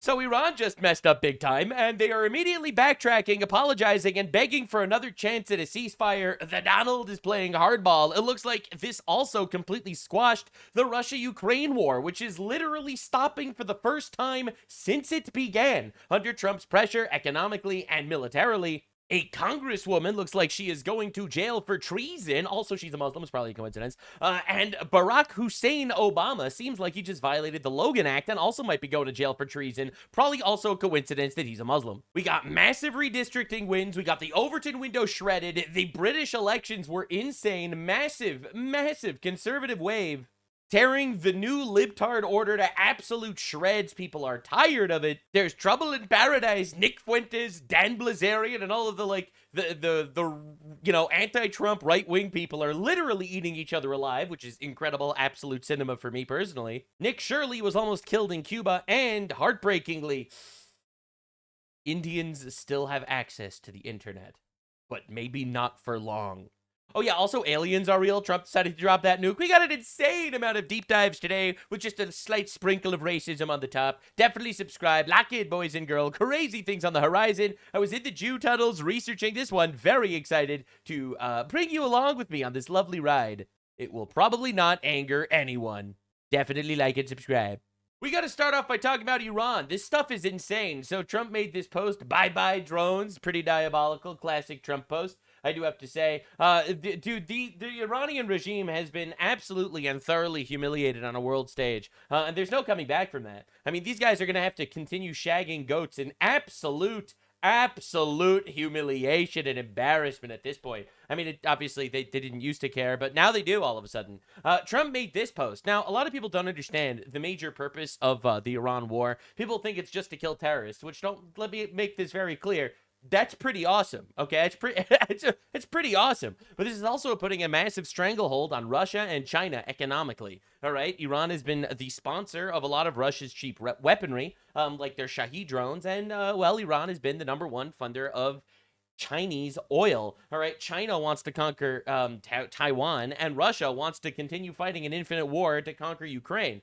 So Iran just messed up big time, and they are immediately backtracking, apologizing, and begging for another chance at a ceasefire. The Donald is playing hardball. It looks like this also completely squashed the Russia-Ukraine war, which is literally stopping for the first time since it began under Trump's pressure economically and militarily. A congresswoman looks like she is going to jail for treason. Also, she's a Muslim. It's probably a coincidence. And Barack Hussein Obama seems like he just violated the Logan Act and also might be going to jail for treason. Probably also a coincidence that he's a Muslim. We got massive redistricting wins. We got the Overton window shredded. The British elections were insane. Massive, massive conservative wave, tearing the new libtard order to absolute shreds. People are tired of it. There's trouble in paradise. Nick Fuentes, Dan Blazarian, and all of the anti-Trump right-wing people are literally eating each other alive, which is incredible absolute cinema for me personally. Nick Shirley was almost killed in Cuba, and heartbreakingly, Indians still have access to the internet, but maybe not for long. Oh yeah, also aliens are real. Trump decided to drop that nuke. We got an insane amount of deep dives today with just a slight sprinkle of racism on the top. Definitely subscribe. Lock in, boys and girls. Crazy things on the horizon. I was in the Jew tunnels researching this one. Very excited to bring you along with me on this lovely ride. It will probably not anger anyone. Definitely like and subscribe. We got to start off by talking about Iran. This stuff is insane. So Trump made this post, bye-bye drones. Pretty diabolical, classic Trump post, I do have to say. Dude, the Iranian regime has been absolutely and thoroughly humiliated on a world stage. And there's no coming back from that. I mean, these guys are going to have to continue shagging goats in absolute humiliation and embarrassment at this point. I mean, obviously, they didn't used to care, but now they do all of a sudden. Trump made this post. Now, a lot of people don't understand the major purpose of the Iran war. People think it's just to kill terrorists, which let me make this very clear. That's pretty awesome, okay? It's pretty awesome. But this is also putting a massive stranglehold on Russia and China economically, all right? Iran has been the sponsor of a lot of Russia's cheap weaponry, like their Shahed drones, and, well, Iran has been the #1 funder of Chinese oil. All right, China wants to conquer Taiwan, and Russia wants to continue fighting an infinite war to conquer Ukraine.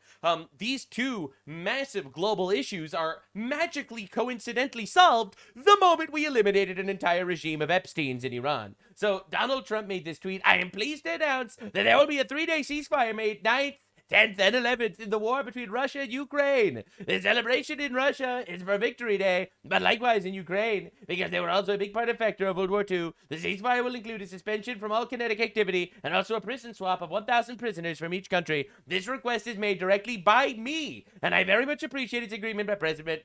These two massive global issues are magically, coincidentally solved the moment we eliminated an entire regime of Epsteins in Iran. So Donald Trump made this tweet: I am pleased to announce that there will be a 3-day ceasefire May 9th, 10th, and 11th in the war between Russia and Ukraine. The celebration in Russia is for Victory Day, but likewise in Ukraine, because they were also a big part and factor of World War II. The ceasefire will include a suspension from all kinetic activity and also a prison swap of 1,000 prisoners from each country. This request is made directly by me, and I very much appreciate its agreement by President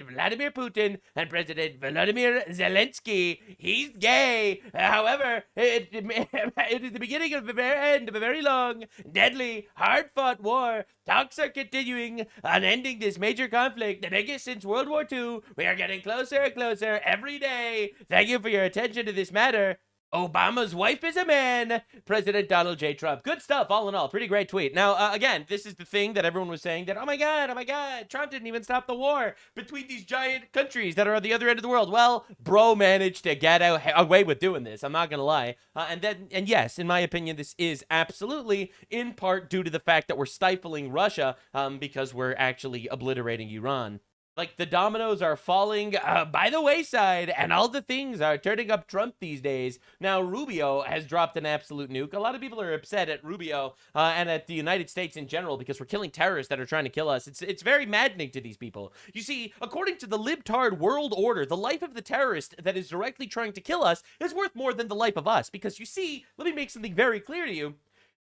Vladimir Putin and President Volodymyr Zelensky. He's gay. However, it is the beginning of the end of a very long, deadly, hard-fought war. Talks are continuing on ending this major conflict, the biggest since World War II. We are getting closer and closer every day. Thank you for your attention to this matter. Obama's wife is a man. President Donald J. Trump. Good stuff, all in all. Pretty great tweet. Now, again, this is the thing that everyone was saying that, oh my God, Trump didn't even stop the war between these giant countries that are at the other end of the world. Well, bro managed to get away with doing this. I'm not going to lie. And yes, in my opinion, this is absolutely in part due to the fact that we're stifling Russia because we're actually obliterating Iran. Like, the dominoes are falling by the wayside, and all the things are turning up Trump these days. Now, Rubio has dropped an absolute nuke. A lot of people are upset at Rubio and at the United States in general because we're killing terrorists that are trying to kill us. It's very maddening to these people. You see, according to the libtard world order, the life of the terrorist that is directly trying to kill us is worth more than the life of us. Because, you see, let me make something very clear to you.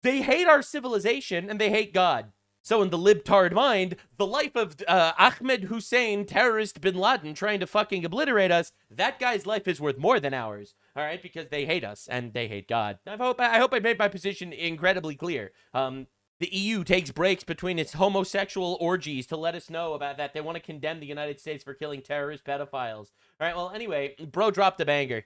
They hate our civilization, and they hate God. So in the libtard mind, the life of Ahmed Hussein, terrorist bin Laden, trying to fucking obliterate us, that guy's life is worth more than ours, all right? Because they hate us, and they hate God. I hope I made my position incredibly clear. The EU takes breaks between its homosexual orgies to let us know about that. They want to condemn the United States for killing terrorist pedophiles. All right, well, anyway, bro dropped a banger.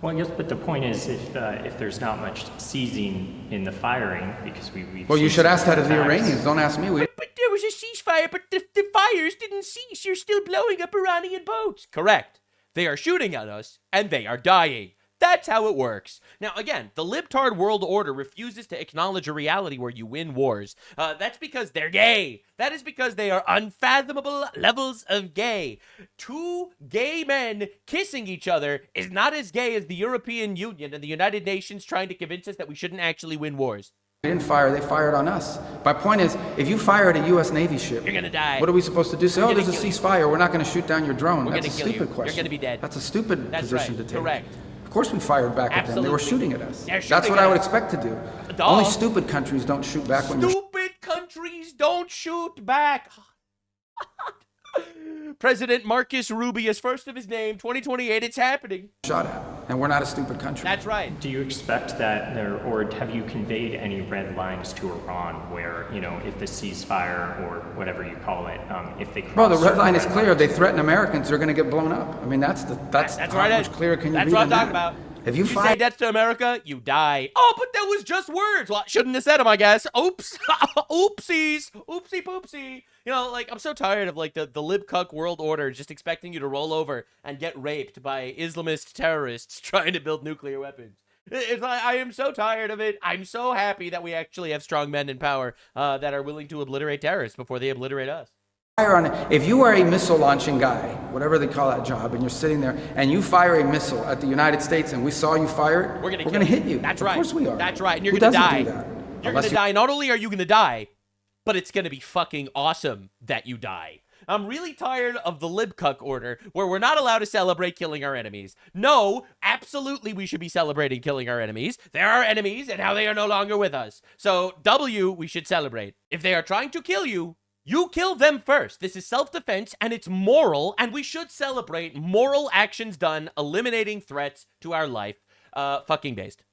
Well, I guess, but the point is, if there's not much seizing in the firing, because we've well, you should ask that of the Iranians. Don't ask me. But there was a ceasefire, but the fires didn't cease. You're still blowing up Iranian boats. Correct. They are shooting at us, and they are dying. That's how it works. Now, again, the libtard world order refuses to acknowledge a reality where you win wars. That's because they're gay. That is because they are unfathomable levels of gay. Two gay men kissing each other is not as gay as the European Union and the United Nations trying to convince us that we shouldn't actually win wars. They didn't fire, they fired on us. My point is, if you fire at a U.S. Navy ship, You're gonna die. What are we supposed to do? Say, We're oh, there's a gonna kill you. ceasefire, we're not going to shoot down your drone. We're That's a gonna kill stupid you. question. You're gonna be dead. That's a stupid That's position right. to take. Correct. Of course we fired back at them. They were Absolutely. shooting at us. They're shooting That's what at I would us. expect to do. Duh. Only stupid countries don't shoot back when you're... Stupid countries don't shoot back. President Marcus Rubius, first of his name, 2028, it's happening. Shot at, and we're not a stupid country. That's right. Do you expect that there, or have you conveyed any red lines to Iran where, you know, if the ceasefire or whatever you call it, if they cross Bro, the red certain line is clear. If they lines- threaten Americans, they're going to get blown up. I mean, that's That's how right. much clearer can you That's be what I'm than talking that? about. If you say fire... death to America, you die. Oh, but that was just words. Well, I shouldn't have said them, I guess. Oops. Oopsies. Oopsie poopsie. You know, like, I'm so tired of, like, the libcuck world order just expecting you to roll over and get raped by Islamist terrorists trying to build nuclear weapons. It's like, I am so tired of it. I'm so happy that we actually have strong men in power that are willing to obliterate terrorists before they obliterate us. If you are a missile launching guy, whatever they call that job, and you're sitting there and you fire a missile at the United States and we saw you fire it, We're gonna hit you. That's Of right. course we are. That's right. And you're Who gonna doesn't die. do that? You're Unless gonna die. Not only are you gonna die, but it's gonna be fucking awesome that you die. I'm really tired of the libcuck order where we're not allowed to celebrate killing our enemies. No, absolutely we should be celebrating killing our enemies. They're our enemies and how they are no longer with us. So, W, we should celebrate. If they are trying to kill you, you kill them first. This is self-defense, and it's moral, and we should celebrate moral actions done, eliminating threats to our life. Fucking based.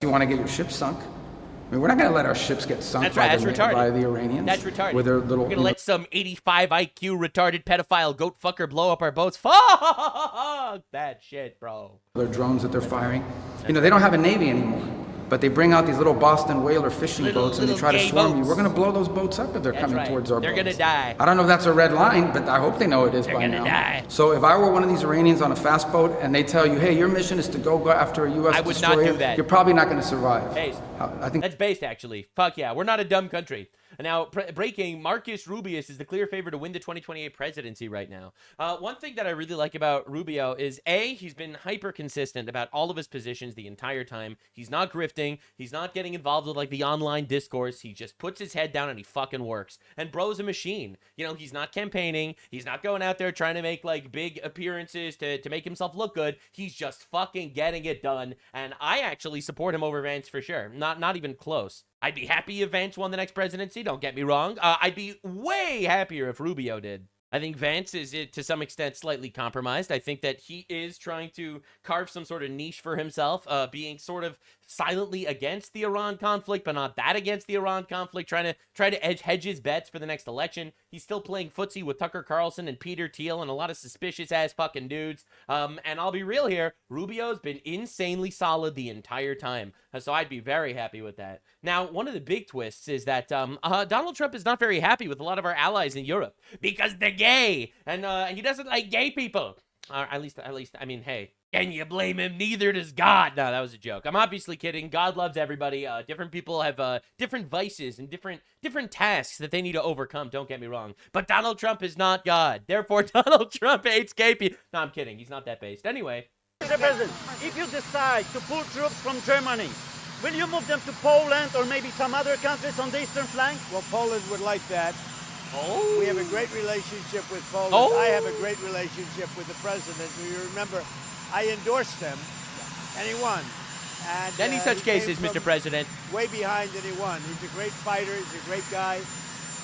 you want to get your ship sunk, I mean, we're not going to let our ships get sunk That's right, by, that's the, retarded. by the Iranians. That's retarded. With their little, We're gonna let some 85 IQ retarded pedophile goat fucker blow up our boats. Fuck that shit, bro. their drones that they're firing. You know, they don't have a navy anymore. But they bring out these little Boston whaler fishing boats and they try to gay swarm you. boats. We're going to blow those boats up if they're That's coming right. towards our They're boats. gonna die. I don't know if that's a red line, but I hope they know it is They're by gonna now. die. So if I were one of these Iranians on a fast boat and they tell you, hey, your mission is to go after a U.S. I would not destroyer, do that. you're probably not going to survive. Based. I think That's based, actually. Fuck yeah. We're not a dumb country. And now, breaking, Marcus Rubius is the clear favorite to win the 2028 presidency right now. One thing that I really like about Rubio is, A, he's been hyper consistent about all of his positions the entire time. He's not grifting. He's not getting involved with, like, the online discourse. He just puts his head down and he fucking works. And bro's a machine. You know, he's not campaigning. He's not going out there trying to make, like, big appearances to make himself look good. He's just fucking getting it done. And I actually support him over Vance for sure. Not even close. I'd be happy if Vance won the next presidency, don't get me wrong. I'd be way happier if Rubio did. I think Vance is, to some extent, slightly compromised. I think that he is trying to carve some sort of niche for himself, being sort of silently against the Iran conflict, but not that against the Iran conflict, trying to hedge his bets for the next election. He's still playing footsie with Tucker Carlson and Peter Thiel and a lot of suspicious-ass fucking dudes. And I'll be real here, Rubio's been insanely solid the entire time, so I'd be very happy with that. Now, one of the big twists is that Donald Trump is not very happy with a lot of our allies in Europe because they're gay, and he doesn't like gay people. At least, I mean, hey, can you blame him? Neither does God. No, that was a joke. I'm obviously kidding. God loves everybody. Different people have different vices and different tasks that they need to overcome. Don't get me wrong. But Donald Trump is not God. Therefore, Donald Trump hates gay people. No, I'm kidding. He's not that based. Anyway. Mr. President, if you decide to pull troops from Germany, will you move them to Poland or maybe some other countries on the eastern flank? Well, Poland would like that. Oh. We have a great relationship with Poland. Oh. I have a great relationship with the president. You remember, I endorsed him, and he won. And Any such he cases, came Mr. from President. way behind, and he won. He's a great fighter. He's a great guy.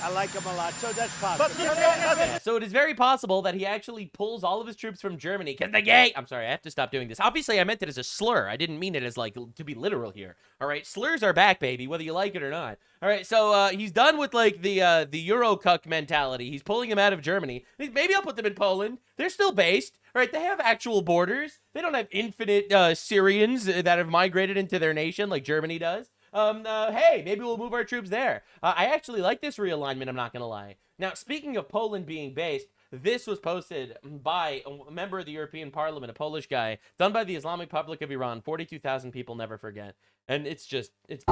I like him a lot. So that's positive. So it is very possible that he actually pulls all of his troops from Germany because they're gay. I'm sorry, I have to stop doing this. Obviously, I meant it as a slur. I didn't mean it as, like, to be literal here. All right, slurs are back, baby, whether you like it or not. All right, so he's done with, like, the Euro-cuck mentality. He's pulling them out of Germany. Maybe I'll put them in Poland. They're still based. All right, they have actual borders. They don't have infinite Syrians that have migrated into their nation like Germany does. Hey, maybe we'll move our troops there. I actually like this realignment, I'm not gonna lie. Now, speaking of Poland being based, This was posted by a member of the European Parliament, a Polish guy, done by the Islamic Republic of Iran. 42,000 people never forget. And it's just, it's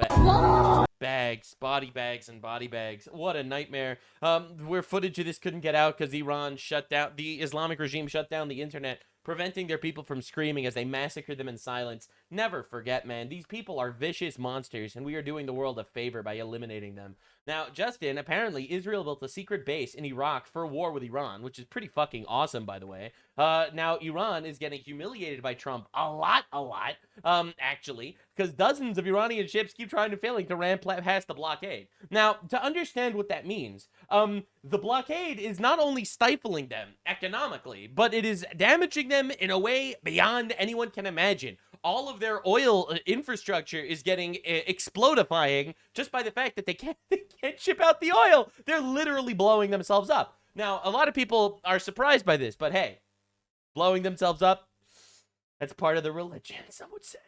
bags, body bags and body bags. What a nightmare. Where footage of this couldn't get out because Iran shut down, the Islamic regime shut down the internet, preventing their people from screaming as they massacred them in silence. Never forget, man. These people are vicious monsters, and we are doing the world a favor by eliminating them. Now, Justin, apparently Israel built a secret base in Iraq for war with Iran, which is pretty fucking awesome, by the way. Now, Iran is getting humiliated by Trump a lot, actually, because dozens of Iranian ships keep trying to failing to ram past the blockade. Now, to understand what that means, the blockade is not only stifling them economically, but it is damaging them in a way beyond anyone can imagine. All of their oil infrastructure is getting explodifying just by the fact that they can't ship out the oil. They're literally blowing themselves up. Now, a lot of people are surprised by this, but hey, blowing themselves up, that's part of the religion, some would say.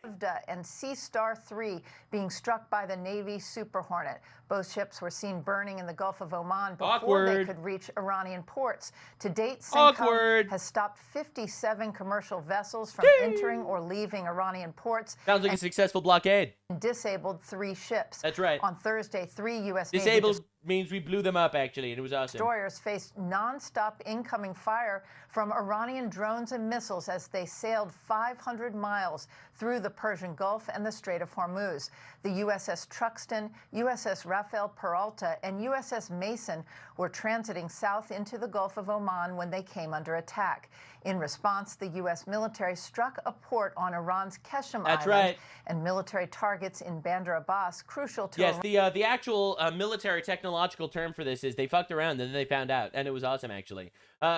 And Sea Star 3 being struck by the Navy Super Hornet. Both ships were seen burning in the Gulf of Oman before they could reach Iranian ports. To date, CENTCOM has stopped 57 commercial vessels from entering or leaving Iranian ports. Sounds like a successful blockade. Disabled 3 ships. That's right. On Thursday, 3 U.S. Disabled means we blew them up, actually, and it was awesome. Destroyers faced non-stop incoming fire from Iranian drones and missiles as they sailed 500 miles through the Persian Gulf and the Strait of Hormuz. The USS Truxtun, USS Rafael Peralta, and USS Mason were transiting south into the Gulf of Oman when they came under attack. In response, the U.S. military struck a port on Iran's Keshem Island and military targets in Bandar Abbas, crucial to Yes, the actual military technological term for this is they fucked around and then they found out, and it was awesome, actually.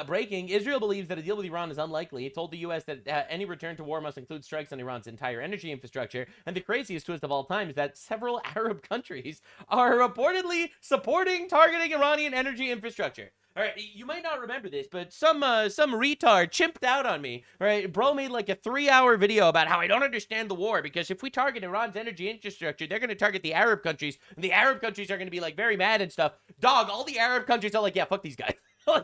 Breaking, Israel believes that a deal with Iran is unlikely. It told the U.S. that any return to war must include strikes on Iran's entire energy infrastructure, and the craziest twist of all time is that several Arab countries are reportedly supporting targeting Iranian energy infrastructure. All right, you might not remember this, but some retard chimped out on me. All right, bro made like a 3-hour video about how I don't understand the war because if we target Iran's energy infrastructure, they're going to target the Arab countries, and the Arab countries are going to be like very mad and stuff. Dog, all the Arab countries are like, yeah, fuck these guys.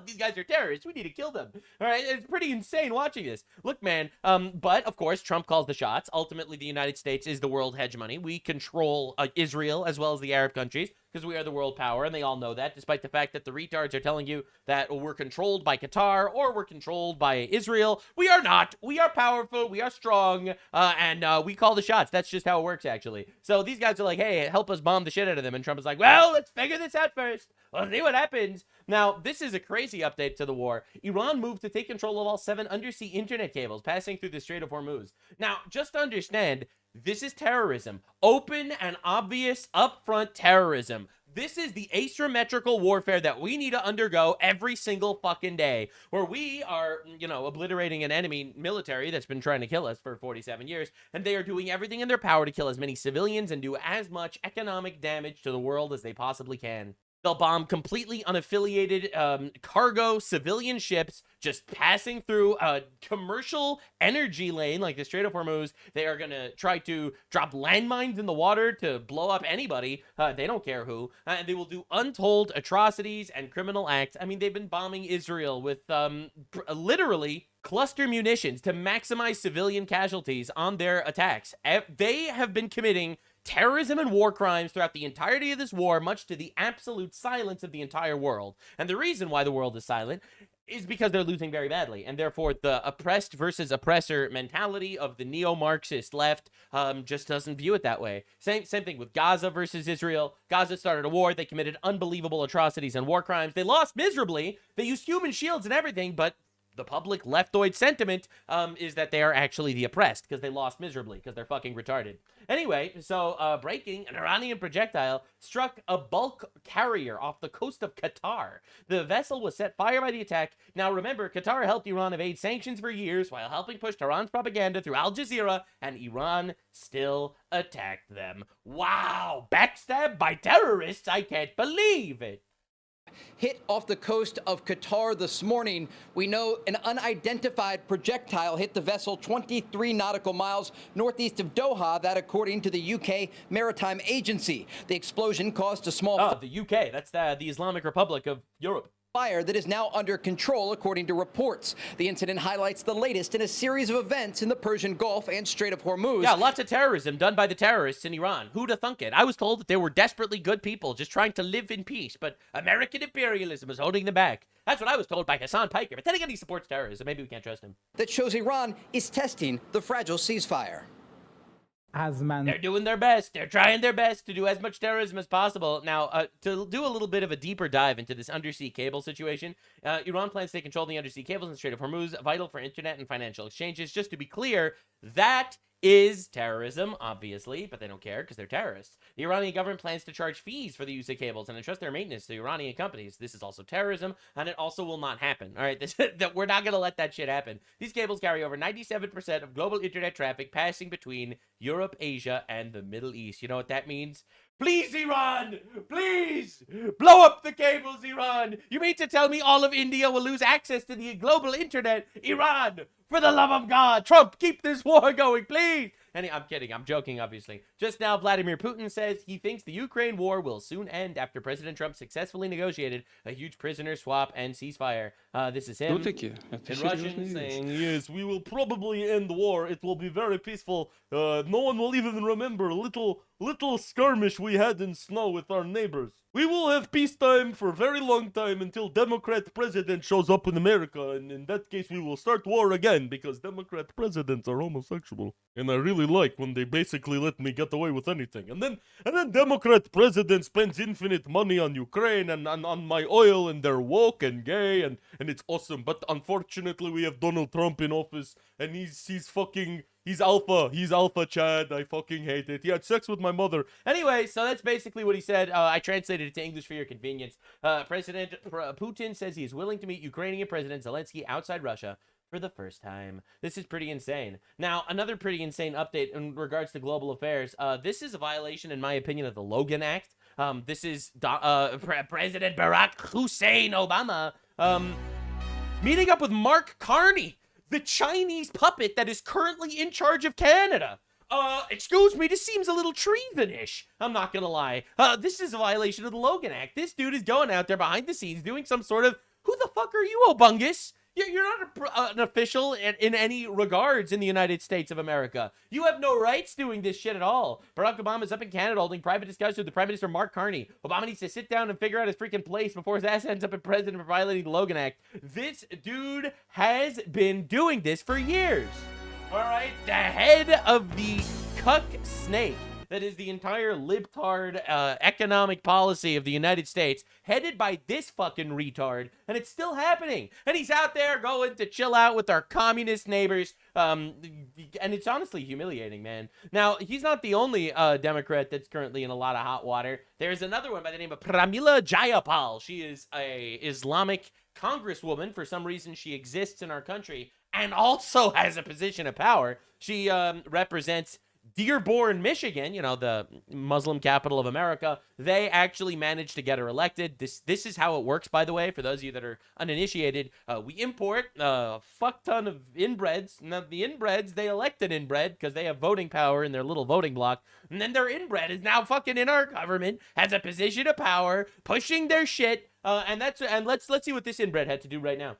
These guys are terrorists. We need to kill them. All right, it's pretty insane watching this. Look, man, but of course, Trump calls the shots. Ultimately, the United States is the world hegemony. We control Israel as well as the Arab countries because we are the world power, and they all know that, despite the fact that the retards are telling you that we're controlled by Qatar or we're controlled by Israel. We are not. We are powerful. We are strong, and we call the shots. That's just how it works, actually. So these guys are like, hey, help us bomb the shit out of them, and Trump is like, well, let's figure this out first. We'll see what happens. Now, this is a crazy update to the war. Iran moved to take control of all 7 undersea internet cables passing through the Strait of Hormuz. Now, just to understand, this is terrorism. Open and obvious upfront terrorism. This is the asymmetrical warfare that we need to undergo every single fucking day, where we are, you know, obliterating an enemy military that's been trying to kill us for 47 years, and they are doing everything in their power to kill as many civilians and do as much economic damage to the world as they possibly can. They'll bomb completely unaffiliated cargo civilian ships just passing through a commercial energy lane like the Strait of Hormuz. They are going to try to drop landmines in the water to blow up anybody. They don't care who. And they will do untold atrocities and criminal acts. I mean, they've been bombing Israel with literally cluster munitions to maximize civilian casualties on their attacks. They have been committing terrorism and war crimes throughout the entirety of this war, much to the absolute silence of the entire world. And the reason why the world is silent is because they're losing very badly, and therefore the oppressed versus oppressor mentality of the neo-Marxist left just doesn't view it that way. Same thing with Gaza versus Israel. Gaza started a war. They committed unbelievable atrocities and war crimes. They lost miserably. They used human shields and everything, but the public leftoid sentiment is that they are actually the oppressed because they lost miserably because they're fucking retarded. Anyway, so breaking, an Iranian projectile struck a bulk carrier off the coast of Qatar. The vessel was set fire by the attack. Now remember, Qatar helped Iran evade sanctions for years while helping push Tehran's propaganda through Al Jazeera, and Iran still attacked them. Wow, backstabbed by terrorists, I can't believe it. Hit off the coast of Qatar this morning. We know an unidentified projectile hit the vessel 23 nautical miles northeast of Doha, that according to the UK Maritime Agency. The explosion caused a small... Oh, the UK. That's the Islamic Republic of Europe. fire that is now under control, according to reports. The incident highlights the latest in a series of events in the Persian Gulf and Strait of Hormuz. Yeah, lots of terrorism done by the terrorists in Iran. Who'd have thunk it? I was told that they were desperately good people just trying to live in peace, but American imperialism is holding them back. That's what I was told by HASAN PIKER. But then again, he supports terrorism. Maybe we can't trust him. That shows Iran is testing the fragile ceasefire. They're doing their best. They're trying their best to do as much terrorism as possible. Now, to do a little bit of a deeper dive into this undersea cable situation, Iran plans to take control of the undersea cables in the Strait of Hormuz, vital for internet and financial exchanges. Just to be clear, that is terrorism, obviously, but they don't care because they're terrorists. The Iranian government plans to charge fees for the use of cables and entrust their maintenance to Iranian companies. This is also terrorism, and it also will not happen. All right, we're not going to let that shit happen. These cables carry over 97% of global internet traffic passing between Europe, Asia, and the Middle East. You know what that means? Please, Iran! Please! Blow up the cables, Iran! You mean to tell me all of India will lose access to the global internet? Iran! For the love of God! Trump, keep this war going, please! I'm kidding. I'm joking, obviously. Just now, Vladimir Putin says he thinks the Ukraine war will soon end after President Trump successfully negotiated a huge prisoner swap and ceasefire. This is him in Russian saying, yes, we will probably end the war. It will be very peaceful. No one will even remember a little skirmish we had in snow with our neighbors. We will have peacetime for a very long time until Democrat president shows up in America, and in that case we will start war again because Democrat presidents are homosexual. And I really like when they basically let me get away with anything. And then Democrat president spends infinite money on Ukraine and on my oil, and they're woke and gay and it's awesome. But unfortunately we have Donald Trump in office, and he's alpha Chad. I fucking hate it. He had sex with my mother. Anyway, so that's basically what he said. I translated it to English for your convenience. President Putin says he is willing to meet Ukrainian President Zelensky outside Russia for the first time. This is pretty insane. Now, another pretty insane update in regards to global affairs. This is a violation, in my opinion, of the Logan Act. This is President Barack Hussein Obama meeting up with Mark Carney, the Chinese puppet that is currently in charge of Canada. Excuse me, this seems a little treasonish. I'm not gonna lie. This is a violation of the Logan Act. This dude is going out there behind the scenes doing some sort of, who the fuck are you, Obungus? You're not an official in any regards in the United States of America. You have no rights doing this shit at all. Barack Obama is up in Canada holding private discussions with the Prime Minister Mark Carney. Obama needs to sit down and figure out his freaking place before his ass ends up in president for violating the Logan Act. This dude has been doing this for years. All right, the head of the cuck snake that is the entire libtard economic policy of the United States, headed by this fucking retard, and it's still happening. And he's out there going to chill out with our communist neighbors, and it's honestly humiliating, man. Now, he's not the only Democrat that's currently in a lot of hot water. There's another one by the name of Pramila Jayapal. She is a Islamic congresswoman. For some reason, she exists in our country and also has a position of power. She represents Dearborn, Michigan, you know, the Muslim capital of America. They actually managed to get her elected. This is how it works, by the way, for those of you that are uninitiated. We import a fuck ton of inbreds. Now, the inbreds, they elect an inbred because they have voting power in their little voting block. And then their inbred is now fucking in our government, has a position of power, pushing their shit. And let's see what this inbred had to do right now.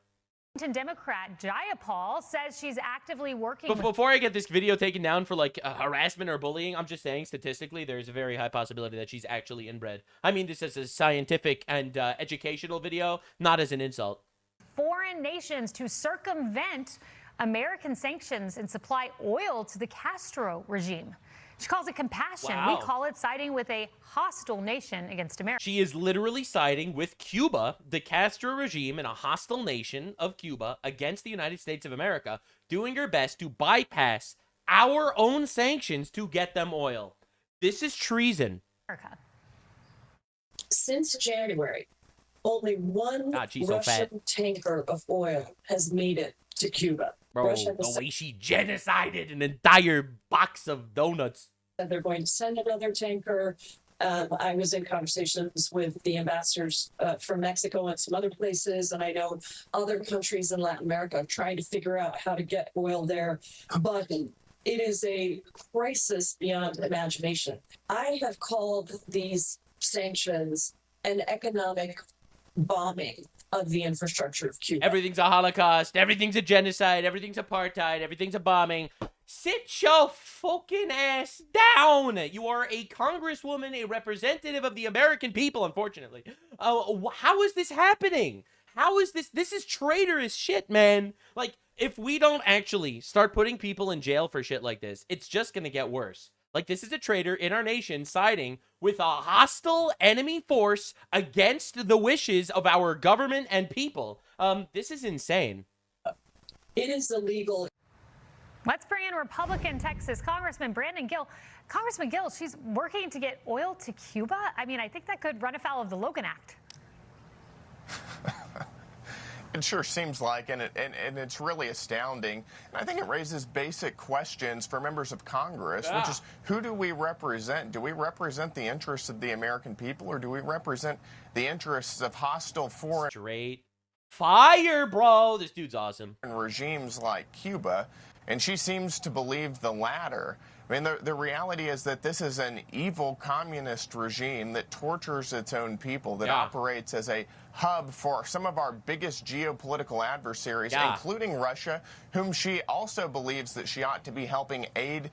Democrat Jayapal says she's actively working. But before I get this video taken down for like harassment or bullying, I'm just saying statistically there's a very high possibility that she's actually inbred. I mean this as a scientific and educational video, not as an insult. Foreign nations to circumvent American sanctions and supply oil to the Castro regime. She calls it compassion. Wow. We call it siding with a hostile nation against America. She is literally siding with Cuba, the Castro regime, and a hostile nation of Cuba against the United States of America, doing her best to bypass our own sanctions to get them oil. This is treason. America. Since January, only one Russian tanker of oil has made it to Cuba. Bro, the way she genocided an entire box of donuts. They're going to send another tanker. I was in conversations with the ambassadors from Mexico and some other places, and I know other countries in Latin America are trying to figure out how to get oil there. But it is a crisis beyond imagination. I have called these sanctions an economic bombing of the infrastructure of Cuba. Everything's a Holocaust. Everything's a genocide. Everything's apartheid. Everything's a bombing. Sit your fucking ass down. You are a congresswoman, a representative of the American people, unfortunately. How is this happening? How is this? This is traitorous shit, man. Like, if we don't actually start putting people in jail for shit like this, it's just going to get worse. Like, this is a traitor in our nation siding with a hostile enemy force against the wishes of our government and people. This is insane. It is illegal. Let's bring in Republican Texas Congressman Brandon Gill. Congressman Gill, she's working to get oil to Cuba. I mean, I think that could run afoul of the Logan Act. It sure seems like, and it's really astounding. And I think it raises basic questions for members of Congress, which is, who do we represent? Do we represent the interests of the American people, or do we represent the interests of hostile foreign Straight fire, bro. This dude's awesome. regimes like Cuba? And she seems to believe the latter. I mean, the reality is that this is an evil communist regime that tortures its own people, that operates as a hub for some of our biggest geopolitical adversaries, including Russia, whom she also believes that she ought to be helping aid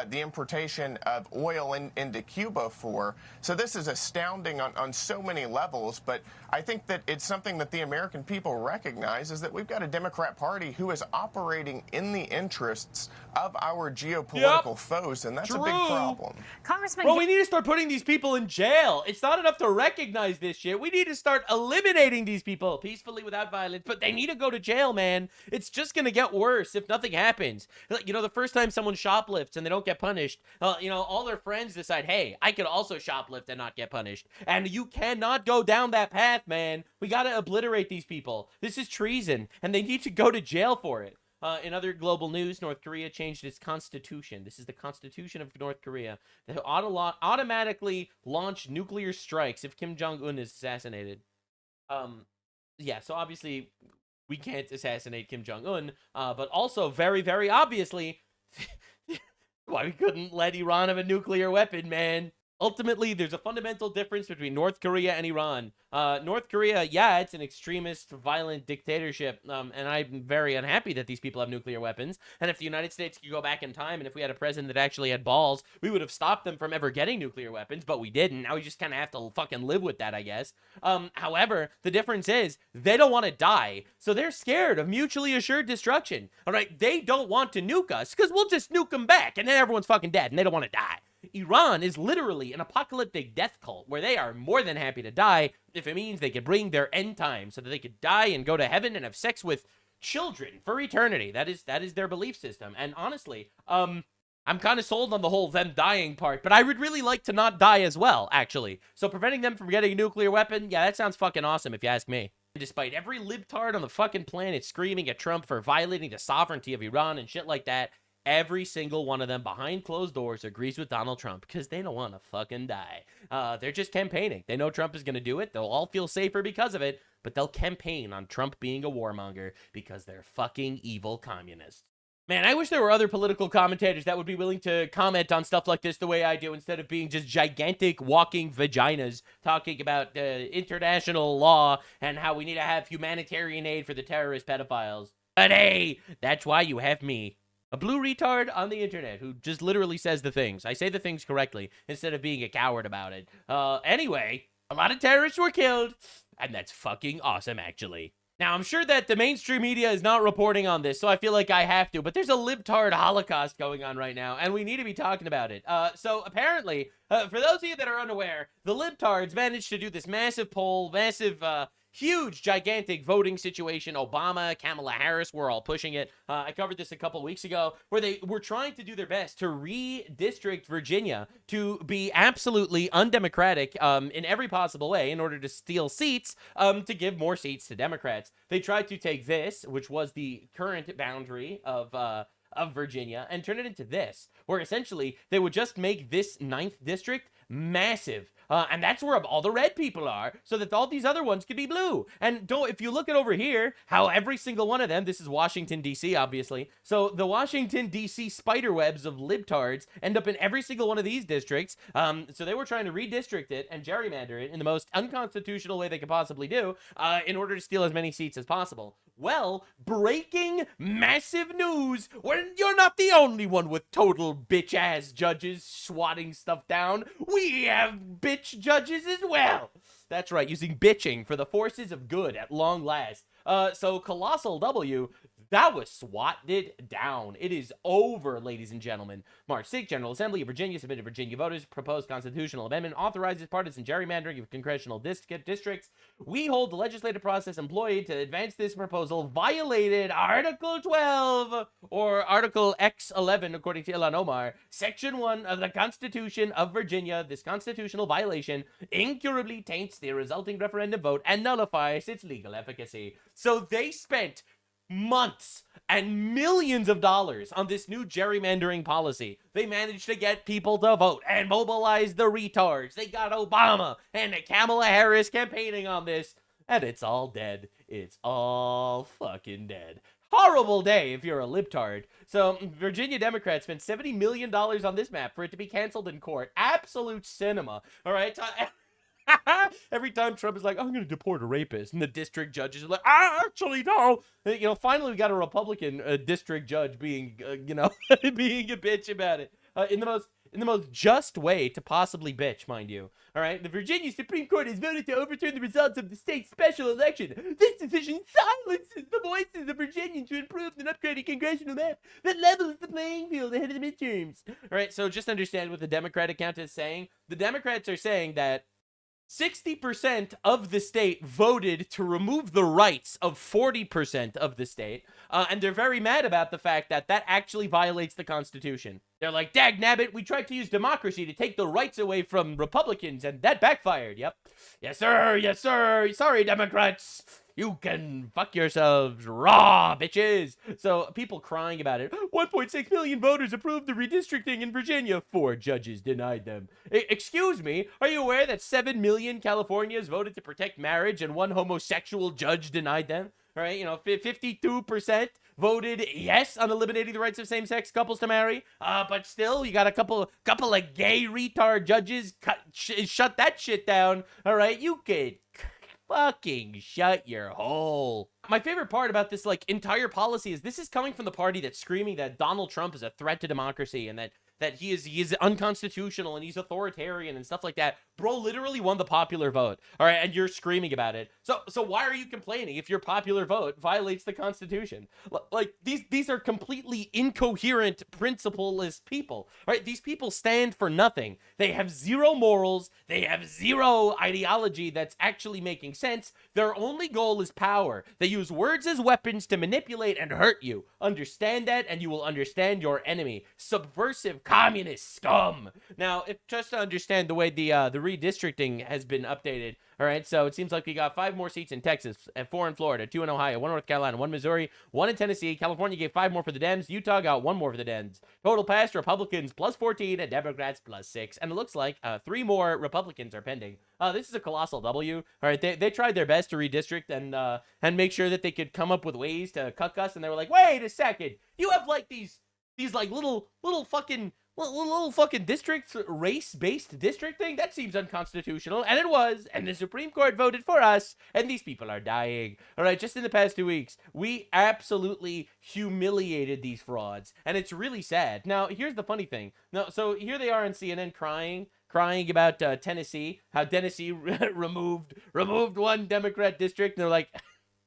the importation of oil into Cuba for. So this is astounding on so many levels, but I think that it's something that the American people recognize, is that we've got a Democrat Party who is operating in the interests of our geopolitical foes, and that's a big problem. Congressman, well, we need to start putting these people in jail. It's not enough to recognize this shit. We need to start eliminating these people peacefully without violence, but they need to go to jail, man. It's just going to get worse if nothing happens. Like, you know, the first time someone shoplifts and they don't get punished, you know, all their friends decide, hey, I could also shoplift and not get punished. And you cannot go down that path, man. We got to obliterate these people. This is treason, and they need to go to jail for it. In other global news, North Korea changed its constitution. This is the constitution of North Korea. They automatically launch nuclear strikes if Kim Jong-un is assassinated. Yeah, so obviously we can't assassinate Kim Jong-un, but also very, very obviously why we couldn't let Iran have a nuclear weapon, man. Ultimately, there's a fundamental difference between North Korea and Iran. North Korea, yeah, it's an extremist, violent dictatorship, and I'm very unhappy that these people have nuclear weapons. And if the United States could go back in time, and if we had a president that actually had balls, we would have stopped them from ever getting nuclear weapons, but we didn't. Now we just kind of have to fucking live with that, I guess. However, the difference is, they don't want to die, so they're scared of mutually assured destruction. All right, they don't want to nuke us, because we'll just nuke them back, and then everyone's fucking dead, and they don't want to die. Iran is literally an apocalyptic death cult where they are more than happy to die if it means they could bring their end time so that they could die and go to heaven and have sex with children for eternity. That is their belief system. And honestly, I'm kind of sold on the whole them dying part, but I would really like to not die as well, actually. So preventing them from getting a nuclear weapon, yeah, that sounds fucking awesome if you ask me. Despite every libtard on the fucking planet screaming at Trump for violating the sovereignty of Iran and shit like that, every single one of them behind closed doors agrees with Donald Trump because they don't want to fucking die. They're just campaigning. They know Trump is going to do it. They'll all feel safer because of it, but they'll campaign on Trump being a warmonger because they're fucking evil communists. Man, I wish there were other political commentators that would be willing to comment on stuff like this the way I do instead of being just gigantic walking vaginas talking about international law and how we need to have humanitarian aid for the terrorist pedophiles. But hey, that's why you have me. A blue retard on the internet who just literally says the things. I say the things correctly instead of being a coward about it. Anyway, a lot of terrorists were killed, and that's fucking awesome, actually. Now, I'm sure that the mainstream media is not reporting on this, so I feel like I have to, but there's a libtard holocaust going on right now, and we need to be talking about it. So apparently, for those of you that are unaware, the libtards managed to do this massive poll, huge, gigantic voting situation. Obama, Kamala Harris were all pushing it. I covered this a couple weeks ago, where they were trying to do their best to redistrict Virginia to be absolutely undemocratic in every possible way in order to steal seats to give more seats to Democrats. They tried to take this, which was the current boundary of Virginia, and turn it into this, where essentially they would just make this 9th district massive. and that's where all the red people are, so that all these other ones could be blue. And if you look at over here, how every single one of them, this is Washington, D.C., obviously, so the Washington, D.C. spider webs of libtards end up in every single one of these districts. So they were trying to redistrict it and gerrymander it in the most unconstitutional way they could possibly do, in order to steal as many seats as possible. Well, breaking massive news, when you're not the only one with total bitch-ass judges swatting stuff down. We have bitch judges as well. That's right, using bitching for the forces of good at long last. So Colossal W, that was swatted down. It is over, ladies and gentlemen. March 6th, General Assembly of Virginia submitted Virginia voters' proposed constitutional amendment authorizes partisan gerrymandering of congressional districts. We hold the legislative process employed to advance this proposal violated Article 12 or Article X11, according to Ilhan Omar, Section 1 of the Constitution of Virginia. This constitutional violation incurably taints the resulting referendum vote and nullifies its legal efficacy. So they spent months and millions of dollars on this new gerrymandering policy. They managed to get people to vote and mobilize the retards. They got Obama and Kamala Harris campaigning on this, and it's all dead. It's all fucking dead. Horrible day if you're a libtard. So Virginia Democrats spent $70 million on this map for it to be canceled in court. Absolute cinema. All right. Every time Trump is like, I'm going to deport a rapist, and the district judges are like, actually, no. You know, finally we got a Republican district judge being, being a bitch about it. In the most just way to possibly bitch, mind you. All right, the Virginia Supreme Court has voted to overturn the results of the state's special election. This decision silences the voices of Virginians to improve an upgraded congressional map that levels the playing field ahead of the midterms. All right, so just understand what the Democratic count is saying. The Democrats are saying that 60% of the state voted to remove the rights of 40% of the state, and they're very mad about the fact that that actually violates the Constitution. They're like, dag nabbit, we tried to use democracy to take the rights away from Republicans, and that backfired. Yep. Yes, sir. Yes, sir. Sorry, Democrats. You can fuck yourselves raw, bitches. So people crying about it. 1.6 million voters approved the redistricting in Virginia. 4 judges denied them. Excuse me, are you aware that 7 million Californians voted to protect marriage and 1 homosexual judge denied them? All right, 52% voted yes on eliminating the rights of same-sex couples to marry. But still, you got a couple of gay retard judges shut that shit down. All right, you could fucking shut your hole. My favorite part about this entire policy is this is coming from the party that's screaming that Donald Trump is a threat to democracy and that he is unconstitutional and he's authoritarian and stuff like that. Bro literally won the popular vote. All right, and you're screaming about it. So why are you complaining if your popular vote violates the Constitution? Like these are completely incoherent, principleless people. All right, these people stand for nothing. They have zero morals. They have zero ideology that's actually making sense. Their only goal is power. They use words as weapons to manipulate and hurt you. Understand that, and you will understand your enemy. Subversive communist scum. Now, just to understand the way the redistricting has been updated, all right, so it seems like we got 5 more seats in Texas, 4 in Florida, 2 in Ohio, 1 in North Carolina, 1 in Missouri, 1 in Tennessee. California gave 5 more for the Dems. Utah got 1 more for the Dems. Total passed, Republicans plus 14 and Democrats plus 6. And it looks like 3 more Republicans are pending. This is a colossal W. All right, they tried their best to redistrict and make sure that they could come up with ways to cuck us, and they were like, wait a second, you have these little fucking districts, race-based districting? That seems unconstitutional, and it was, and the Supreme Court voted for us, and these people are dying. All right, just in the past 2 weeks, we absolutely humiliated these frauds, and it's really sad. Now, here's the funny thing. Now, so here they are on CNN crying about Tennessee, how Tennessee removed 1 Democrat district, and they're like...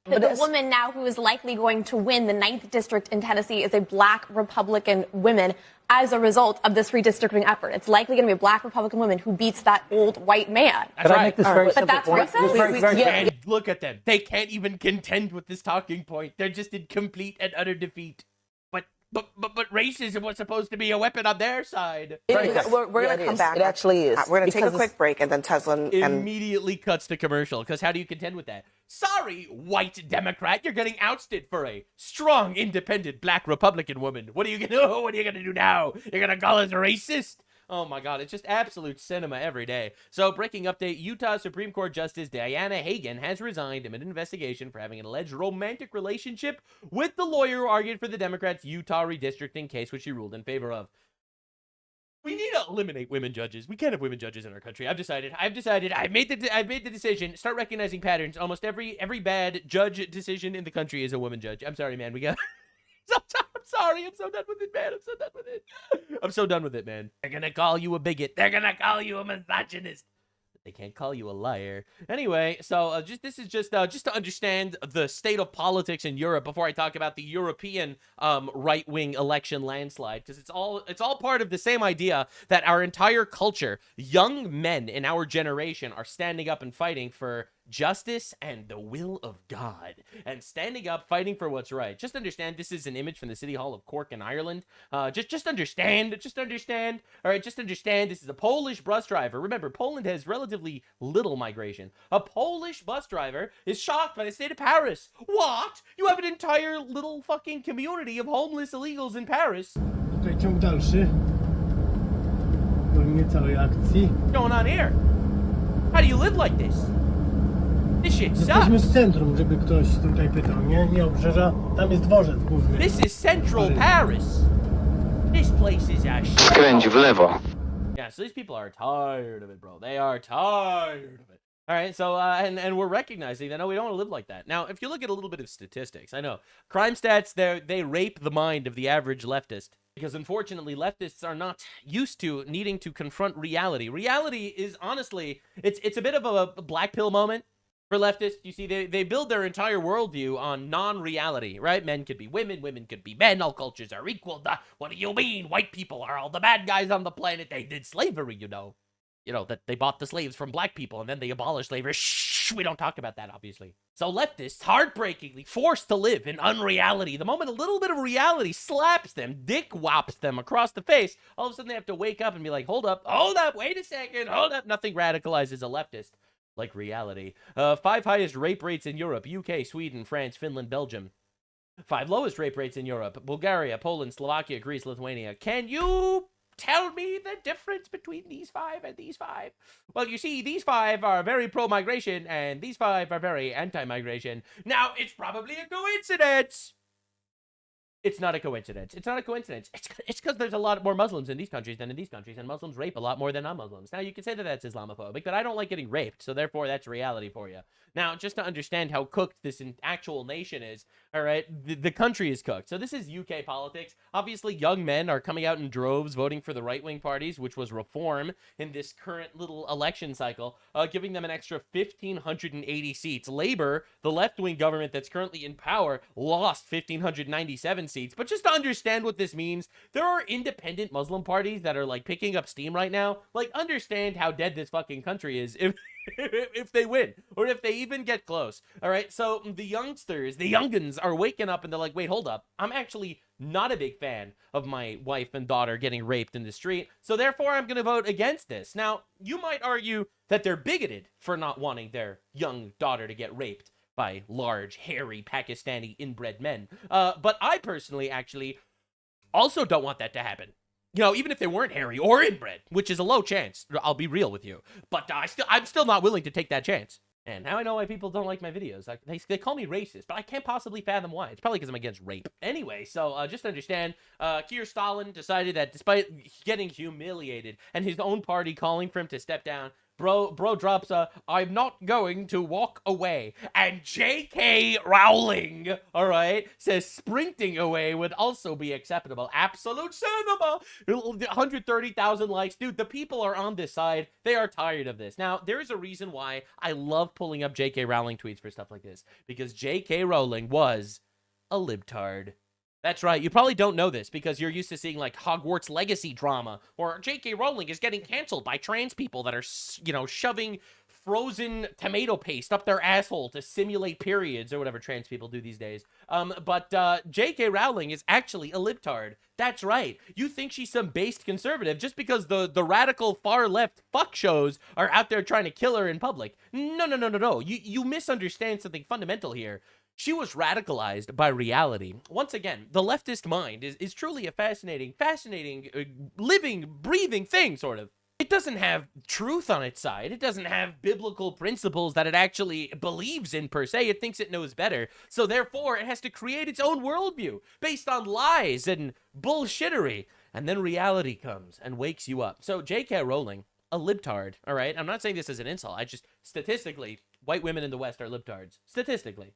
The woman now who is likely going to win the 9th district in Tennessee is a black Republican woman as a result of this redistricting effort. It's likely going to be a black Republican woman who beats that old white man. That's right. Make this very but that's racist? And look at them. They can't even contend with this talking point. They're just in complete and utter defeat. But racism was supposed to be a weapon on their side. We're going to come back. It actually is. We're going to take a quick break, and then Tesla immediately cuts to commercial, because how do you contend with that? Sorry, white Democrat, you're getting ousted for a strong, independent black Republican woman. What are you gonna do now? You're gonna call us racist? Oh my God, it's just absolute cinema every day. So, breaking update, Utah Supreme Court Justice Diana Hagan has resigned amid an investigation for having an alleged romantic relationship with the lawyer who argued for the Democrats' Utah redistricting case, which she ruled in favor of. We need to eliminate women judges. We can't have women judges in our country. I've decided. I've made the decision. Start recognizing patterns. Almost every bad judge decision in the country is a woman judge. I'm sorry, man. We got. I'm sorry. I'm so done with it, man. I'm so done with it. I'm so done with it, man. They're gonna call you a bigot. They're gonna call you a misogynist. They can't call you a liar. Anyway, so this is just to understand the state of politics in Europe before I talk about the European right-wing election landslide, because it's all part of the same idea that our entire culture, young men in our generation, are standing up and fighting for justice and the will of God, and standing up fighting for what's right. Just understand, this is an image from the City Hall of Cork in Ireland. Just understand. All right, just understand, this is a Polish bus driver. Remember, Poland has relatively little migration. A Polish bus driver is shocked by the state of Paris. What? You have an entire little fucking community of homeless illegals in Paris. Ciąg dalszy. Całej akcji. What's going on here? How do you live like this? This shit Jesteśmy sucks. w centrum, żeby ktoś tutaj pytał, nie obrzeża. Tam jest dworzec główny. This is central Paris. This place is a shit. Skręć w lewo. Yeah, so these people are tired of it, bro. They are tired of it. All right, so and we're recognizing that, no, we don't want to live like that. Now, if you look at a little bit of statistics, I know crime stats, they rape the mind of the average leftist, because unfortunately leftists are not used to needing to confront reality. Reality is honestly, it's a bit of a black pill moment for leftists. You see, they build their entire worldview on non-reality, right? Men could be women, women could be men, all cultures are equal. What do you mean? White people are all the bad guys on the planet. They did slavery, you know. You know, that they bought the slaves from black people and then they abolished slavery. Shh, we don't talk about that, obviously. So leftists, heartbreakingly forced to live in unreality. The moment a little bit of reality slaps them, dick whops them across the face, all of a sudden they have to wake up and be like, hold up, wait a second, hold up. Nothing radicalizes a leftist like reality. 5 highest rape rates in Europe: UK, Sweden, France, Finland, Belgium. 5 lowest rape rates in Europe: Bulgaria, Poland, Slovakia, Greece, Lithuania. Can you tell me the difference between these 5 and these 5? Well, you see, these 5 are very pro-migration, and these 5 are very anti-migration. Now, it's probably a coincidence. It's not a coincidence. It's not a coincidence. It's because there's a lot more Muslims in these countries than in these countries, and Muslims rape a lot more than non-Muslims. Now, you can say that that's Islamophobic, but I don't like getting raped, so therefore that's reality for you. Now, just to understand how cooked this actual nation is, all right, the country is cooked. So this is UK politics. Obviously, young men are coming out in droves voting for the right-wing parties, which was reform in this current little election cycle, giving them an extra 1,580 seats. Labour, the left-wing government that's currently in power, lost 1,597 seats. But just to understand what this means, there are independent Muslim parties that are like picking up steam right now. Like, understand how dead this fucking country is if they win, or if they even get close. All right, so the youngsters, the youngins, are waking up and they're like, wait, hold up, I'm actually not a big fan of my wife and daughter getting raped in the street, so therefore I'm gonna vote against this. Now, you might argue that they're bigoted for not wanting their young daughter to get raped by large, hairy, Pakistani inbred men, but I personally actually also don't want that to happen. You know, even if they weren't hairy or inbred, which is a low chance, I'll be real with you. But I'm still not willing to take that chance. And now I know why people don't like my videos. They call me racist, but I can't possibly fathom why. It's probably because I'm against rape. Anyway, so just understand, Keir Stalin decided that despite getting humiliated and his own party calling for him to step down, Bro drops a, I'm not going to walk away. And J.K. Rowling, all right, says sprinting away would also be acceptable. Absolute cinema. 130,000 likes. Dude, the people are on this side. They are tired of this. Now, there is a reason why I love pulling up J.K. Rowling tweets for stuff like this. Because J.K. Rowling was a libtard. That's right. You probably don't know this because you're used to seeing like Hogwarts Legacy drama, or J.K. Rowling is getting canceled by trans people that are, you know, shoving frozen tomato paste up their asshole to simulate periods or whatever trans people do these days. But J.K. Rowling is actually a libtard. That's right. You think she's some based conservative just because the radical far left fuck shows are out there trying to kill her in public. No. You misunderstand something fundamental here. She was radicalized by reality. Once again, the leftist mind is truly a fascinating, living, breathing thing, sort of. It doesn't have truth on its side. It doesn't have biblical principles that it actually believes in, per se. It thinks it knows better. So therefore, it has to create its own worldview based on lies and bullshittery. And then reality comes and wakes you up. So J.K. Rowling, a libtard, all right? I'm not saying this as an insult. I just, statistically, white women in the West are libtards. Statistically.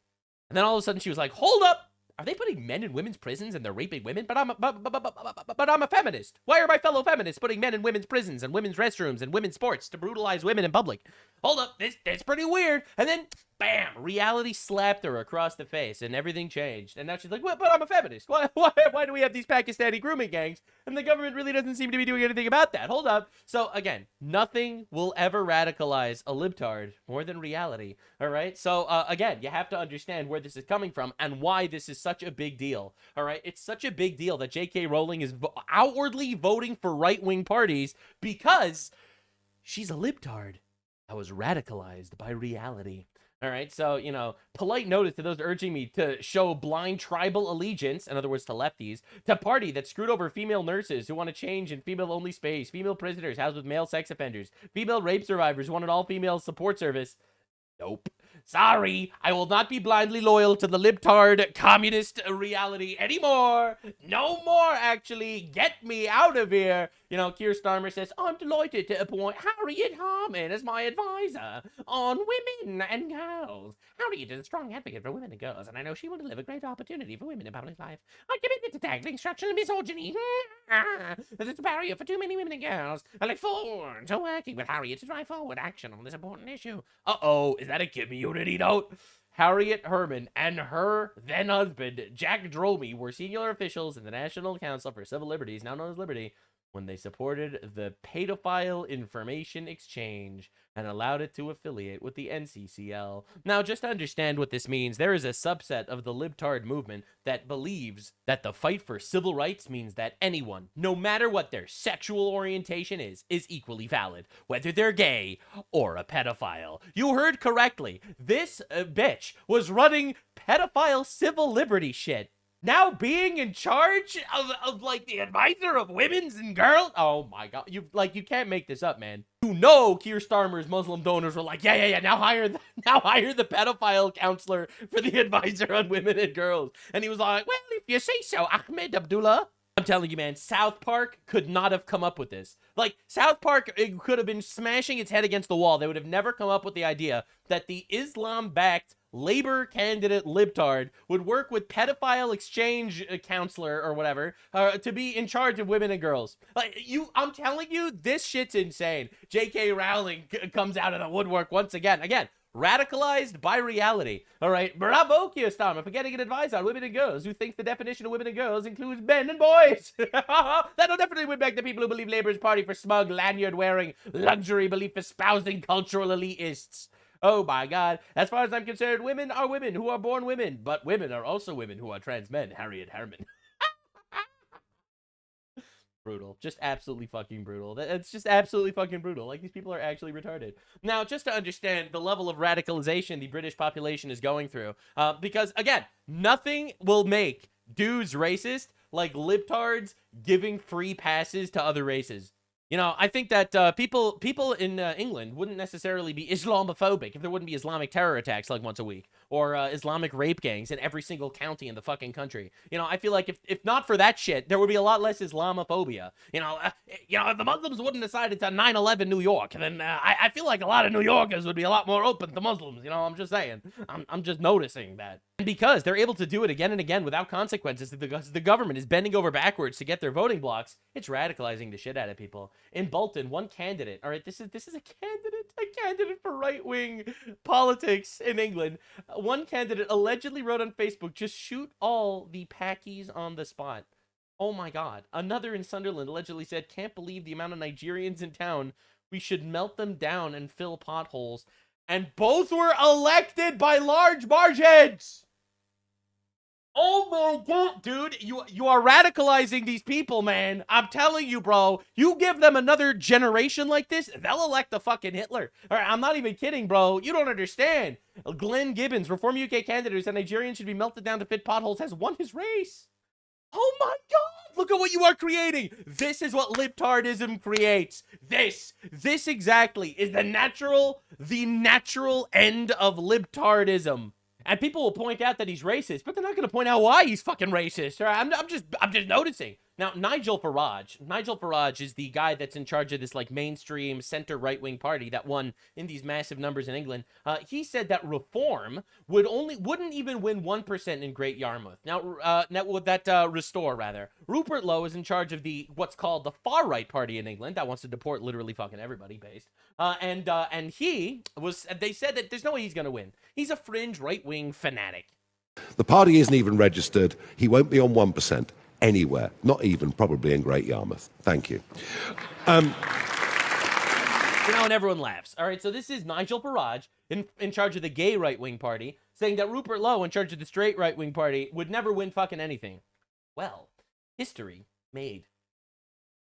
And then all of a sudden she was like, hold up! Are they putting men in women's prisons and they're raping women? But I'm a feminist. Why are my fellow feminists putting men in women's prisons and women's restrooms and women's sports to brutalize women in public? Hold up, that's pretty weird. And then, bam, reality slapped her across the face and everything changed. And now she's like, well, but I'm a feminist. Why do we have these Pakistani grooming gangs? And the government really doesn't seem to be doing anything about that. Hold up. So again, nothing will ever radicalize a libtard more than reality. All right. So again, you have to understand where this is coming from and why this is such a big deal. All right. It's such a big deal that J.K. Rowling is outwardly voting for right-wing parties because she's a libtard that was radicalized by reality. All right, so, you know, polite notice to those urging me to show blind tribal allegiance, in other words, to lefties, to party that screwed over female nurses who want to change in female-only space, female prisoners housed with male sex offenders, female rape survivors who want an all-female support service. Nope. Sorry, I will not be blindly loyal to the libtard communist reality anymore. No more, actually. Get me out of here. You know, Keir Starmer says, I'm delighted to appoint Harriet Harman as my advisor on women and girls. Harriet is a strong advocate for women and girls, and I know she will deliver great opportunity for women in public life. I'm committed to tackling structural misogyny. That is a barrier for too many women and girls. I look forward to working with Harriet to drive forward action on this important issue. Uh-oh, is that a community note? Harriet Harman and her then-husband, Jack Dromey, were senior officials in the National Council for Civil Liberties, now known as Liberty, when they supported the Pedophile Information Exchange and allowed it to affiliate with the NCCL. Now, just to understand what this means, there is a subset of the libtard movement that believes that the fight for civil rights means that anyone, no matter what their sexual orientation is equally valid, whether they're gay or a pedophile. You heard correctly. This bitch was running pedophile civil liberty shit. Now being in charge of like the advisor of women's and girls. Oh my god, you can't make this up, man. You know, Keir Starmer's Muslim donors were like, yeah. Now hire the pedophile counselor for the advisor on women and girls. And he was like, well, if you say so, Ahmed Abdullah. I'm telling you, man, South Park could not have come up with this. Like, South Park, it could have been smashing its head against the wall. They would have never come up with the idea that the Islam-backed Labor candidate libtard would work with pedophile exchange counselor or whatever to be in charge of women and girls. Like, I'm telling you, this shit's insane. J.K. Rowling comes out of the woodwork once again. Again, radicalized by reality. All right, bravo, Keir Starmer, for getting an advice on women and girls who thinks the definition of women and girls includes men and boys. That'll definitely win back the people who believe Labour's party for smug, lanyard-wearing, luxury belief-espousing cultural elitists. Oh my god. As far as I'm concerned, women are women who are born women, but women are also women who are trans men. Harriet Harman. Brutal. Just absolutely fucking brutal. It's just absolutely fucking brutal. Like, these people are actually retarded. Now, just to understand the level of radicalization the British population is going through, because, again, nothing will make dudes racist like libtards giving free passes to other races. You know, I think that people in England wouldn't necessarily be Islamophobic if there wouldn't be Islamic terror attacks like once a week, or Islamic rape gangs in every single county in the fucking country. You know, I feel like if not for that shit, there would be a lot less Islamophobia. You know, if the Muslims wouldn't decide it's a 9/11 New York, then I feel like a lot of New Yorkers would be a lot more open to Muslims. You know, I'm just saying. I'm just noticing that. And because they're able to do it again and again without consequences, because the government is bending over backwards to get their voting blocks, it's radicalizing the shit out of people. In Bolton, one candidate, all right, this is a candidate for right-wing politics in England. One candidate allegedly wrote on Facebook, just shoot all the Pakis on the spot. Oh my god. Another in Sunderland allegedly said, can't believe the amount of Nigerians in town. We should melt them down and fill potholes. And both were elected by large margins. Oh my God, dude, you are radicalizing these people, man. I'm telling you, bro. You give them another generation like this, they'll elect the fucking Hitler. All right, I'm not even kidding, bro. You don't understand. Glenn Gibbons, Reform UK candidate who said Nigerians should be melted down to fit potholes, has won his race. Oh my God, look at what you are creating. This is what libtardism creates. This exactly is the natural end of libtardism. And people will point out that he's racist, but they're not going to point out why he's fucking racist. All right? I'm just noticing. Now, Nigel Farage is the guy that's in charge of this like mainstream center right-wing party that won in these massive numbers in England. He said that Reform wouldn't even win 1% in Great Yarmouth. Restore rather. Rupert Lowe is in charge of what's called the far right party in England that wants to deport literally fucking everybody based. And they said that there's no way he's going to win. He's a fringe right-wing fanatic. The party isn't even registered. He won't be on 1% anywhere, not even probably in Great Yarmouth. Thank you. And everyone laughs. All right, so this is Nigel Farage in charge of the gay right-wing party saying that Rupert Lowe in charge of the straight right-wing party would never win fucking anything. Well, history made.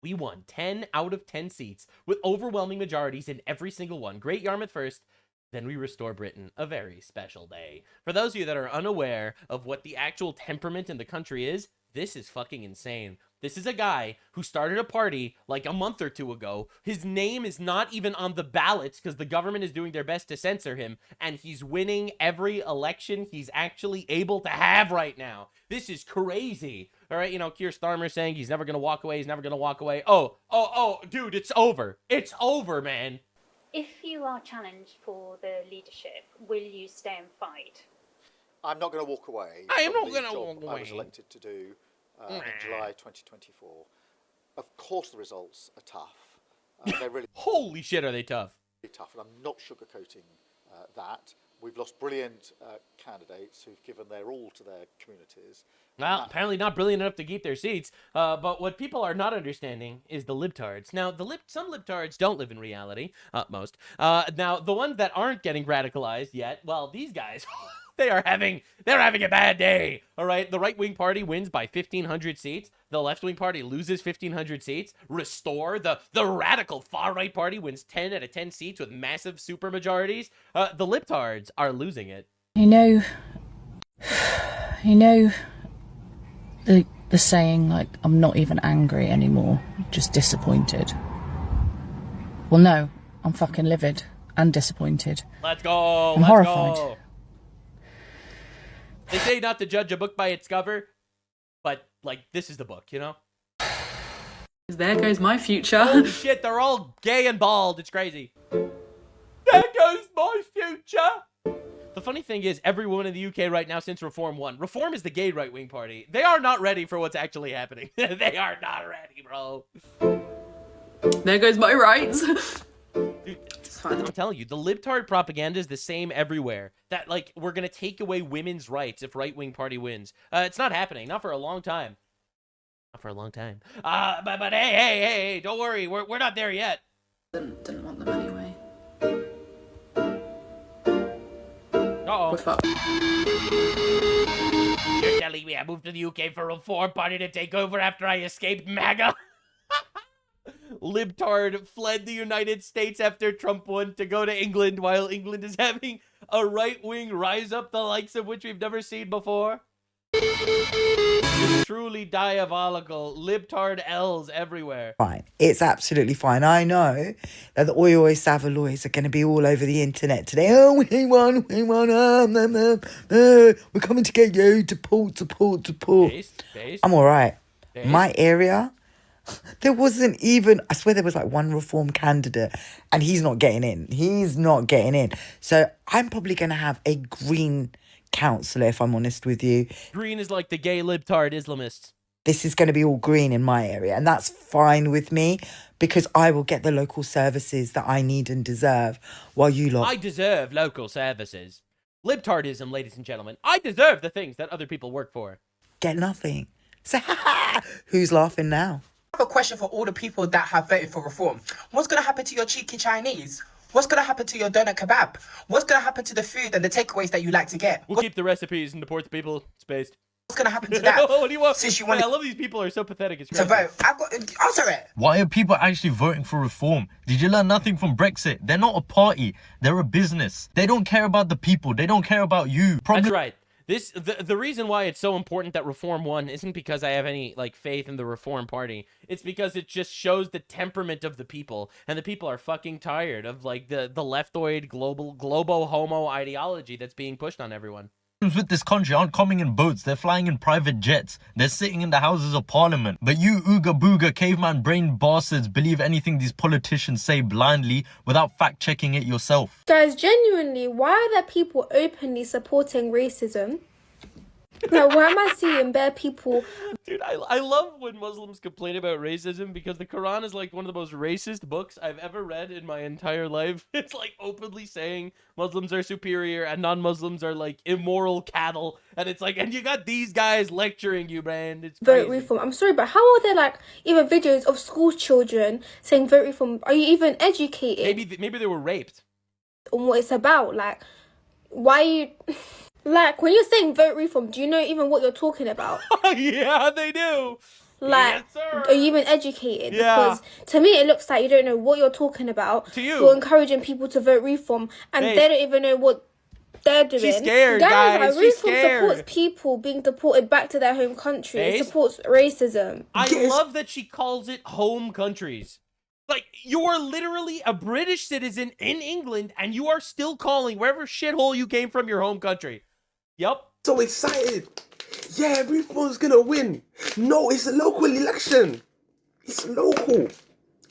We won 10 out of 10 seats with overwhelming majorities in every single one. Great Yarmouth first, then we restore Britain. A very special day. For those of you that are unaware of what the actual temperament in the country is, this is fucking insane. This is a guy who started a party like a month or two ago. His name is not even on the ballots because the government is doing their best to censor him, and he's winning every election he's actually able to have right now. This is crazy. All right, Keir Starmer saying he's never going to walk away. He's never going to walk away. Oh, dude, it's over. It's over, man. If you are challenged for the leadership, will you stay and fight? I'm not going to walk away. I am not going to walk away. I was elected to do in July 2024. Of course, the results are tough. They're really holy shit, are they tough? Really tough, and I'm not sugarcoating that. We've lost brilliant candidates who've given their all to their communities. Well, apparently not brilliant enough to keep their seats. But what people are not understanding is the libtards. Now, some libtards don't live in reality. Most. Now, the ones that aren't getting radicalized yet, well, these guys, they're having a bad day. All right, the right-wing party wins by 1,500 seats. The left-wing party loses 1,500 seats. Restore, the radical far-right party wins 10 out of 10 seats with massive supermajorities. The libtards are losing it. You know the saying, like, I'm not even angry anymore, just disappointed. Well, no, I'm fucking livid and disappointed. Let's go. I'm horrified. Go. They say not to judge a book by its cover, but, like, this is the book, There goes my future. Holy shit, they're all gay and bald. It's crazy. There goes my future. The funny thing is, every woman in the UK right now since Reform won. Reform is the gay right-wing party. They are not ready for what's actually happening. They are not ready, bro. There goes my rights. Dude, I'm telling you, the libtard propaganda is the same everywhere. That, like, we're going to take away women's rights if right-wing party wins. It's not happening. Not for a long time. Not for a long time. But hey, don't worry. We're not there yet. Didn't want them anyway. Uh-oh. We're fucked. You're telling me I moved to the UK for a Reform party to take over after I escaped MAGA? Libtard fled the United States after Trump won to go to England while England is having a right-wing rise up the likes of which we've never seen before. It's truly diabolical. Libtard L's everywhere. Fine. It's absolutely fine. I know that the Oi Saveloys are going to be all over the internet today. Oh, we won, we're coming to get you. Deport. Based. I'm all right. Based. My area, there wasn't even, I swear there was like one Reform candidate and he's not getting in. So I'm probably going to have a Green councillor, if I'm honest with you. Green is like the gay libtard Islamists. This is going to be all green in my area, and that's fine with me because I will get the local services that I need and deserve while you lot... I deserve local services. Libtardism, ladies and gentlemen. I deserve the things that other people work for. Get nothing. So, who's laughing now? I have a question for all the people that have voted for Reform. What's going to happen to your cheeky Chinese? What's going to happen to your donut kebab? What's going to happen to the food and the takeaways that you like to get? We'll keep the recipes and deport the people. It's based. What's going to happen to that? What do you want? Since you Man, want I love these people are so pathetic. It's to crazy. vote. I've got answer it. Why are people actually voting for reform? Did you learn nothing from Brexit? They're not a party. They're a business. They don't care about the people. They don't care about you. That's right. The reason why it's so important that Reform won isn't because I have any like faith in the Reform Party. It's because it just shows the temperament of the people, and the people are fucking tired of like the leftoid globo homo ideology that's being pushed on everyone. With this country aren't coming in boats. They're flying in private jets. They're sitting in the houses of parliament. But you ooga booga caveman brain bastards believe anything these politicians say blindly without fact checking it yourself. Guys, genuinely, why are there people openly supporting racism? Like, why am I seeing bare people? Dude, I love when Muslims complain about racism because the Quran is like one of the most racist books I've ever read in my entire life. It's like openly saying Muslims are superior and non-Muslims are like immoral cattle. And it's like, and you got these guys lecturing you, man. It's crazy. Vote reform. I'm sorry, but how are there like even videos of school children saying vote reform? Are you even educated? Maybe they were raped. On what it's about? Like, why you... Like, when you're saying vote reform, do you know even what you're talking about? Yeah, they do. Like, yes, sir. Are you even educated? Yeah. Because to me, it looks like you don't know what you're talking about. To you. You're encouraging people to vote reform, and Hey. they don't even know what they're doing. She's scared, guys. guys. Like, She's reform scared. supports people being deported back to their home country. It Ace? supports racism. I love that she calls it home countries. Like, you are literally a British citizen in England, and you are still calling wherever shithole you came from your home country. Yup. So excited. Yeah, reform's gonna win. No, it's a local election. It's local.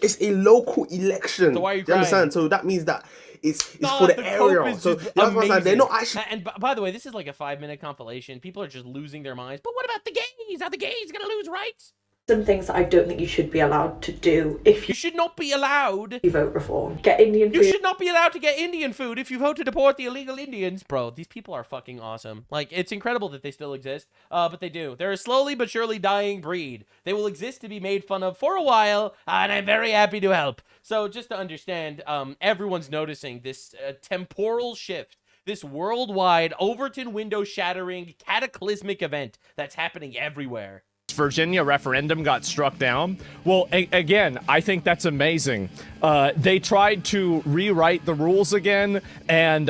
It's a local election. So why are you Do crying? understand? So that means that it's God, for the Cope area. is So just that's what I'm saying. They're amazing. not actually. And by the way, this is like a 5-minute compilation. People are just losing their minds. But what about the gays? Are the gays gonna lose rights? Some things that I don't think you should be allowed to do if You should not be allowed. you vote reform. Get Indian You food. should not be allowed to get Indian food if you vote to deport the illegal Indians. Bro, these people are fucking awesome. Like, it's incredible that they still exist, but they do. They're a slowly but surely dying breed. They will exist to be made fun of for a while, and I'm very happy to help. So just to understand, everyone's noticing this temporal shift, this worldwide Overton window-shattering cataclysmic event that's happening everywhere. Virginia referendum got struck down. Well, again, I think that's amazing. They tried to rewrite the rules again, and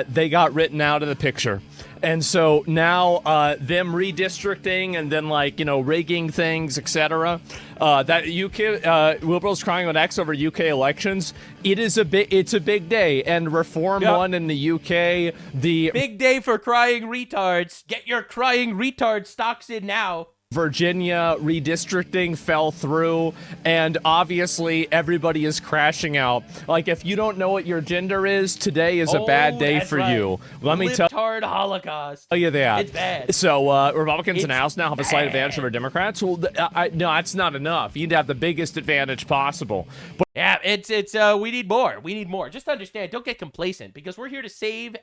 they got written out of the picture. And so now them redistricting and then, like, you know, rigging things, etc. That UK liberals crying on X over UK elections. It's a big day, and reform won in the UK. The big day for crying retards. Get your crying retard stocks in now. Virginia redistricting fell through, and obviously everybody is crashing out. Like, if you don't know what your gender is, today is a bad day for you. Let me tell you that. It's bad. So Republicans in the It's House now have a slight advantage over Democrats. Well, no, that's not enough. You need to have the biggest advantage possible. But yeah, it's we need more. We need more. Just understand, don't get complacent, because we're here to save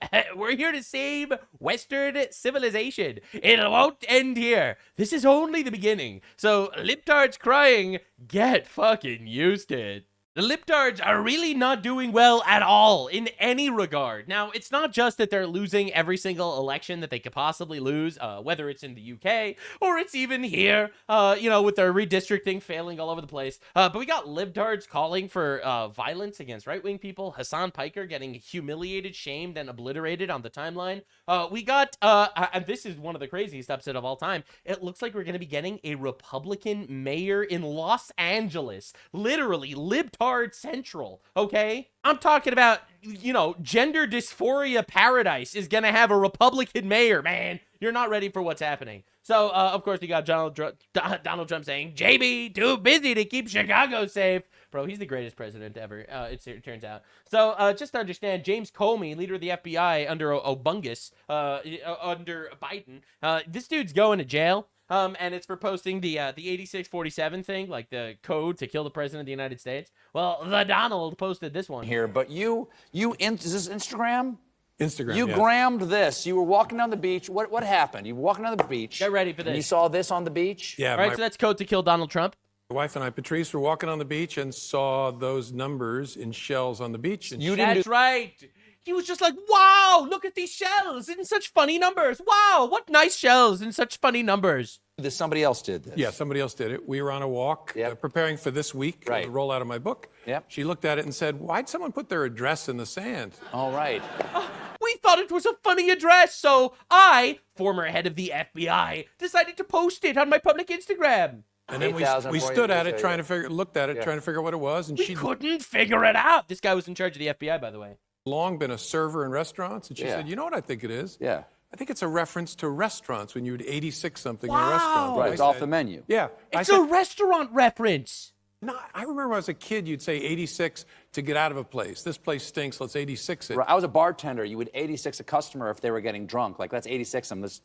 Western civilization. It won't end here. This is only the beginning. So libtards crying, get fucking used to it. The libtards are really not doing well at all in any regard. Now, it's not just that they're losing every single election that they could possibly lose, whether it's in the UK or it's even here, you know, with their redistricting failing all over the place. But we got libtards calling for violence against right-wing people. HASAN PIKER getting humiliated, shamed, and obliterated on the timeline. We got, and this is one of the craziest upset of all time. It looks like we're going to be getting a Republican mayor in Los Angeles. Literally, libtard central, okay? I'm talking about, you know, gender dysphoria paradise is gonna have a Republican mayor, man. You're not ready for what's happening. So, of course, you got Donald Trump saying, JB, too busy to keep Chicago safe. Bro, he's the greatest president ever, it turns out. So, just to understand, James Comey, leader of the FBI under Obungus, under Biden, this dude's going to jail. And it's for posting the 8647 thing, like the code to kill the president of the United States. Well, the Donald posted this one here, but is this Instagram? Instagram. You yes. grammed this. You were walking down the beach. What happened? You were walking down the beach. Get ready for this. And you saw this on the beach. Yeah. All right, so that's code to kill Donald Trump. My wife and I, Patrice, were walking on the beach and saw those numbers in shells on the beach. And That's right. He was just like, wow, look at these shells in such funny numbers. Wow, what nice shells in such funny numbers. Somebody else did this. Yeah, somebody else did it. We were on a walk preparing for this week, the rollout of my book. Yep. She looked at it and said, why'd someone put their address in the sand? All right. We thought it was a funny address, so I, former head of the FBI, decided to post it on my public Instagram. And then we stood at it, trying to figure out what it was, and she couldn't figure it out. This guy was in charge of the FBI, by the way. Long been a server in restaurants, and she said, you know what I think it is? Yeah. I think it's a reference to restaurants when you would 86 something in a restaurant. Right, it's off the menu. Yeah. It's a restaurant reference. No, I remember when I was a kid, you'd say 86 to get out of a place. This place stinks, let's 86 it. Right, I was a bartender. You would 86 a customer if they were getting drunk. Like, let's 86 them. Let's,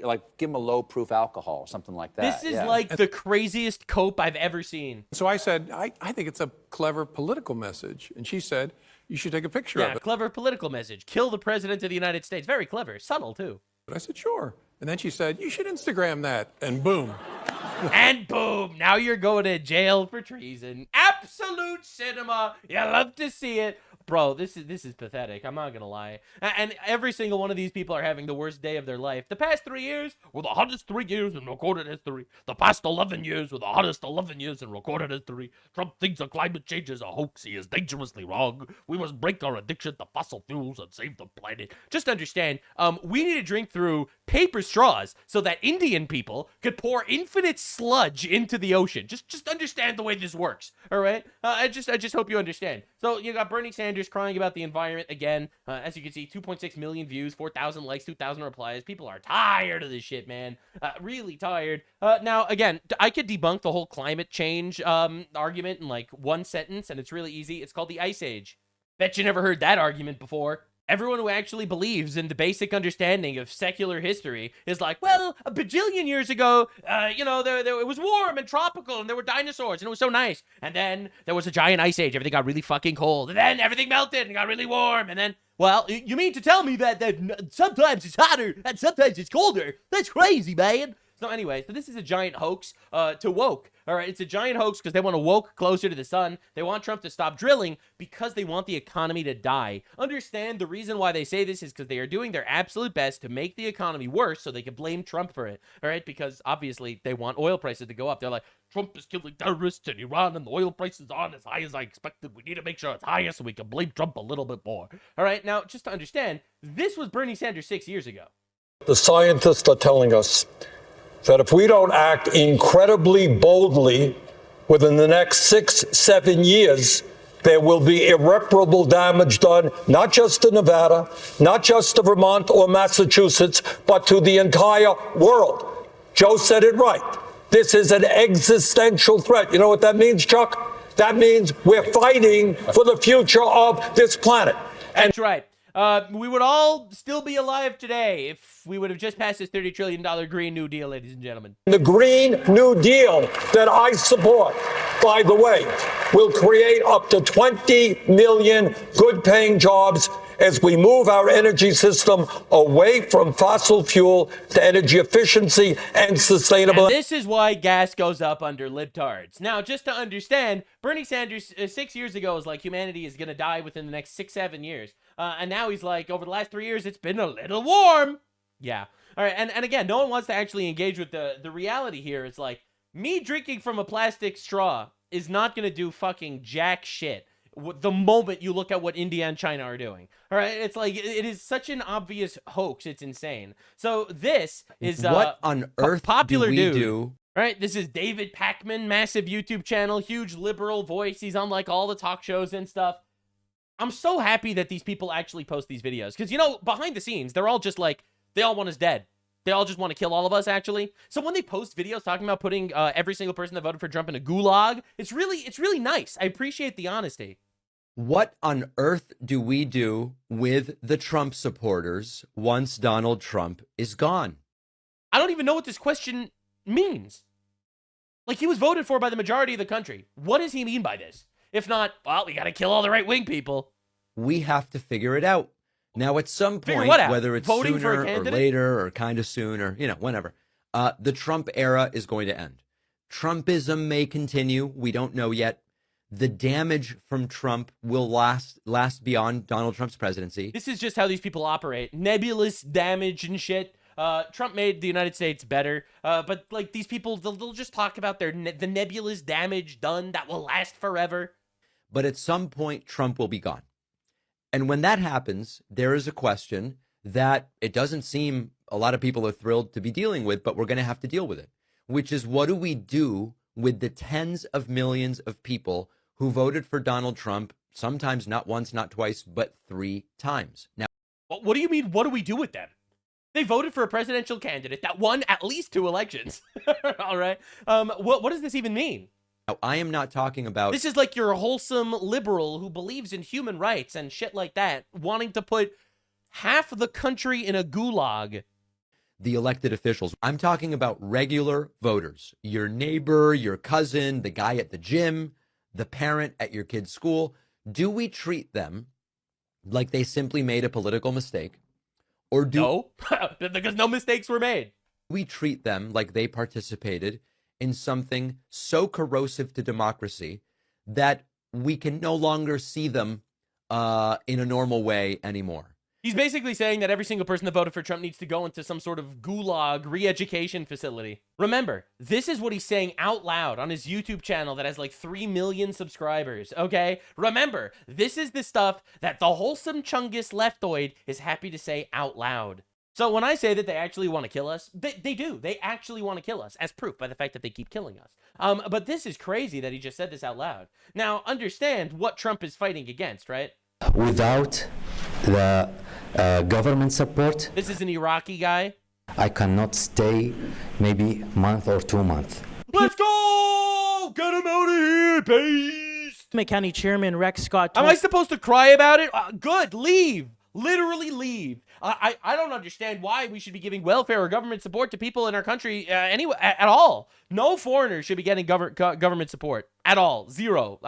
like, give them a low-proof alcohol or something like that. This is like the craziest cope I've ever seen. So I said, I think it's a clever political message. And she said, you should take a picture of it. Yeah, clever political message. Kill the president of the United States. Very clever. Subtle, too. But I said, sure. And then she said, you should Instagram that. And boom. And boom. Now you're going to jail for treason. Absolute cinema. You love to see it. Bro, this is pathetic. I'm not going to lie. And every single one of these people are having the worst day of their life. The past 3 years were the hottest 3 years in recorded history. The past 11 years were the hottest 11 years in recorded history. Trump thinks that climate change is a hoax. He is dangerously wrong. We must break our addiction to fossil fuels and save the planet. Just understand, we need to drink through paper straws so that Indian people could pour infinite sludge into the ocean. Just understand the way this works, all right? I just hope you understand. So you got Bernie Sanders crying about the environment again. As you can see, 2.6 million views, 4,000 likes, 2,000 replies. People are tired of this shit, man. Really tired. Now, again, I could debunk the whole climate change argument in like one sentence, and it's really easy. It's called the Ice Age. Bet you never heard that argument before. Everyone who actually believes in the basic understanding of secular history is like, well, a bajillion years ago, it was warm and tropical, and there were dinosaurs, and it was so nice. And then there was a giant ice age. Everything got really fucking cold. And then everything melted and got really warm. And then, well, you mean to tell me that sometimes it's hotter and sometimes it's colder? That's crazy, man. So anyway, so this is a giant hoax to woke. All right, it's a giant hoax because they want to woke closer to the sun. They want Trump to stop drilling because they want the economy to die. Understand the reason why they say this is because they are doing their absolute best to make the economy worse so they can blame Trump for it. All right, because obviously they want oil prices to go up. They're like, Trump is killing terrorists in Iran and the oil prices aren't as high as I expected. We need to make sure it's higher so we can blame Trump a little bit more. All right, now just to understand, this was Bernie Sanders 6 years ago. The scientists are telling us that if we don't act incredibly boldly within the next 6-7 years, there will be irreparable damage done, not just to Nevada, not just to Vermont or Massachusetts, but to the entire world. Joe said it right. This is an existential threat. You know what that means, Chuck? That means we're fighting for the future of this planet. And that's right. We would all still be alive today if we would have just passed this $30 trillion Green New Deal, ladies and gentlemen. The Green New Deal that I support, by the way, will create up to 20 million good-paying jobs as we move our energy system away from fossil fuel to energy efficiency and sustainable. And this is why gas goes up under libtards. Now, just to understand, Bernie Sanders 6 years ago was like, humanity is going to die within the next 6-7 years. And now he's like, over the last 3 years, it's been a little warm. Yeah. All right. And again, no one wants to actually engage with the reality here. It's like, me drinking from a plastic straw is not going to do fucking jack shit the moment you look at what India and China are doing. All right. It's like, it is such an obvious hoax. It's insane. So this is what on earth popular do we dude. do? Right, this is David Pakman, massive YouTube channel, huge liberal voice. He's on like all the talk shows and stuff. I'm so happy that these people actually post these videos because, you know, behind the scenes, they're all just like, they all want us dead. They all just want to kill all of us, actually. So when they post videos talking about putting every single person that voted for Trump in a gulag, it's really nice. I appreciate the honesty. What on earth do we do with the Trump supporters once Donald Trump is gone? I don't even know what this question means. Like, he was voted for by the majority of the country. What does he mean by this? If not, well, we got to kill all the right-wing people. We have to figure it out. Now, at some point, whether it's Voting for a sooner or candidate? later or kind of soon or, you know, whenever, the Trump era is going to end. Trumpism may continue. We don't know yet. the damage from Trump will last beyond Donald Trump's presidency. This is just how these people operate. Nebulous damage and shit. Trump made the United States better, but like these people, they'll just talk about the nebulous damage done that will last forever. But at some point, Trump will be gone. And when that happens, there is a question that it doesn't seem a lot of people are thrilled to be dealing with, but we're going to have to deal with it, which is what do we do with the tens of millions of people who voted for Donald Trump, sometimes not once, not twice, but 3 times? Now, what do you mean, what do we do with them? They voted for a presidential candidate that won at least 2 elections. All right. What does this even mean? Now, I am not talking about... This is like your wholesome liberal who believes in human rights and shit like that, wanting to put half of the country in a gulag. The elected officials. I'm talking about regular voters. Your neighbor, your cousin, the guy at the gym, the parent at your kid's school. Do we treat them like they simply made a political mistake? Or do no, because no mistakes were made. We treat them like they participated in something so corrosive to democracy that we can no longer see them in a normal way anymore. He's basically saying that every single person that voted for Trump needs to go into some sort of gulag re-education facility. Remember, this is what he's saying out loud on his YouTube channel that has like 3 million subscribers, okay? Remember, this is the stuff that the wholesome Chungus leftoid is happy to say out loud. So when I say that they actually want to kill us, they do. They actually want to kill us, as proof by the fact that they keep killing us. But this is crazy that he just said this out loud. Now, understand what Trump is fighting against, right? Without the government support, this is an Iraqi guy. I cannot stay maybe month or 2 months. Let's go! Get him out of here, peace! County Chairman Rex Scott. Am I supposed to cry about it? Good, leave. Literally leave. I don't understand why we should be giving welfare or government support to people in our country anyway at all. No foreigner should be getting government support at all. 0.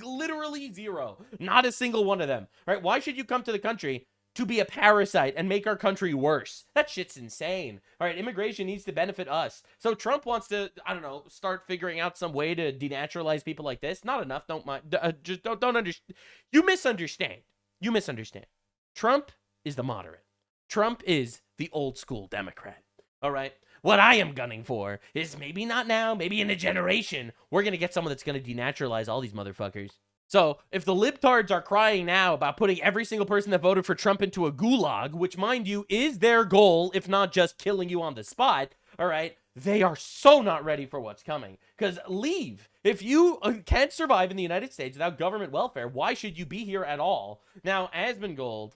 Literally 0. Not a single one of them. Right? Why should you come to the country to be a parasite and make our country worse? That shit's insane. All right, immigration needs to benefit us. So Trump wants to, I don't know, start figuring out some way to denaturalize people like this. Not enough. Don't mind. Just don't understand. You misunderstand. You misunderstand. Trump is the moderate. Trump is the old school Democrat. All right. What I am gunning for is maybe not now, maybe in a generation, we're going to get someone that's going to denaturalize all these motherfuckers. So if the libtards are crying now about putting every single person that voted for Trump into a gulag, which mind you is their goal, if not just killing you on the spot, all right, they are so not ready for what's coming. Because leave. If you can't survive in the United States without government welfare, why should you be here at all? Now, Asmongold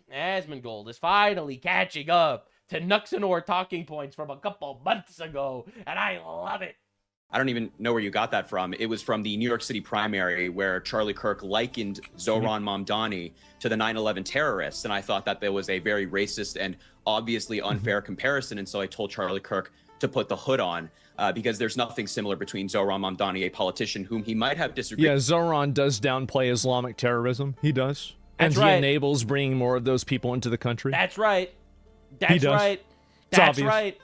is finally catching up to Nuxanor talking points from a couple months ago, and I love it. I don't even know where you got that from. It was from the New York City primary where Charlie Kirk likened Zohran Mamdani to the 9/11 terrorists, and I thought that there was a very racist and obviously unfair comparison, and so I told Charlie Kirk to put the hood on because there's nothing similar between Zohran Mamdani, a politician whom he might have disagreed. Yeah, Zohran does downplay Islamic terrorism. He does. That's and right. He enables bringing more of those people into the country. That's right. He does. Right. It's That's obvious. right.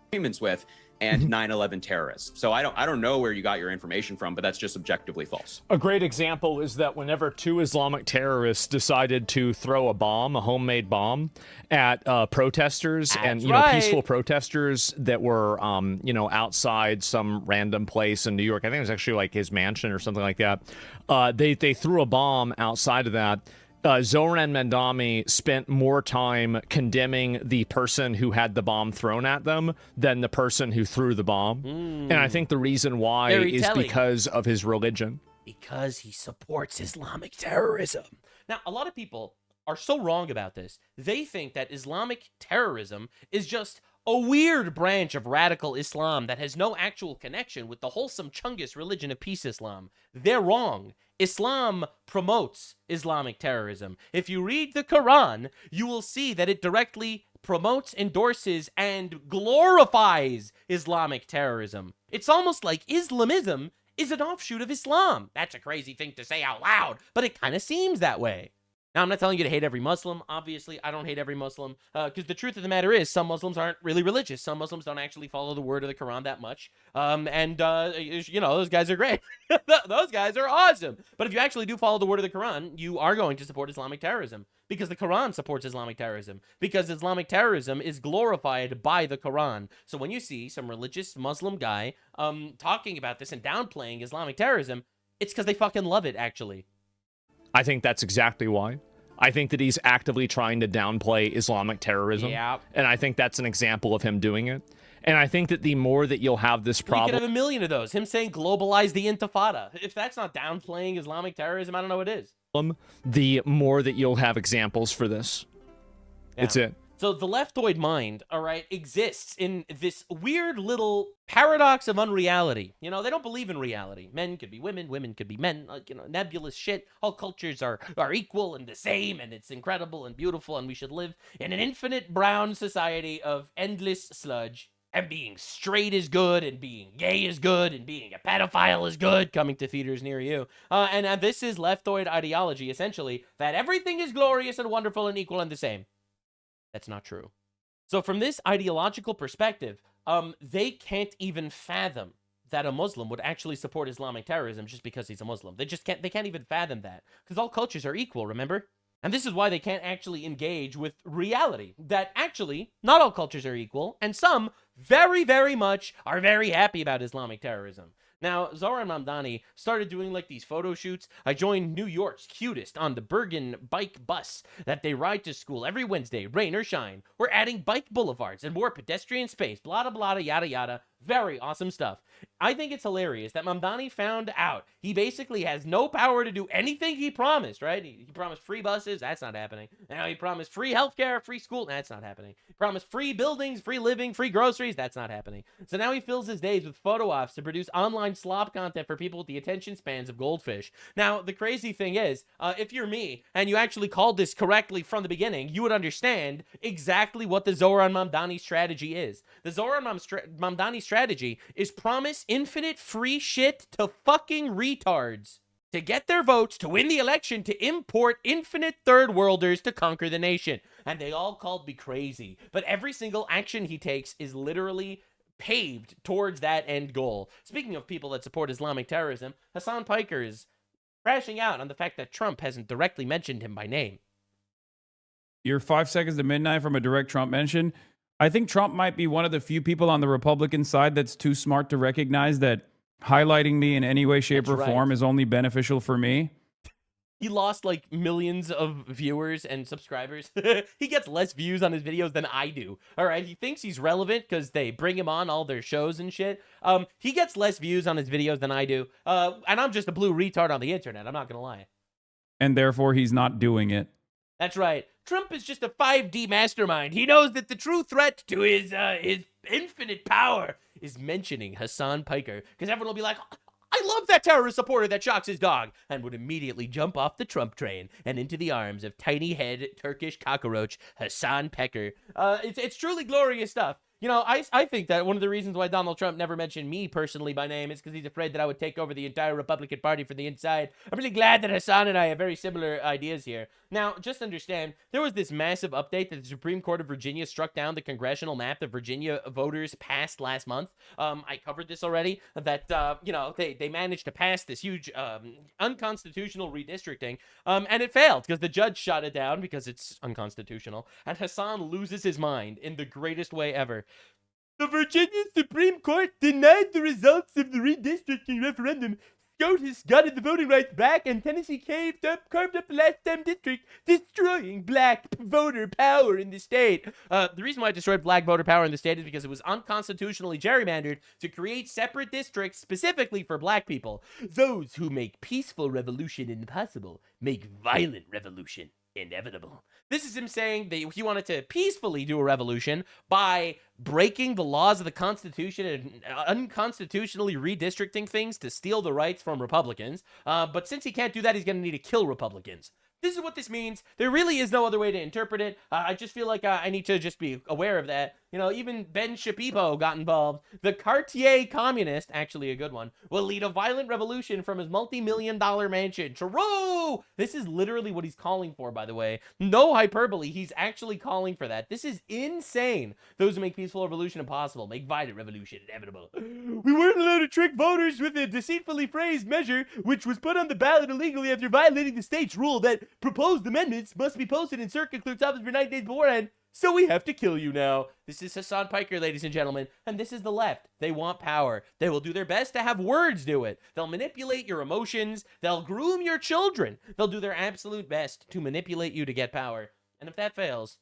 Agreements with and 9/11 terrorists. So I don't know where you got your information from, but that's just objectively false. A great example is that whenever 2 Islamic terrorists decided to throw a bomb, a homemade bomb, at protesters and peaceful protesters that were outside some random place in New York. I think it was actually like his mansion or something like that. They threw a bomb outside of that. Zohran Mamdani spent more time condemning the person who had the bomb thrown at them than the person who threw the bomb. And I think the reason why is because of his religion. Because he supports Islamic terrorism. Now, a lot of people are so wrong about this. They think that Islamic terrorism is just a weird branch of radical Islam that has no actual connection with the wholesome Chungus religion of peace Islam. They're wrong. Islam promotes Islamic terrorism. If you read the Quran, you will see that it directly promotes, endorses, and glorifies Islamic terrorism. It's almost like Islamism is an offshoot of Islam. That's a crazy thing to say out loud, but it kind of seems that way. Now, I'm not telling you to hate every Muslim. Obviously, I don't hate every Muslim, because the truth of the matter is some Muslims aren't really religious. Some Muslims don't actually follow the word of the Quran that much. You know, those guys are great. Those guys are awesome. But if you actually do follow the word of the Quran, you are going to support Islamic terrorism, because the Quran supports Islamic terrorism, because Islamic terrorism is glorified by the Quran. So when you see some religious Muslim guy talking about this and downplaying Islamic terrorism, it's because they fucking love it, actually. I think that's exactly why. I think that he's actively trying to downplay Islamic terrorism. Yeah. And I think that's an example of him doing it. And I think that the more that you'll have this You problem... could have a million of those. Him saying globalize the intifada. If that's not downplaying Islamic terrorism, I don't know what is. The more that you'll have examples for this. Yeah. It's it. So the leftoid mind, all right, exists in this weird little paradox of unreality. You know, they don't believe in reality. Men could be women, women could be men, like, you know, nebulous shit. All cultures are equal and the same, and it's incredible and beautiful, and we should live in an infinite brown society of endless sludge. And being straight is good, and being gay is good, and being a pedophile is good, coming to theaters near you. And this is leftoid ideology, essentially, that everything is glorious and wonderful and equal and the same. That's not true. So from this ideological perspective, they can't even fathom that a Muslim would actually support Islamic terrorism just because he's a Muslim. They can't even fathom that, because all cultures are equal, remember? And this is why they can't actually engage with reality, that actually not all cultures are equal, and some very, very much are very happy about Islamic terrorism. Now, Zohran Mamdani started doing like these photo shoots. I joined New York's cutest on the Bergen bike bus that they ride to school every Wednesday, rain or shine. We're adding bike boulevards and more pedestrian space, blah, blah, blah, yada, yada. Very awesome stuff. I think it's hilarious that Mamdani found out he basically has no power to do anything he promised, right? He promised free buses. That's not happening. Now he promised free healthcare, free school. That's not happening. He promised free buildings, free living, free groceries. That's not happening. So now he fills his days with photo ops to produce online slop content for people with the attention spans of goldfish. Now, the crazy thing is, if you're me and you actually called this correctly from the beginning, you would understand exactly what the Zohran Mamdani strategy is. The Zohran Mamdani strategy is promise infinite free shit to fucking retards to get their votes to win the election to import infinite third worlders to conquer the nation. And they all called me crazy, but every single action he takes is literally paved towards that end goal. Speaking of people that support Islamic terrorism, HASAN PIKER is crashing out on the fact that Trump hasn't directly mentioned him by name. You're 5 seconds to midnight from a direct Trump mention. I think Trump might be one of the few people on the Republican side that's too smart to recognize that highlighting me in any way, shape, or form is only beneficial for me. He lost like millions of viewers and subscribers. He gets less views on his videos than I do. All right, he thinks he's relevant because they bring him on all their shows and shit. He gets less views on his videos than I do. And I'm just a blue retard on the internet. I'm not gonna lie. And therefore, he's not doing it. That's right. Trump is just a 5D mastermind. He knows that the true threat to his infinite power is mentioning HASAN PIKER, because everyone will be like, I love that terrorist supporter that shocks his dog, and would immediately jump off the Trump train and into the arms of tiny head Turkish cockroach HASAN PIKER. It's truly glorious stuff. You know, I think that one of the reasons why Donald Trump never mentioned me personally by name is because he's afraid that I would take over the entire Republican Party from the inside. I'm really glad that HASAN and I have very similar ideas here. Now, just understand, there was this massive update that the Supreme Court of Virginia struck down the congressional map that Virginia voters passed last month. I covered this already, that, you know, they managed to pass this huge unconstitutional redistricting, and it failed because the judge shot it down because it's unconstitutional, and HASAN loses his mind in the greatest way ever. The Virginia Supreme Court denied the results of the redistricting referendum. SCOTUS got the voting rights back, and Tennessee carved up the last damn district, destroying black voter power in the state. The reason why it destroyed black voter power in the state is because it was unconstitutionally gerrymandered to create separate districts specifically for black people. Those who make peaceful revolution impossible make violent revolution inevitable. This is him saying that he wanted to peacefully do a revolution by breaking the laws of the Constitution and unconstitutionally redistricting things to steal the rights from Republicans. But since he can't do that, he's going to need to kill Republicans. This is what this means. There really is no other way to interpret it. I just feel like I need to just be aware of that. You know, even Ben Shapipo got involved. The Cartier communist, actually a good one, will lead a violent revolution from his multi-million-dollar mansion. True! This is literally what he's calling for, by the way. No hyperbole. He's actually calling for that. This is insane. Those who make peaceful revolution impossible make violent revolution inevitable. We weren't allowed to trick voters with a deceitfully phrased measure, which was put on the ballot illegally after violating the state's rule that proposed amendments must be posted in circuit clerk's office for 9 days beforehand. So we have to kill you now. This is HASAN PIKER, ladies and gentlemen, and this is the left. They want power. They will do their best to have words do it. They'll manipulate your emotions. They'll groom your children. They'll do their absolute best to manipulate you to get power. And if that fails,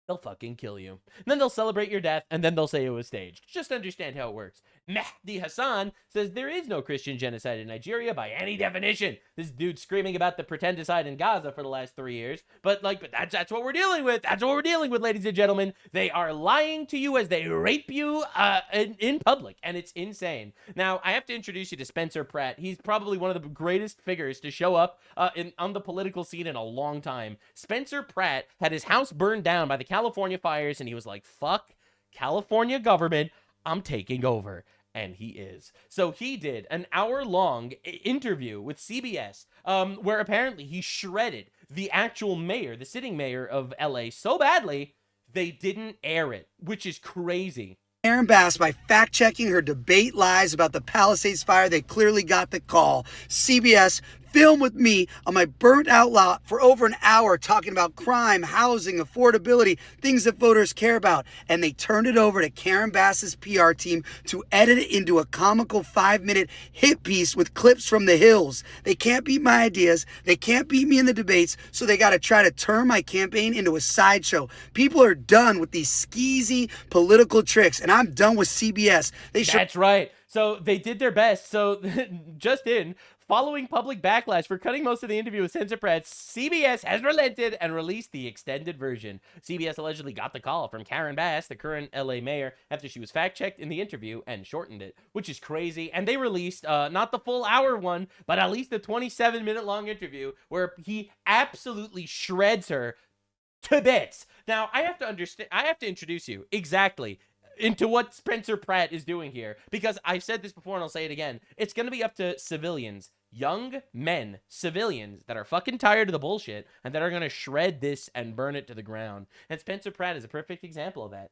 they'll fucking kill you. And then they'll celebrate your death, and then they'll say it was staged. Just understand how it works. Mehdi Hassan says there is no Christian genocide in Nigeria by any definition. This dude screaming about the pretendicide in Gaza for the last 3 years. But that's what we're dealing with. That's what we're dealing with, ladies and gentlemen. They are lying to you as they rape you in public, and it's insane. Now, I have to introduce you to Spencer Pratt. He's probably one of the greatest figures to show up on the political scene in a long time. Spencer Pratt had his house burned down by the California fires, and he was like, fuck California government, I'm taking over. And he is. So he did an hour-long interview with CBS where apparently he shredded the actual mayor, the sitting mayor of LA, so badly they didn't air it, which is crazy. Karen Bass, by fact-checking her debate lies about the Palisades fire, they clearly got the call. CBS filmed with me on my burnt-out lot for over an hour talking about crime, housing, affordability, things that voters care about. And they turned it over to Karen Bass's PR team to edit it into a comical 5-minute hit piece with clips from the hills. They can't beat my ideas. They can't beat me in the debates, so they got to try to turn my campaign into a sideshow. People are done with these skeezy political tricks, and I'm done with CBS. That's right. So they did their best. So just following public backlash for cutting most of the interview with Spencer Pratt, CBS has relented and released the extended version. CBS allegedly got the call from Karen Bass, the current LA mayor, after she was fact-checked in the interview and shortened it, which is crazy. And they released not the full hour one, but at least a 27-minute long interview where he absolutely shreds her to bits. Now, I have to introduce you exactly into what Spencer Pratt is doing here, because I've said this before and I'll say it again. It's going to be up to civilians, young men, civilians that are fucking tired of the bullshit and that are going to shred this and burn it to the ground. And Spencer Pratt is a perfect example of that.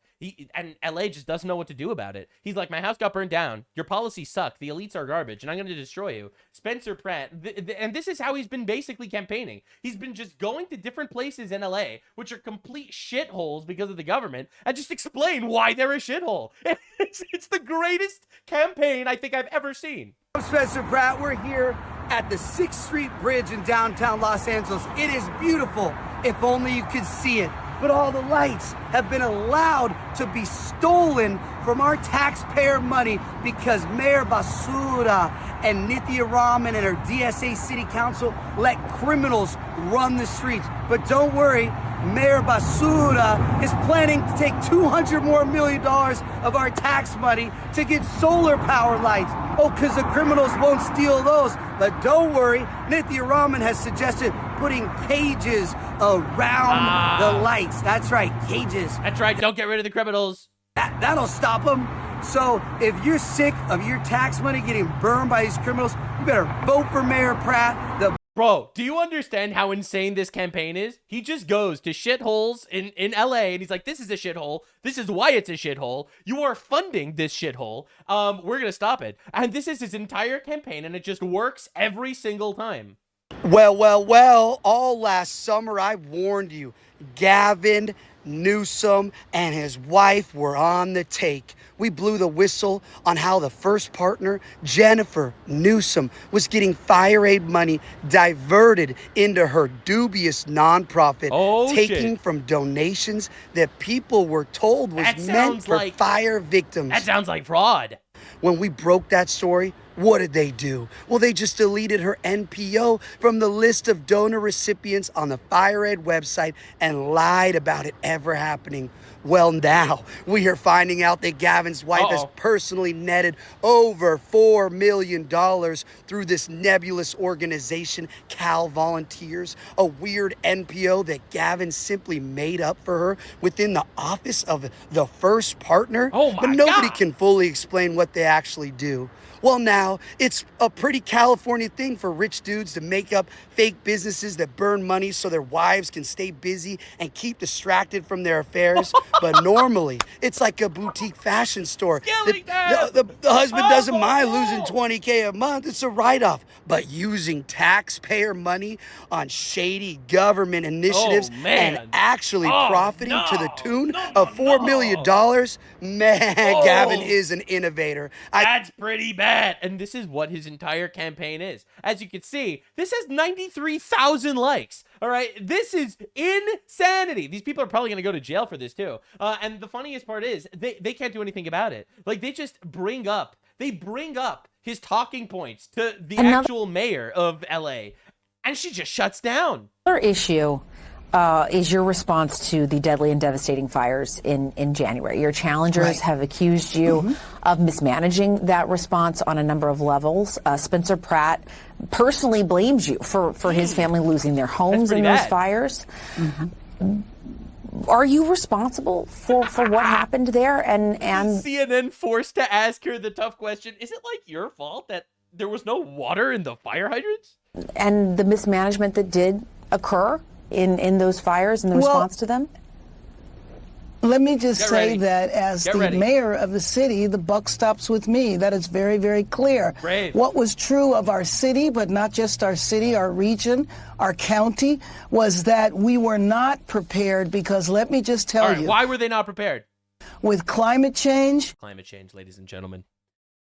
And LA just doesn't know what to do about it. He's like, my house got burned down. Your policies suck. The elites are garbage and I'm going to destroy you. Spencer Pratt, and this is how he's been basically campaigning. He's been just going to different places in LA, which are complete shitholes because of the government, and just explain why they're a shithole. It's the greatest campaign I think I've ever seen. I'm Spencer Pratt. We're here at the 6th Street Bridge in downtown Los Angeles. It is beautiful, if only you could see it. But all the lights have been allowed to be stolen from our taxpayer money because Mayor Basura and Nithya Raman and her DSA City Council let criminals run the streets. But don't worry, Mayor Basura is planning to take $200 million more of our tax money to get solar power lights. Oh, because the criminals won't steal those. But don't worry, Nithya Raman has suggested putting cages around the lights. That's right, cages. That's right, don't get rid of the criminals. That'll stop them. So if you're sick of your tax money getting burned by these criminals, you better vote for Mayor Pratt. Bro, do you understand how insane this campaign is? He just goes to shitholes in LA and he's like, this is a shithole. This is why it's a shithole. You are funding this shithole. We're going to stop it. And this is his entire campaign and it just works every single time. Well, all last summer I warned you. Gavin Newsom and his wife were on the take. We blew the whistle on how the first partner, Jennifer Newsom, was getting fire aid money diverted into her dubious nonprofit, taking from donations that people were told was meant for fire victims. That sounds like fraud. When we broke that story, What did they do? Well, they just deleted her NPO from the list of donor recipients on the FireEd website and lied about it ever happening. Well, now we are finding out that Gavin's wife has personally netted over $4 million through this nebulous organization, Cal Volunteers, a weird NPO that Gavin simply made up for her within the office of the first partner. But nobody can fully explain what they actually do. Well, now, it's a pretty California thing for rich dudes to make up fake businesses that burn money so their wives can stay busy and keep distracted from their affairs. But normally, it's like a boutique fashion store. The husband doesn't mind losing $20K a month. It's a write-off. But using taxpayer money on shady government initiatives and actually profiting to the tune of $4 million, man, Gavin is an innovator. That's pretty bad. And this is what his entire campaign is. As you can see, this has 93,000 likes. All right, this is insanity. These people are probably going to go to jail for this too. And the funniest part is they can't do anything about it. Like they just bring up his talking points to the actual mayor of LA, and she just shuts down. Another issue is your response to the deadly and devastating fires in January. Your challengers have accused you of mismanaging that response on a number of levels. Spencer Pratt personally blames you for his family losing their homes in those fires. Are you responsible for what happened there? And CNN forced to ask her the tough question, is it like your fault that there was no water in the fire hydrants? And the mismanagement that did occur in those fires and the response to them? Let me just say that as the mayor of the city, the buck stops with me. That is very, very clear. What was true of our city, but not just our city, our region, our county, was that we were not prepared because let me just tell you. Why were they not prepared? With climate change. Climate change, ladies and gentlemen.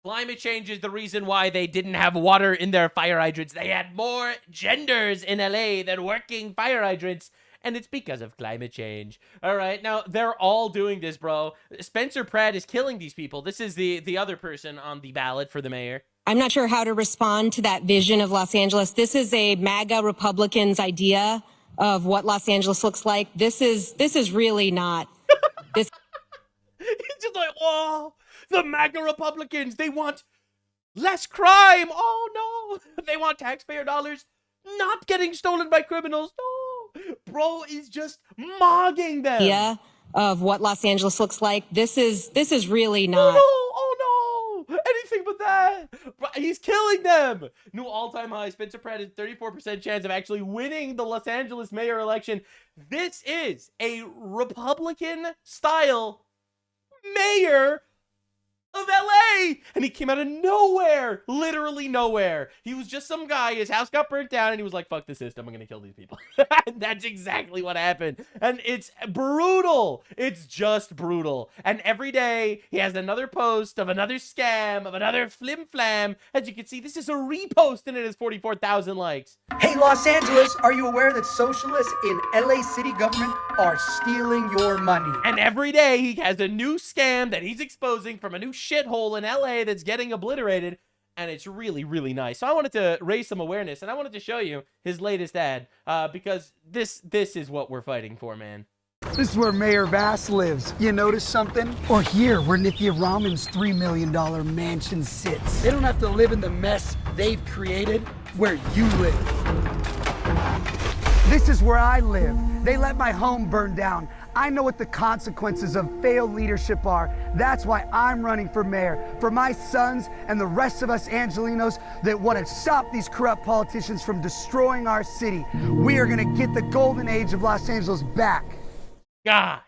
Climate change is the reason why they didn't have water in their fire hydrants. They had more genders in LA than working fire hydrants. And it's because of climate change. All right, now they're all doing this, bro. Spencer Pratt is killing these people. This is the other person on the ballot for the mayor. I'm not sure how to respond to that vision of Los Angeles. This is a MAGA Republicans' idea of what Los Angeles looks like. This is really not. This. He's just like, oh, the MAGA Republicans, they want less crime. Oh, no. They want taxpayer dollars not getting stolen by criminals. No. Bro is just mogging them. Yeah, of what Los Angeles looks like. This is really not. Oh no! Anything but that. Bro, he's killing them. New all-time high. Spencer Pratt has 34% chance of actually winning the Los Angeles mayor election. This is a Republican-style mayor of LA, and he came out of nowhere, literally nowhere. He was just some guy, his house got burnt down, and he was like, fuck the system, I'm gonna kill these people. And that's exactly what happened. And it's brutal. It's just brutal. And every day, he has another post of another scam, of another flim-flam. As you can see, this is a repost, and it has 44,000 likes. Hey, Los Angeles, are you aware that socialists in LA city government are stealing your money? And every day, he has a new scam that he's exposing from a new shithole in LA that's getting obliterated, and it's really, really nice. So I wanted to raise some awareness, and I wanted to show you his latest ad, because this is what we're fighting for, man. This is where Mayor Bass lives. You notice something? Or here, where Nithya Raman's $3 million mansion sits. They don't have to live in the mess they've created where you live. This is where I live. They let my home burn down. I know what the consequences of failed leadership are. That's why I'm running for mayor. For my sons and the rest of us Angelinos that want to stop these corrupt politicians from destroying our city. We are going to get the golden age of Los Angeles back. God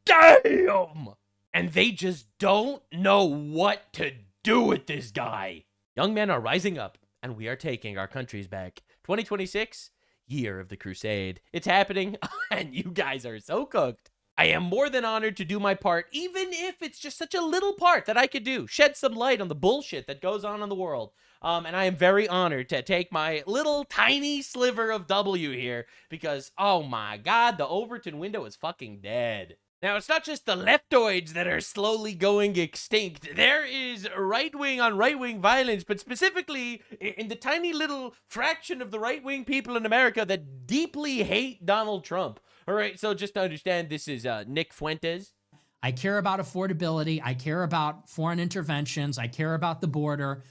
damn! And they just don't know what to do with this guy. Young men are rising up, and we are taking our countries back. 2026, year of the crusade. It's happening, and you guys are so cooked. I am more than honored to do my part, even if it's just such a little part that I could do. Shed some light on the bullshit that goes on in the world. And I am very honored to take my little tiny sliver of W here, because, oh my God, the Overton window is fucking dead. Now, it's not just the leftoids that are slowly going extinct. There is right-wing on right-wing violence, but specifically in the tiny little fraction of the right-wing people in America that deeply hate Donald Trump. All right, so just to understand, this is Nick Fuentes. I care about affordability. I care about foreign interventions. I care about the border.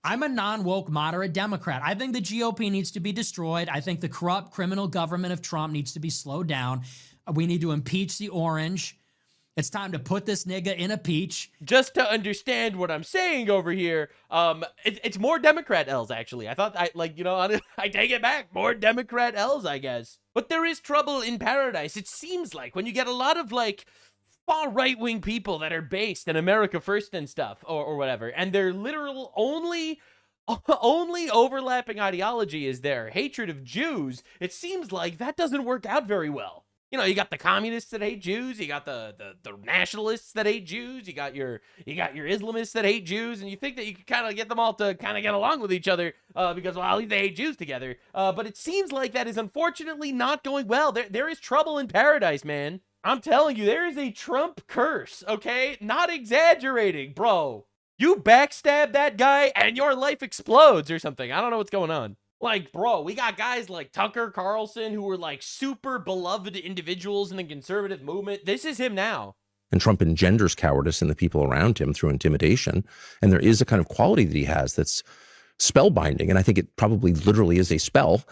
I'm a non-woke moderate Democrat. I think the GOP needs to be destroyed. I think the corrupt criminal government of Trump needs to be slowed down. We need to impeach the orange. It's time to put this nigga in a peach. Just to understand what I'm saying over here, it's more Democrat L's, actually. I thought, I take it back. More Democrat L's, I guess. But there is trouble in paradise, it seems like, when you get a lot of, far right-wing people that are based in America First and stuff, or whatever, and their literal only overlapping ideology is their hatred of Jews. It seems like that doesn't work out very well. You know, you got the communists that hate Jews, you got the nationalists that hate Jews, you got your Islamists that hate Jews, and you think that you can kind of get them all to kind of get along with each other because, well, at least they hate Jews together. But it seems like that is unfortunately not going well. There is trouble in paradise, man. I'm telling you, there is a Trump curse, okay? Not exaggerating, bro. You backstab that guy and your life explodes or something. I don't know what's going on. Like, bro, we got guys like Tucker Carlson who were super beloved individuals in the conservative movement. This is him now. And Trump engenders cowardice in the people around him through intimidation. And there is a kind of quality that he has that's spellbinding. And I think it probably literally is a spell.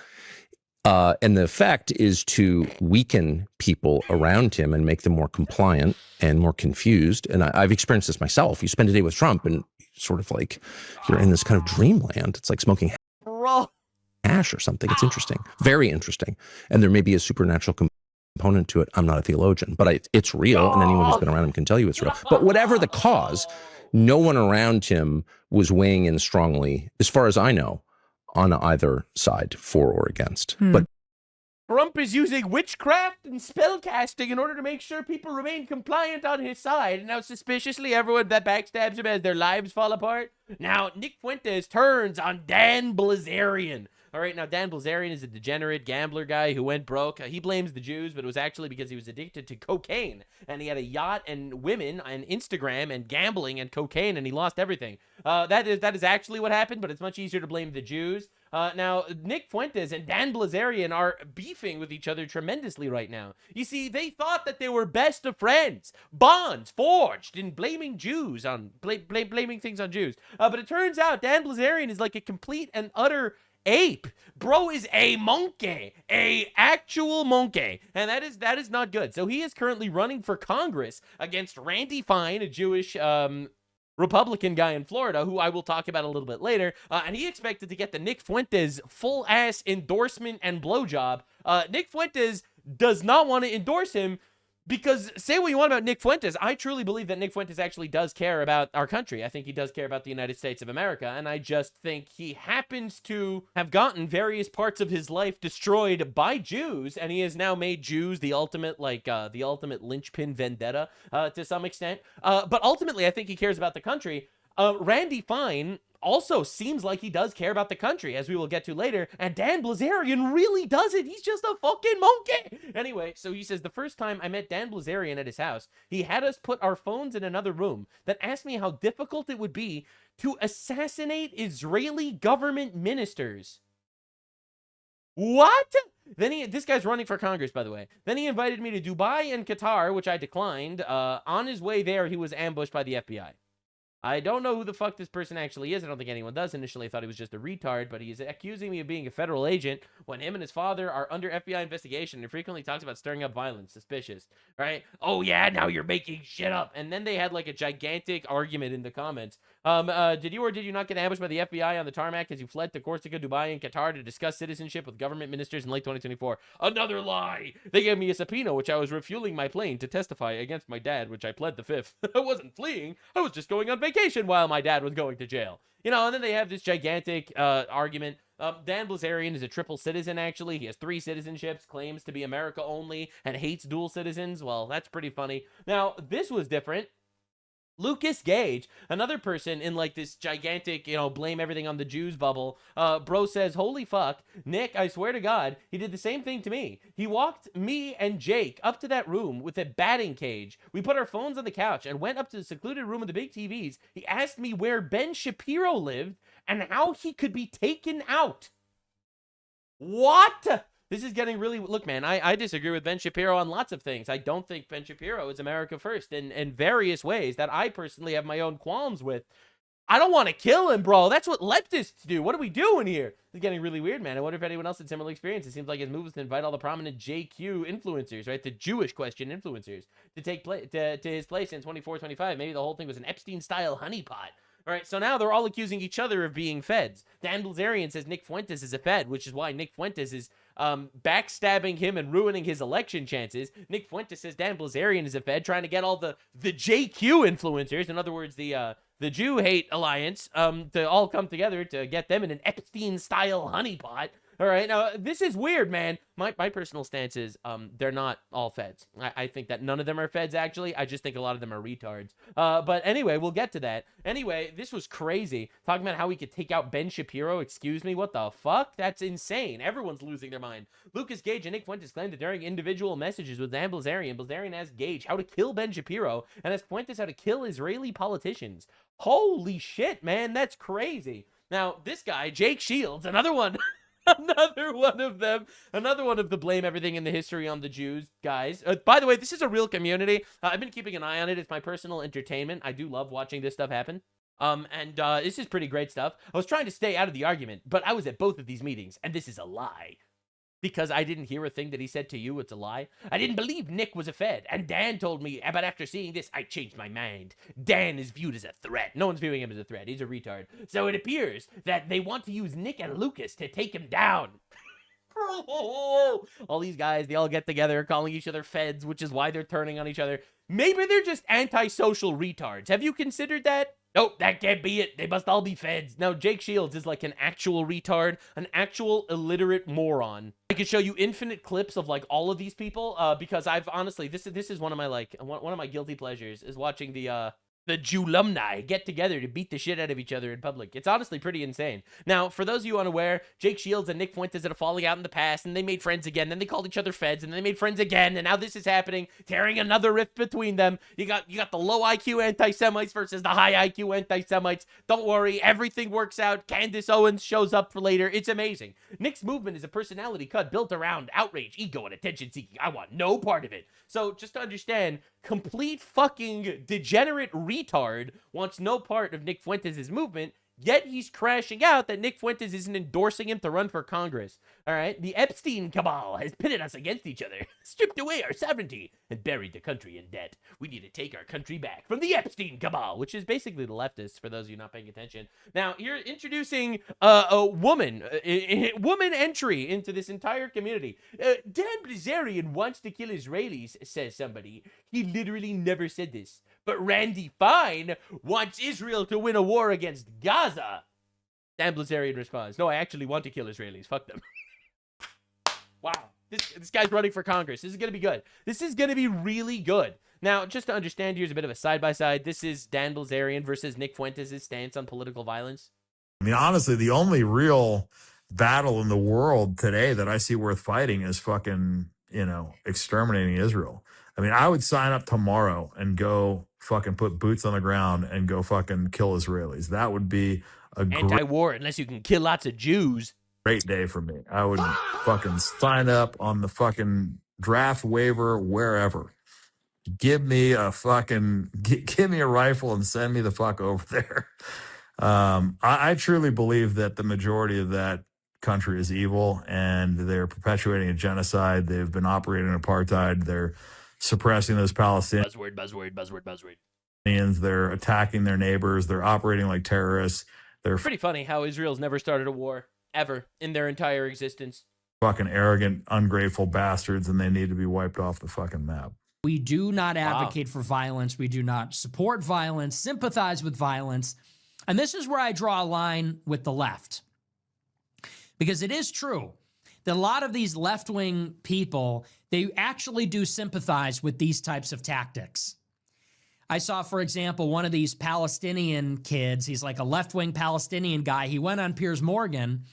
And the effect is to weaken people around him and make them more compliant and more confused. And I've experienced this myself. You spend a day with Trump and sort of you're in this kind of dreamland. It's like smoking hash or something. It's interesting, very interesting. And there may be a supernatural component to it. I'm not a theologian, but it's real. And anyone who's been around him can tell you it's real. But whatever the cause, no one around him was weighing in strongly, as far as I know, on either side, for or against. But Trump is using witchcraft and spellcasting in order to make sure people remain compliant on his side. And now, suspiciously, everyone that backstabs him as their lives fall apart. Now, Nick Fuentes turns on Dan Bilzerian. All right, now Dan Bilzerian is a degenerate gambler guy who went broke. He blames the Jews, but it was actually because he was addicted to cocaine. And he had a yacht and women and Instagram and gambling and cocaine, and he lost everything. That is actually what happened, but it's much easier to blame the Jews. Now, Nick Fuentes and Dan Bilzerian are beefing with each other tremendously right now. You see, they thought that they were best of friends. Bonds forged in blaming Jews on blaming things on Jews. But it turns out Dan Bilzerian is like a complete and utter ape. Bro is a monkey, a actual monkey, and that is not good. So he is currently running for Congress against Randy Fine, a Jewish Republican guy in Florida, who I will talk about a little bit later, and he expected to get the Nick Fuentes full-ass endorsement and blowjob. Nick Fuentes does not want to endorse him because, say what you want about Nick Fuentes, I truly believe that Nick Fuentes actually does care about our country. I think he does care about the United States of America, and I just think he happens to have gotten various parts of his life destroyed by Jews, and he has now made Jews the ultimate, the ultimate linchpin vendetta to some extent. But ultimately, I think he cares about the country. Randy Fine also seems like he does care about the country, as we will get to later, and Dan Bilzerian really doesn't. He's just a fucking monkey. Anyway, so he says, the first time I met Dan Bilzerian at his house, he had us put our phones in another room that asked me how difficult it would be to assassinate Israeli government ministers. What? Then this guy's running for Congress, by the way. Then he invited me to Dubai and Qatar, which I declined. On his way there, he was ambushed by the FBI. I don't know who the fuck this person actually is. I don't think anyone does. Initially, I thought he was just a retard, but he's accusing me of being a federal agent when him and his father are under FBI investigation and frequently talks about stirring up violence. Suspicious, right? Oh, yeah, now you're making shit up. And then they had a gigantic argument in the comments. Did you or did you not get ambushed by the FBI on the tarmac as you fled to Corsica, Dubai, and Qatar to discuss citizenship with government ministers in late 2024? Another lie! They gave me a subpoena, which I was refueling my plane to testify against my dad, which I pled the fifth. I wasn't fleeing. I was just going on vacation while my dad was going to jail. You know, and then they have this gigantic argument. Dan Bilzerian is a triple citizen, actually. He has 3 citizenships, claims to be America only, and hates dual citizens. Well, that's pretty funny. Now, this was different. Lucas Gage, another person in like this gigantic, blame everything on the Jews bubble. Bro says, holy fuck, Nick, I swear to God, he did the same thing to me. He walked me and Jake up to that room with a batting cage. We put our phones on the couch and went up to the secluded room with the big TVs. He asked me where Ben Shapiro lived and how he could be taken out. What? This is getting really... Look, man, I disagree with Ben Shapiro on lots of things. I don't think Ben Shapiro is America first in various ways that I personally have my own qualms with. I don't want to kill him, bro. That's what leftists do. What are we doing here? It's getting really weird, man. I wonder if anyone else had similar experience. It seems like his move was to invite all the prominent JQ influencers, right? The Jewish question influencers to take to his place in 24-25. Maybe the whole thing was an Epstein-style honeypot. All right, so now they're all accusing each other of being feds. Dan Bilzerian says Nick Fuentes is a fed, which is why Nick Fuentes is backstabbing him and ruining his election chances. Nick Fuentes says Dan Bilzerian is a fed, trying to get all the JQ influencers, in other words, the Jew hate alliance, to all come together to get them in an Epstein-style honeypot. All right, now, this is weird, man. My personal stance is they're not all feds. I think that none of them are feds, actually. I just think a lot of them are retards. But anyway, we'll get to that. Anyway, this was crazy. Talking about how we could take out Ben Shapiro. Excuse me, what the fuck? That's insane. Everyone's losing their mind. Lucas Gage and Nick Fuentes claimed that during individual messages with Dan Bilzerian, Bilzerian asked Gage how to kill Ben Shapiro and asked Fuentes how to kill Israeli politicians. Holy shit, man. That's crazy. Now, this guy, Jake Shields, another one... Another one of the blame everything in the history on the Jews guys. By the way, this is a real community. I've been keeping an eye on it. It's my personal entertainment. I do love watching this stuff happen. And this is pretty great stuff. I was trying to stay out of the argument, but I was at both of these meetings, and this is a lie. Because I didn't hear a thing that he said to you, it's a lie. I didn't believe Nick was a fed, and Dan told me, but after seeing this, I changed my mind. Dan is viewed as a threat. No one's viewing him as a threat. He's a retard. So it appears that they want to use Nick and Lucas to take him down. All these guys, they all get together calling each other feds, which is why they're turning on each other. Maybe they're just antisocial retards. Have you considered that? Nope, that can't be it. They must all be feds. Now, Jake Shields is like an actual retard, an actual illiterate moron. I could show you infinite clips of like all of these people because I've honestly, this is one of my one of my guilty pleasures is watching the Jewlumni get together to beat the shit out of each other in public. It's honestly pretty insane. Now, for those of you unaware, Jake Shields and Nick Fuentes had a falling out in the past, and they made friends again, then they called each other feds, and then they made friends again, and now this is happening, tearing another rift between them. You got the low IQ anti-Semites versus the high IQ anti-Semites. Don't worry, everything works out. Candace Owens shows up for later. It's amazing. Nick's movement is a personality cut built around outrage, ego, and attention-seeking. I want no part of it. So, just to understand, complete fucking degenerate retard wants no part of Nick Fuentes' movement, yet he's crashing out that Nick Fuentes isn't endorsing him to run for Congress. All right? The Epstein cabal has pitted us against each other, stripped away our sovereignty, and buried the country in debt. We need to take our country back from the Epstein cabal, which is basically the leftists, for those of you not paying attention. Now, you're introducing a woman entry into this entire community. Dan Bilzerian wants to kill Israelis, says somebody. He literally never said this. But Randy Fine wants Israel to win a war against Gaza. Dan Bilzerian responds, no, I actually want to kill Israelis. Fuck them. Wow. This guy's running for Congress. This is going to be good. This is going to be really good. Now, just to understand, here's a bit of a side-by-side. This is Dan Bilzerian versus Nick Fuentes' stance on political violence. I mean, honestly, the only real battle in the world today that I see worth fighting is fucking, exterminating Israel. I mean, I would sign up tomorrow and go fucking put boots on the ground and go fucking kill Israelis. That would be a anti-war, unless you can kill lots of Jews. Great day for me. I would fucking sign up on the fucking draft waiver wherever. Give me a fucking, give me a rifle and send me the fuck over there. I truly believe that the majority of that country is evil and they're perpetuating a genocide. They've been operating apartheid. They're suppressing those Palestinians. Buzzword. They're attacking their neighbors. They're operating like terrorists. They're pretty funny how Israel's never started a war ever in their entire existence. Fucking arrogant, ungrateful bastards, and they need to be wiped off the fucking map. We do not advocate for violence. We do not support violence, sympathize with violence. And this is where I draw a line with the left. Because it is true that a lot of these left-wing people, they actually do sympathize with these types of tactics. I saw, for example, one of these Palestinian kids. He's like a left-wing Palestinian guy. He went on Piers Morgan,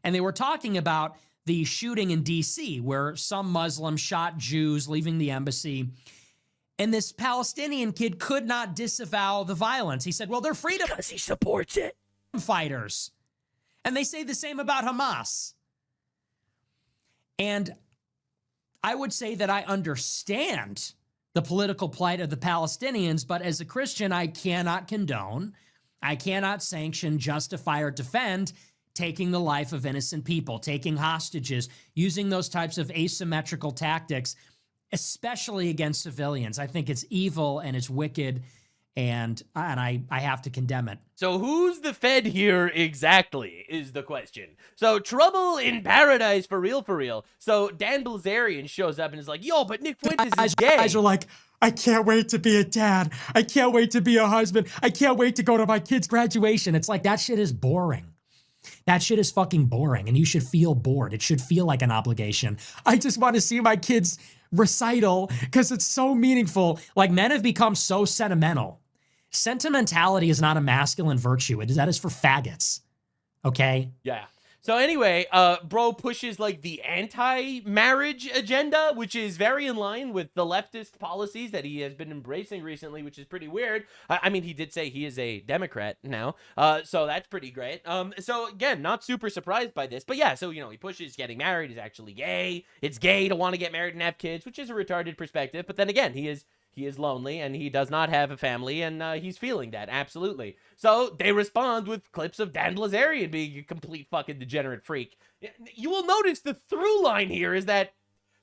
and they were talking about the shooting in D.C., where some Muslims shot Jews leaving the embassy. And this Palestinian kid could not disavow the violence. He said, well, they're freedom because he supports it. Fighters. And they say the same about Hamas. And I would say that I understand the political plight of the Palestinians, but as a Christian, I cannot condone, I cannot sanction, justify, or defend taking the life of innocent people, taking hostages, using those types of asymmetrical tactics, especially against civilians. I think it's evil and it's wicked, and I have to condemn it. So who's the Fed here exactly is the question. So trouble in paradise for real, for real. So Dan Bilzerian shows up and is like, yo, but Nick Fuentes is gay. Guys are like, I can't wait to be a dad. I can't wait to be a husband. I can't wait to go to my kid's graduation. It's like, that shit is boring. That shit is fucking boring, and you should feel bored. It should feel like an obligation. I just want to see my kid's recital because it's so meaningful. Like, men have become so sentimental. Sentimentality is not a masculine virtue. That is for faggots. Okay? Yeah. So anyway, bro pushes like the anti-marriage agenda, which is very in line with the leftist policies that he has been embracing recently, which is pretty weird. I mean, he did say he is a Democrat now, so that's pretty great. So again, not super surprised by this, but yeah, so, you know, he pushes getting married. He's actually gay. It's gay to want to get married and have kids, which is a retarded perspective, but then again, he is lonely, and he does not have a family, and he's feeling that, absolutely. So they respond with clips of Dan Bilzerian being a complete fucking degenerate freak. You will notice the through line here is that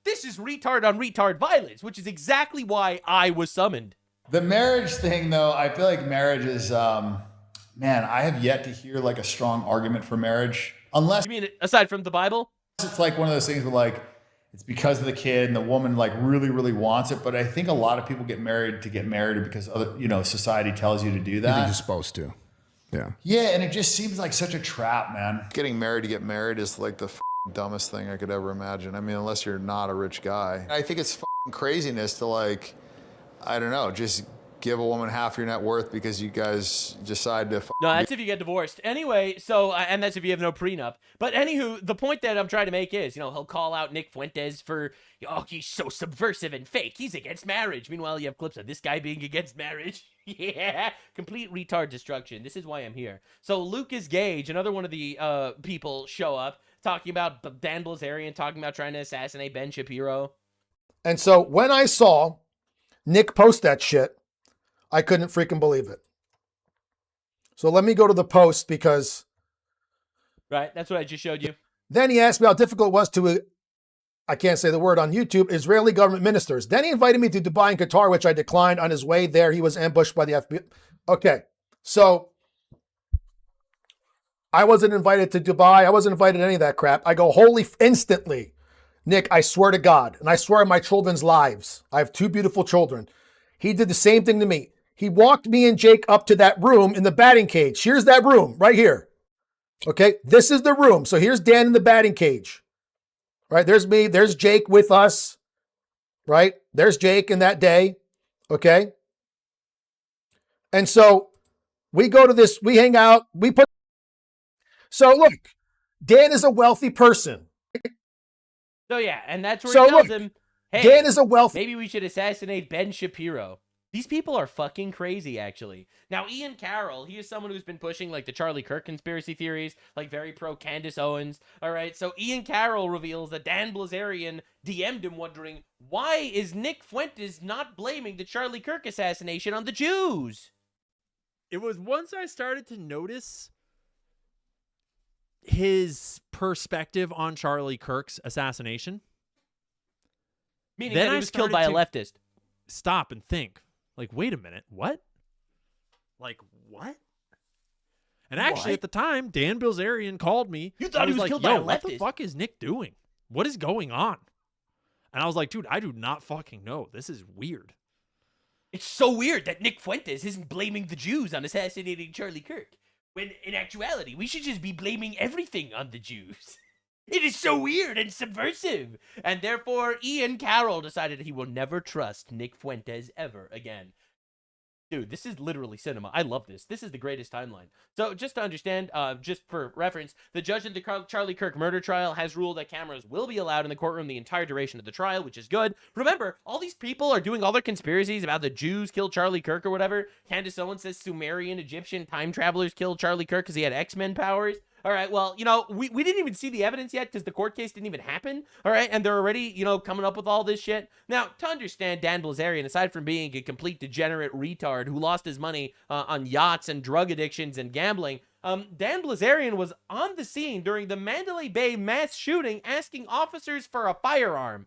this is retard on retard violence, which is exactly why I was summoned. The marriage thing, though, I feel like marriage is, man, I have yet to hear like a strong argument for marriage. Unless... You mean aside from the Bible? It's like one of those things where like, it's because of the kid and the woman like really, really wants it. But I think a lot of people get married to get married because other, you know, society tells you to do that. You think you're supposed to. Yeah. Yeah, and it just seems like such a trap, man. Getting married to get married is like the dumbest thing I could ever imagine. I mean, unless you're not a rich guy. I think it's craziness to like, I don't know, just give a woman half your net worth because you guys decide to. No, that's if you get divorced. Anyway, so, and that's if you have no prenup. But anywho, the point that I'm trying to make is, you know, he'll call out Nick Fuentes for, oh, he's so subversive and fake. He's against marriage. Meanwhile, you have clips of this guy being against marriage. Yeah, complete retard destruction. This is why I'm here. So Lucas Gage, another one of the people, show up talking about Dan Bilzerian, talking about trying to assassinate Ben Shapiro. And so when I saw Nick post that shit, I couldn't freaking believe it. So let me go to the post because... Right, that's what I just showed you. Then he asked me how difficult it was to, I can't say the word on YouTube, Israeli government ministers. Then he invited me to Dubai and Qatar, which I declined. On his way there, he was ambushed by the FBI. Okay, so I wasn't invited to Dubai. I wasn't invited to any of that crap. I go, holy, instantly. Nick, I swear to God, and I swear on my children's lives. I have 2 beautiful children. He did the same thing to me. He walked me and Jake up to that room in the batting cage. Here's that room right here. Okay, this is the room. So here's Dan in the batting cage. Right, there's me. There's Jake with us. Right, there's Jake in that day. Okay. And so we go to this, we hang out, we put. So look, Dan is a wealthy person. So yeah, and that's where So he tells look, him, hey, Dan is a wealthy. maybe we should assassinate Ben Shapiro. These people are fucking crazy, actually. Now, Ian Carroll, he is someone who's been pushing, like, the Charlie Kirk conspiracy theories, like, very pro-Candace Owens, all right? So Ian Carroll reveals that Dan Bilzerian DM'd him wondering, why is Nick Fuentes not blaming the Charlie Kirk assassination on the Jews? It was once I started to notice his perspective on Charlie Kirk's assassination. Meaning that he was killed by a leftist. Stop and think. Like, wait a minute, what? Like, what? And actually, at the time, Dan Bilzerian called me. You thought he was like, killed by a what leftist? the fuck is Nick doing? What is going on? And I was like, dude, I do not fucking know. This is weird. It's so weird that Nick Fuentes isn't blaming the Jews on assassinating Charlie Kirk, when in actuality, we should just be blaming everything on the Jews. It is so weird and subversive. And therefore, Ian Carroll decided he will never trust Nick Fuentes ever again. Dude, this is literally cinema. I love this. This is the greatest timeline. So just to understand, just for reference, the judge in the Charlie Kirk murder trial has ruled that cameras will be allowed in the courtroom the entire duration of the trial, which is good. Remember, all these people are doing all their conspiracies about the Jews killed Charlie Kirk or whatever. Candace Owens says Sumerian Egyptian time travelers killed Charlie Kirk because he had X-Men powers. All right, well, you know, we didn't even see the evidence yet because the court case didn't even happen. All right, and they're already, you know, coming up with all this shit. Now, to understand Dan Bilzerian, aside from being a complete degenerate retard who lost his money on yachts and drug addictions and gambling, Dan Bilzerian was on the scene during the Mandalay Bay mass shooting asking officers for a firearm.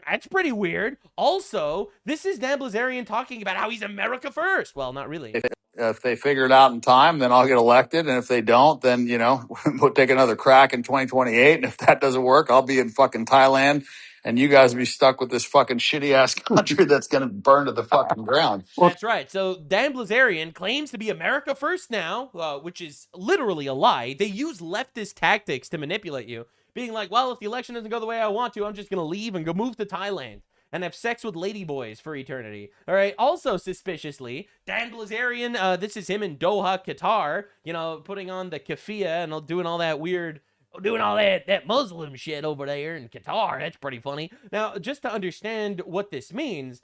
That's pretty weird. Also, this is Dan Bilzerian talking about how he's America first. Well, not really. If they figure it out in time, then I'll get elected. And if they don't, then, you know, we'll take another crack in 2028. And if that doesn't work, I'll be in fucking Thailand. And you guys will be stuck with this fucking shitty ass country that's going to burn to the fucking ground. That's right. So Dan Bilzerian claims to be America first now, which is literally a lie. They use leftist tactics to manipulate you, being like, well, if the election doesn't go the way I want to, I'm just going to leave and go move to Thailand and have sex with ladyboys for eternity. All right. Also, suspiciously, Dan Bilzerian, this is him in Doha, Qatar, you know, putting on the keffiyeh and doing all that weird, doing all that Muslim shit over there in Qatar. That's pretty funny. Now, just to understand what this means,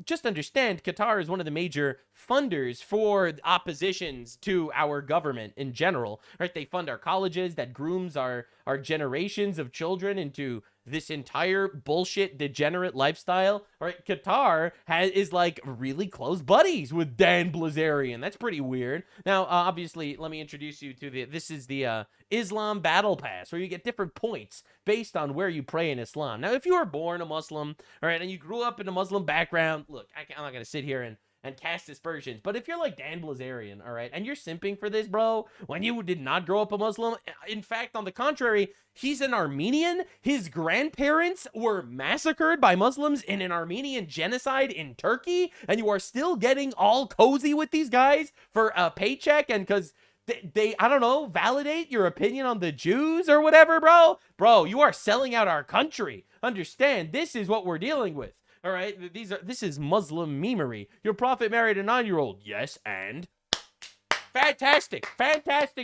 just understand Qatar is one of the major funders for oppositions to our government in general, right? They fund our colleges, that grooms our generations of children into this entire bullshit degenerate lifestyle. All right, Qatar is like really close buddies with Dan Bilzerian. That's pretty weird. Now, obviously, let me introduce you to this is the Islam Battle Pass, where you get different points based on where you pray in Islam. Now, if you were born a Muslim, all right, and you grew up in a Muslim background, look, I'm not going to sit here and cast aspersions, but if you're like Dan Bilzerian, all right, and you're simping for this, bro, when you did not grow up a Muslim, in fact, on the contrary, he's an Armenian. His grandparents were massacred by Muslims in an Armenian genocide in Turkey, and you are still getting all cozy with these guys for a paycheck and because they, I don't know, validate your opinion on the Jews or whatever, bro. Bro, you are selling out our country. Understand, this is what we're dealing with. All right, this is Muslim memery. Your prophet married a 9-year-old. Yes, and fantastic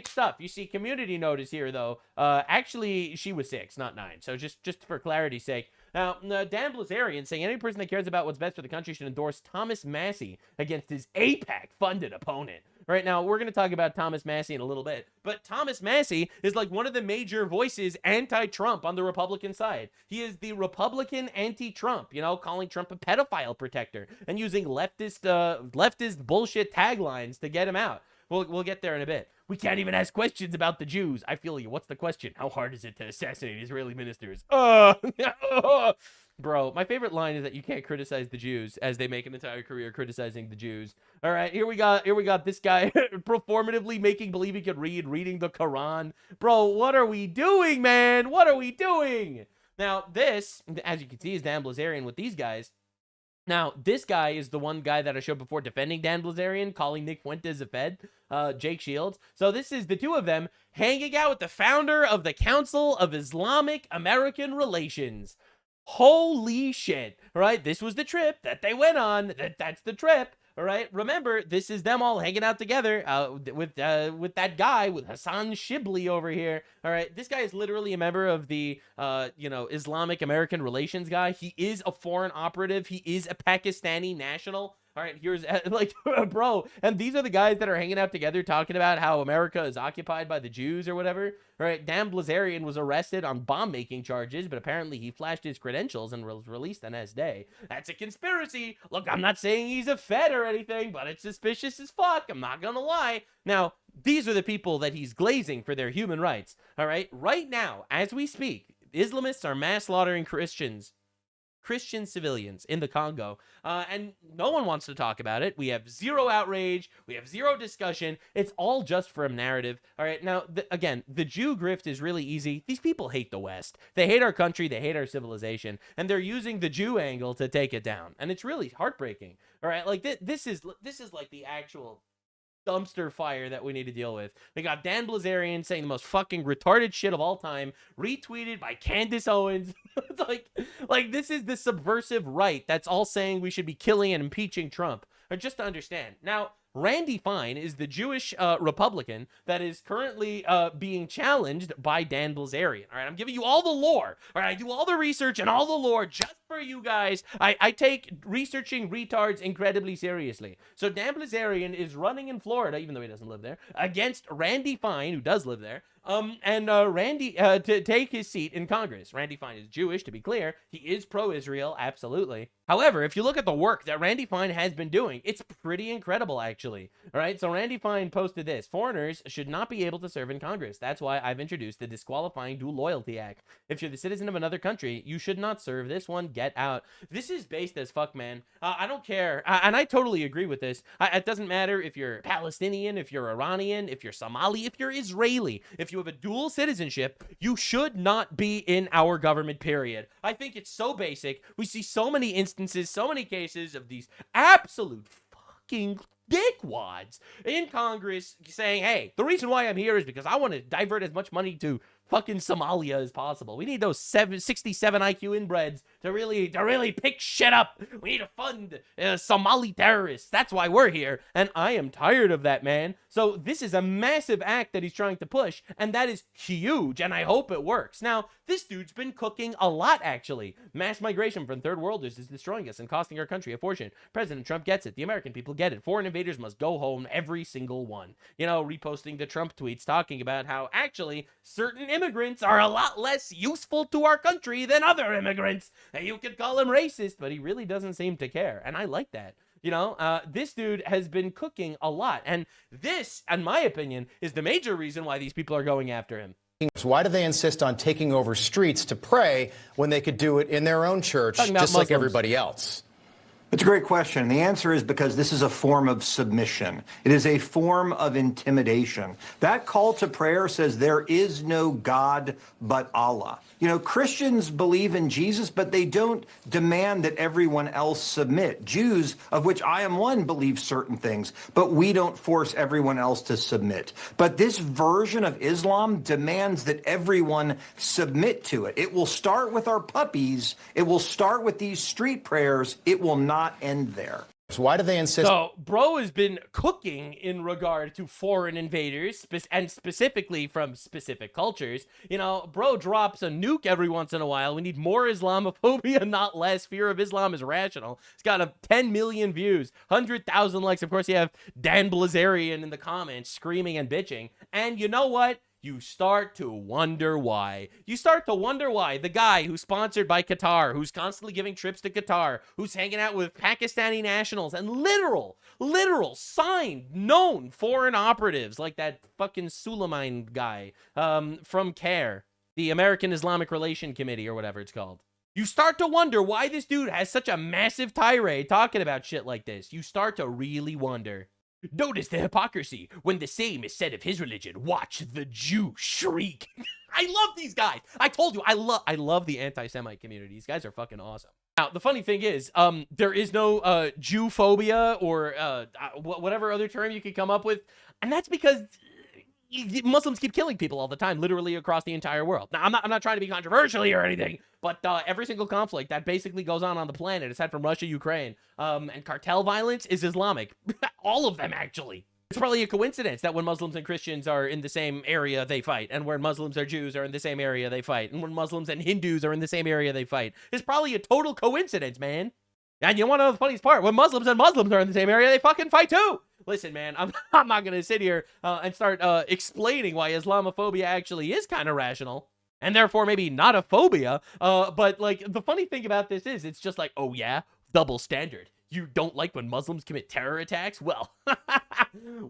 stuff. You see, community notice here though. Actually, she was 6, not 9. So just for clarity's sake. Now, Dan Bilzerian saying any person that cares about what's best for the country should endorse Thomas Massie against his AIPAC-funded opponent. Right now, we're going to talk about Thomas Massie in a little bit, but Thomas Massie is like one of the major voices anti-Trump on the Republican side. He is the Republican anti-Trump, you know, calling Trump a pedophile protector and using leftist bullshit taglines to get him out. We'll get there in a bit. We can't even ask questions about the Jews. I feel you. What's the question? How hard is it to assassinate Israeli ministers? Bro, my favorite line is that you can't criticize the Jews as they make an entire career criticizing the Jews. All right, here we got this guy performatively making believe he could reading the Quran. Bro, what are we doing, man? What are we doing? Now, this, as you can see, is Dan Bilzerian with these guys. Now, this guy is the one guy that I showed before defending Dan Bilzerian, calling Nick Fuentes a Fed, Jake Shields. So this is the two of them hanging out with the founder of the Council of Islamic American Relations. Holy shit, right? This was the trip that they went on. That's the trip, all right? Remember, this is them all hanging out together with that guy, with HASAN Shibli over here, all right? This guy is literally a member of the, Islamic American Relations guy. He is a foreign operative. He is a Pakistani national. All right, here's like, bro, and these are the guys that are hanging out together talking about how America is occupied by the Jews or whatever. All right, Dan Bilzerian was arrested on bomb-making charges, but apparently he flashed his credentials and was released the next day. That's a conspiracy. Look, I'm not saying he's a Fed or anything, but it's suspicious as fuck. I'm not gonna lie. Now, these are the people that he's glazing for their human rights. All right, right now, as we speak, Islamists are mass slaughtering Christian civilians in the Congo, and no one wants to talk about it. We have zero outrage. We have zero discussion. It's all just for a narrative. All right, now, again, the Jew grift is really easy. These people hate the West. They hate our country. They hate our civilization, and they're using the Jew angle to take it down, and it's really heartbreaking. All right, like this is like the actual dumpster fire that we need to deal with. They got Dan Bilzerian saying the most fucking retarded shit of all time, retweeted by Candace Owens. It's like this is the subversive right that's all saying we should be killing and impeaching Trump. or just to understand. Now, Randy Fine is the Jewish Republican that is currently being challenged by Dan Bilzerian. All right, I'm giving you all the lore. All right, I do all the research and all the lore just for you guys. I take researching retards incredibly seriously. So Dan Bilzerian is running in Florida, even though he doesn't live there, against Randy Fine, who does live there. Randy to take his seat in Congress. Randy Fine is Jewish, to be clear. He is pro-Israel, absolutely. However, if you look at the work that Randy Fine has been doing, it's pretty incredible, actually. All right, so Randy Fine posted this: foreigners should not be able to serve in Congress. That's why I've introduced the Disqualifying Dual Loyalty Act. If you're the citizen of another country, you should not serve this one. Get out. This is based as fuck, man. I don't care, and I totally agree with this. It doesn't matter if you're Palestinian, if you're Iranian, if you're Somali, if you're Israeli, if you have a dual citizenship, you should not be in our government, period. I think it's so basic. We see so many instances, so many cases of these absolute fucking dickwads in Congress saying, hey, the reason why I'm here is because I want to divert as much money to fucking Somalia as possible. We need those 67 IQ inbreds to really pick shit up. We need to fund Somali terrorists. That's why we're here. And I am tired of that, man. So this is a massive act that he's trying to push, and that is huge, and I hope it works. Now, this dude's been cooking a lot, actually. Mass migration from third worlders is destroying us and costing our country a fortune. President Trump gets it. The American people get it. Foreign invaders must go home, every single one. You know, reposting the Trump tweets talking about how actually certain immigrants are a lot less useful to our country than other immigrants. And you could call him racist, but he really doesn't seem to care. And I like that. You know, this dude has been cooking a lot. And this, in my opinion, is the major reason why these people are going after him. Why do they insist on taking over streets to pray when they could do it in their own church, just like everybody else? It's a great question. The answer is because this is a form of submission. It is a form of intimidation. That call to prayer says there is no God but Allah. You know, Christians believe in Jesus, but they don't demand that everyone else submit. Jews, of which I am one, believe certain things, but we don't force everyone else to submit. But this version of Islam demands that everyone submit to it. It will start with our puppies. It will start with these street prayers. It will not end there. So why do they insist? So, bro has been cooking in regard to foreign invaders, and specifically from specific cultures. You know, bro drops a nuke every once in a while. We need more Islamophobia, not less. Fear of Islam is rational. It's got 10 million views, 100,000 likes. Of course, you have Dan Bilzerian in the comments screaming and bitching. And you know what? You start to wonder why. You start to wonder why the guy who's sponsored by Qatar, who's constantly giving trips to Qatar, who's hanging out with Pakistani nationals and literal, signed, known foreign operatives like that fucking Suleiman guy from CARE, the American Islamic Relation Committee or whatever it's called. You start to wonder why this dude has such a massive tirade talking about shit like this. You start to really wonder. Notice the hypocrisy when the same is said of his religion. Watch the Jew shriek. I love these guys. I told you, I love the anti-Semite community. These guys are fucking awesome. Now, the funny thing is, there is no Jew-phobia or whatever other term you could come up with, and that's because Muslims keep killing people all the time, literally across the entire world. Now, I'm not trying to be controversial here or anything, but every single conflict that basically goes on the planet, aside from Russia, Ukraine, and cartel violence, is Islamic. All of them, actually. It's probably a coincidence that when Muslims and Christians are in the same area, they fight, and when Muslims or Jews are in the same area, they fight, and when Muslims and Hindus are in the same area, they fight. It's probably a total coincidence, man. And you want to know the funniest part? When Muslims and Muslims are in the same area, they fucking fight too. Listen, man, I'm not going to sit here and start explaining why Islamophobia actually is kind of rational, and therefore maybe not a phobia. But, like, the funny thing about this is it's just like, oh, yeah, double standard. You don't like when Muslims commit terror attacks? Well,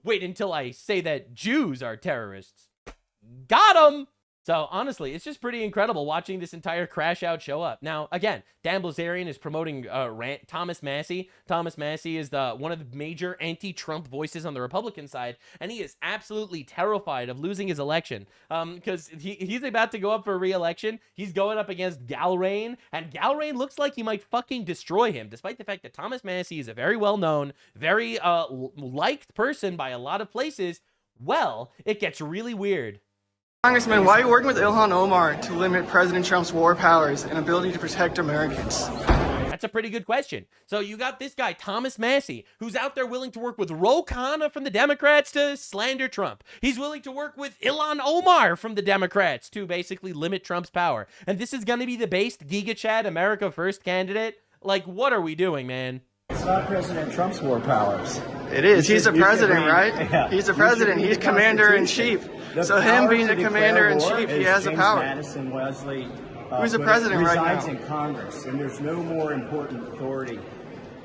wait until I say that Jews are terrorists. Got 'em! So, honestly, it's just pretty incredible watching this entire crash out show up. Now, again, Dan Bilzerian is promoting Thomas Massie. Thomas Massie is one of the major anti-Trump voices on the Republican side, and he is absolutely terrified of losing his election because he's about to go up for re-election. He's going up against Galrain, and Galrain looks like he might fucking destroy him, despite the fact that Thomas Massie is a very well-known, very liked person by a lot of places. Well, it gets really weird. Congressman, why are you working with Ilhan Omar to limit President Trump's war powers and ability to protect Americans? That's a pretty good question. So you got this guy, Thomas Massie, who's out there willing to work with Ro Khanna from the Democrats to slander Trump. He's willing to work with Ilhan Omar from the Democrats to basically limit Trump's power. And this is going to be the based Giga Chad America First candidate? Like, what are we doing, man? It's not President Trump's war powers. It is. He's a president, right? Yeah. He's a president. He's commander-in-chief. So him being a commander-in-chief, he has the power. Madison Wesley, who's the president right now? Resides in Congress, and there's no more important authority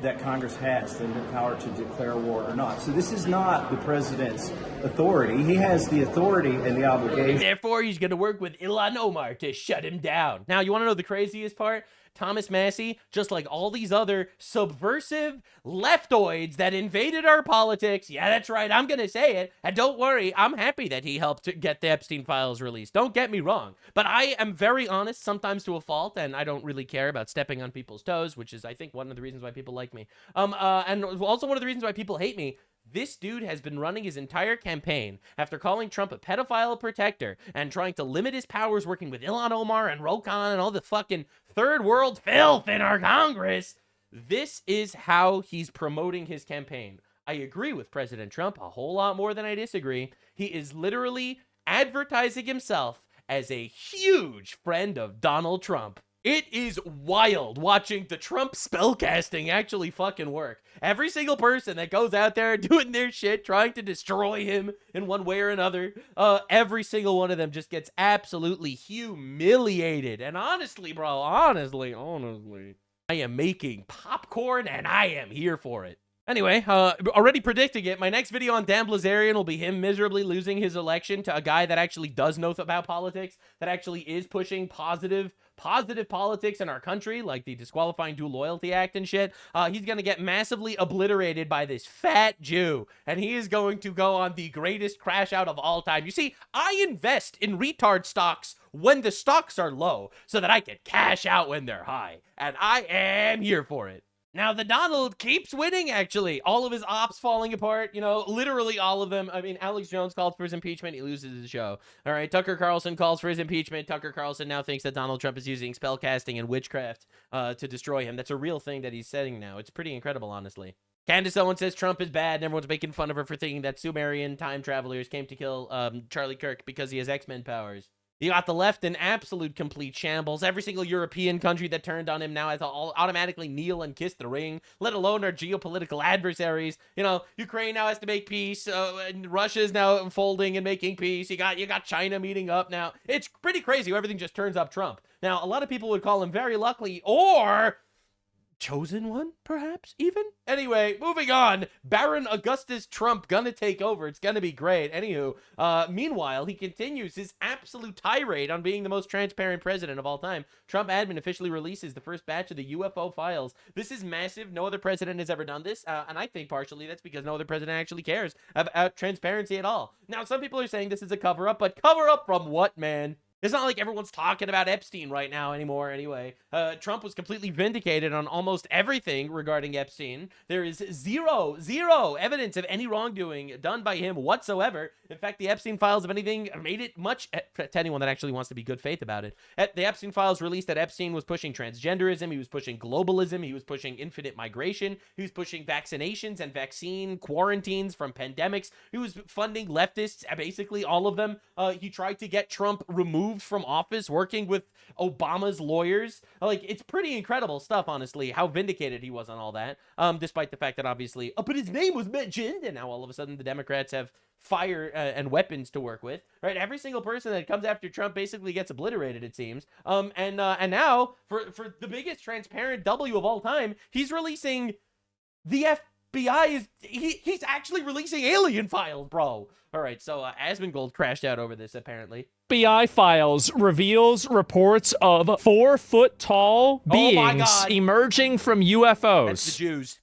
that Congress has than the power to declare war or not. So this is not the president's authority. He has the authority and the obligation. Therefore, he's going to work with Ilhan Omar to shut him down. Now, you want to know the craziest part? Thomas Massie, just like all these other subversive leftoids that invaded our politics. Yeah, that's right. I'm going to say it. And don't worry, I'm happy that he helped get the Epstein files released. Don't get me wrong. But I am very honest, sometimes to a fault, and I don't really care about stepping on people's toes, which is, I think, one of the reasons why people like me. And also one of the reasons why people hate me. This dude has been running his entire campaign after calling Trump a pedophile protector and trying to limit his powers working with Ilhan Omar and Ro Khanna and all the fucking third world filth in our Congress. This is how he's promoting his campaign. I agree with President Trump a whole lot more than I disagree. He is literally advertising himself as a huge friend of Donald Trump. It is wild watching the Trump spellcasting actually fucking work. Every single person that goes out there doing their shit, trying to destroy him in one way or another, every single one of them just gets absolutely humiliated. And honestly, bro, honestly, I am making popcorn and I am here for it. Anyway, already predicting it, my next video on Dan Blazarian will be him miserably losing his election to a guy that actually does know about politics, that actually is pushing positive politics in our country, like the Disqualifying Dual Loyalty Act and shit. He's going to get massively obliterated by this fat Jew, and he is going to go on the greatest crash out of all time. You see, I invest in retard stocks when the stocks are low so that I can cash out when they're high, and I am here for it. Now, the Donald keeps winning, actually. All of his ops falling apart, you know, literally all of them. I mean, Alex Jones called for his impeachment. He loses his show. All right, Tucker Carlson calls for his impeachment. Tucker Carlson now thinks that Donald Trump is using spellcasting and witchcraft to destroy him. That's a real thing that he's saying now. It's pretty incredible, honestly. Candace Owens says Trump is bad, and everyone's making fun of her for thinking that Sumerian time travelers came to kill Charlie Kirk because he has X-Men powers. You got the left in absolute complete shambles. Every single European country that turned on him now has to automatically kneel and kiss the ring, let alone our geopolitical adversaries. You know, Ukraine now has to make peace, and Russia's now folding and making peace. You got China meeting up now. It's pretty crazy how everything just turns up Trump. Now, a lot of people would call him very lucky or chosen one, perhaps, even? Anyway, moving on. Baron Augustus Trump gonna take over. It's gonna be great. Anywho, meanwhile, he continues his absolute tirade on being the most transparent president of all time. Trump admin officially releases the first batch of the UFO files. This is massive. No other president has ever done this, and I think partially that's because no other president actually cares about transparency at all. Now, some people are saying this is a cover-up, but cover-up from what, man? It's not like everyone's talking about Epstein right now anymore anyway. Trump was completely vindicated on almost everything regarding Epstein. There is zero evidence of any wrongdoing done by him whatsoever. In fact, the Epstein files, if anything, made it much, to anyone that actually wants to be good faith about it. The Epstein files released that Epstein was pushing transgenderism, he was pushing globalism, he was pushing infinite migration, he was pushing vaccinations and vaccine quarantines from pandemics, he was funding leftists, basically all of them. He tried to get Trump removed from office, working with Obama's lawyers. Like, it's pretty incredible stuff, honestly, how vindicated he was on all that, despite the fact that obviously, but his name was mentioned, and now all of a sudden the Democrats have fire and weapons to work with, right? Every single person that comes after Trump basically gets obliterated, it seems. And now, for the biggest transparent W of all time, he's releasing the FBI he's actually releasing alien files, bro. All right, so Asmongold crashed out over this, apparently. FBI files reveals reports of 4-foot-tall beings emerging from UFOs. That's the Jews.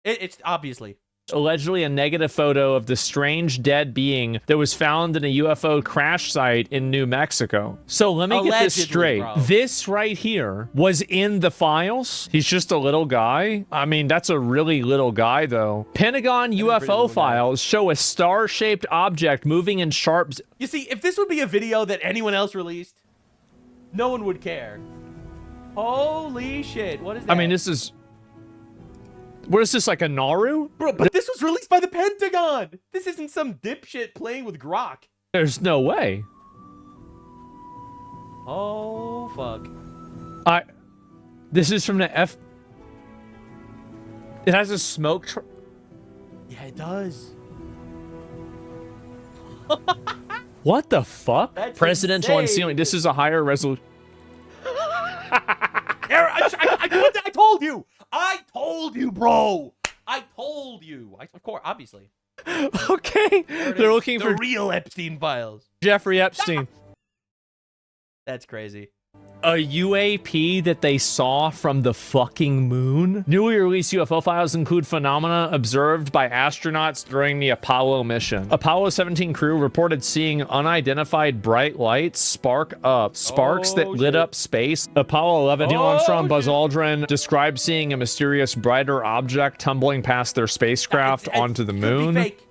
It's obviously. Allegedly a negative photo of the strange dead being that was found in a UFO crash site in New Mexico. So let me get this straight. Bro. This right here was in the files? He's just a little guy? I mean, that's a really little guy, though. Pentagon UFO files show a star-shaped object moving in sharp... You see, if this would be a video that anyone else released, no one would care. Holy shit. What is that? I mean, this is... What is this, like a Naru? Bro, but this was released by the Pentagon. This isn't some dipshit playing with grok. There's no way. Oh, fuck. This is from the F... It has a smoke... Yeah, it does. What the fuck? That's Presidential insane. unsealing. This is a higher resolution. I told you. I told you, bro. I told you. Of course, obviously. Okay. They're looking the for real Epstein files. Jeffrey Epstein. That's crazy. A UAP that they saw from the fucking moon? Newly released UFO files include phenomena observed by astronauts during the Apollo mission. Apollo 17 crew reported seeing unidentified bright lights sparks that lit up space. Apollo 11, Neil Armstrong, Buzz Aldrin described seeing a mysterious brighter object tumbling past their spacecraft onto the moon. Could be fake.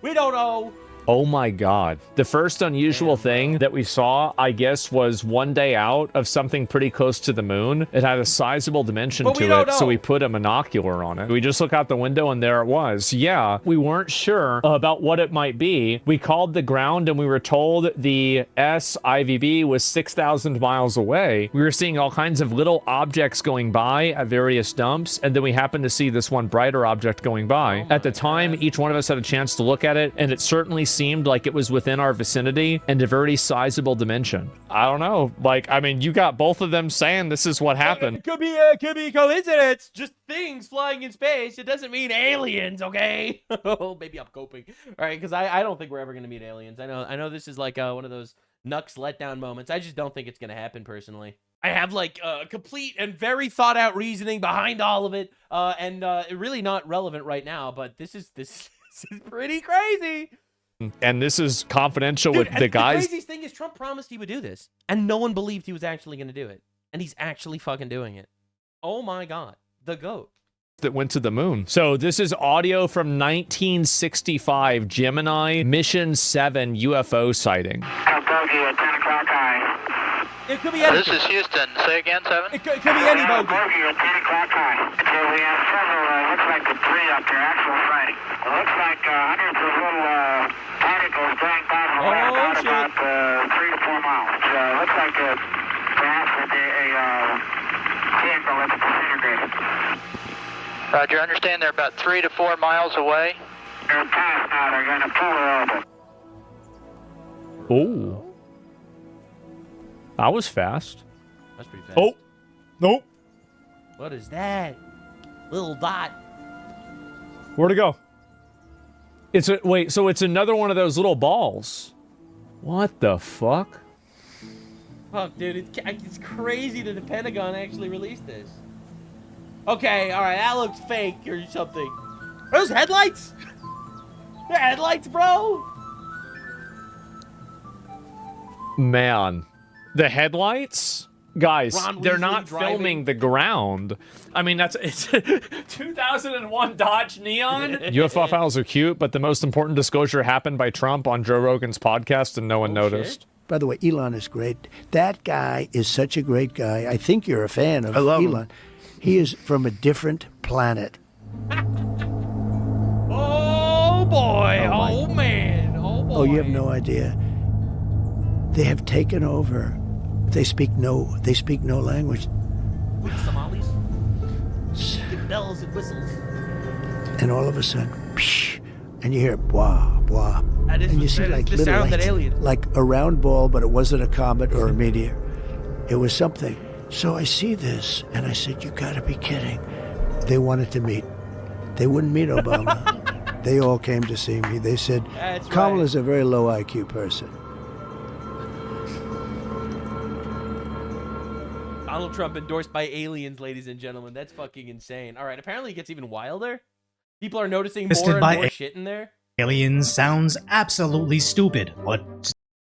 We don't know. Oh my God. The first unusual thing that we saw, I guess, was one day out of something pretty close to the moon. It had a sizable dimension to it, so we put a monocular on it. We just look out the window and there it was. Yeah, we weren't sure about what it might be. We called the ground and we were told the SIVB was 6,000 miles away. We were seeing all kinds of little objects going by at various dumps, and then we happened to see this one brighter object going by. At the time, each one of us had a chance to look at it, and it certainly seemed like it was within our vicinity and a very sizable dimension. I don't know. Like, I mean, you got both of them saying this is what happened. It could be coincidence. Just things flying in space. It doesn't mean aliens, okay? Oh, maybe I'm coping. All right, because I don't think we're ever going to meet aliens. I know this is like one of those Nux letdown moments. I just don't think it's going to happen personally. I have like complete and very thought out reasoning behind all of it, and really not relevant right now. But this is pretty crazy. And this is confidential with the guys. The craziest thing is Trump promised he would do this, and no one believed he was actually going to do it, and he's actually fucking doing it. Oh my God, the GOAT. That went to the moon. So this is audio from 1965 Gemini Mission 7 UFO sighting. Bogey at 10 o'clock high. It could be any. This is Houston. Say again, 7? It could be any bogey. Bogey at 10 o'clock high. So we have several, looks like debris up there, actual sighting. It looks like hundreds of little particles going by from about 3 to 4 miles. So it looks like perhaps a vehicle that's disintegrated. Roger, understand they're about 3 to 4 miles away. They're past now. They're going to polar orbit. Oh. That was fast. That's pretty fast. Oh. Nope. What is that? Little dot. Where'd it go? So it's another one of those little balls. What the fuck? Fuck, dude, it's crazy that the Pentagon actually released this. Okay, all right, that looks fake or something. Are those headlights? They're headlights, bro. Man, the headlights? Guys, they're Weasley not filming the ground. I mean, it's 2001 Dodge Neon. UFO files are cute, but the most important disclosure happened by Trump on Joe Rogan's podcast, and no one noticed. By the way, Elon is great. That guy is such a great guy. I think you're a fan of love Elon. him. He is from a different planet. Oh boy! Oh man! Oh boy! Oh, you have no idea. They have taken over. They speak no language. With Somalis, with bells and whistles. And all of a sudden, psh, and you hear blah blah, That is and you see like the little sound that lights, aliens. like a round ball, but it wasn't a comet or a meteor. It was something. So I see this, and I said, "You got to be kidding!" They wanted to meet. They wouldn't meet Obama. They all came to see me. They said, That's "Kamala's a very low IQ person." Donald Trump endorsed by aliens, ladies and gentlemen. That's fucking insane. All right, apparently it gets even wilder. People are noticing more and more shit in there. Aliens sounds absolutely stupid, but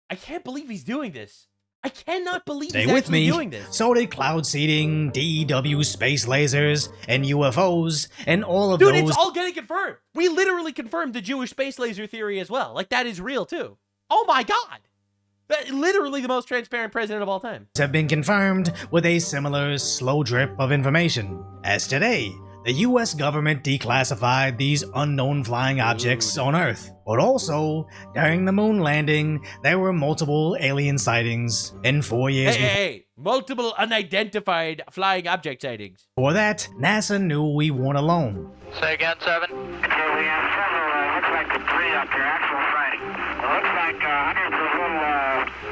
I can't believe he's doing this. I cannot believe stay he's with actually me. doing this. So did cloud seeding, DEW space lasers, and UFOs, and all of Dude, those. it's all getting confirmed. We literally confirmed the Jewish space laser theory as well. Like, that is real, too. Oh, my God. Literally the most transparent president of all time. Have been confirmed with a similar slow drip of information. As today, the US government declassified these unknown flying objects on Earth. But also, during the moon landing, there were multiple alien sightings in 4 years Hey, multiple unidentified flying object sightings. before that, NASA knew we weren't alone. Say again, 7. We have several, looks like the 3 up there, actual sighting. It looks like hundreds of little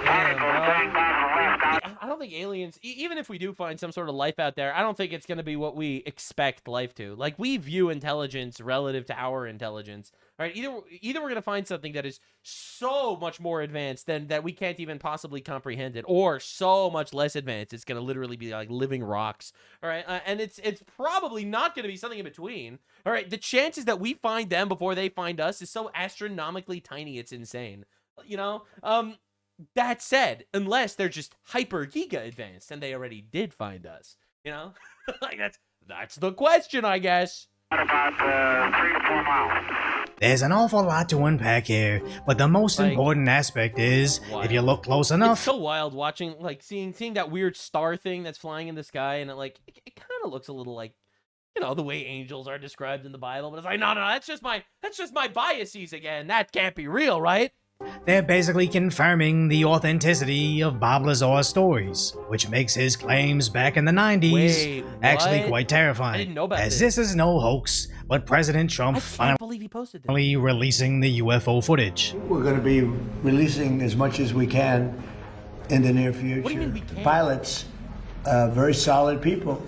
particles going by from west. I don't think aliens, even if we do find some sort of life out there, I don't think it's going to be what we expect life to. Like, we view intelligence relative to our intelligence. All right, either we're going to find something that is so much more advanced than that we can't even possibly comprehend it, or so much less advanced it's going to literally be like living rocks. All right, and it's probably not going to be something in between. All right, the chances that we find them before they find us is so astronomically tiny, it's insane. You know, that said, unless they're just hyper giga advanced and they already did find us, you know, like that's the question, I guess. About 3 to 4 miles. There's an awful lot to unpack here, but the most important aspect is, if you look close enough, it's so wild watching, like, seeing that weird star thing that's flying in the sky, and it kind of looks a little like, you know, the way angels are described in the Bible. But it's like, no, that's just my biases again. That can't be real, right? they're basically confirming the authenticity of Bob Lazar's stories, which makes his claims back in the 90s actually quite terrifying. I didn't know about as this is no hoax, but President Trump finally releasing the UFO footage. We're going to be releasing as much as we can in the near future. What do you mean we can? Pilots, very solid people,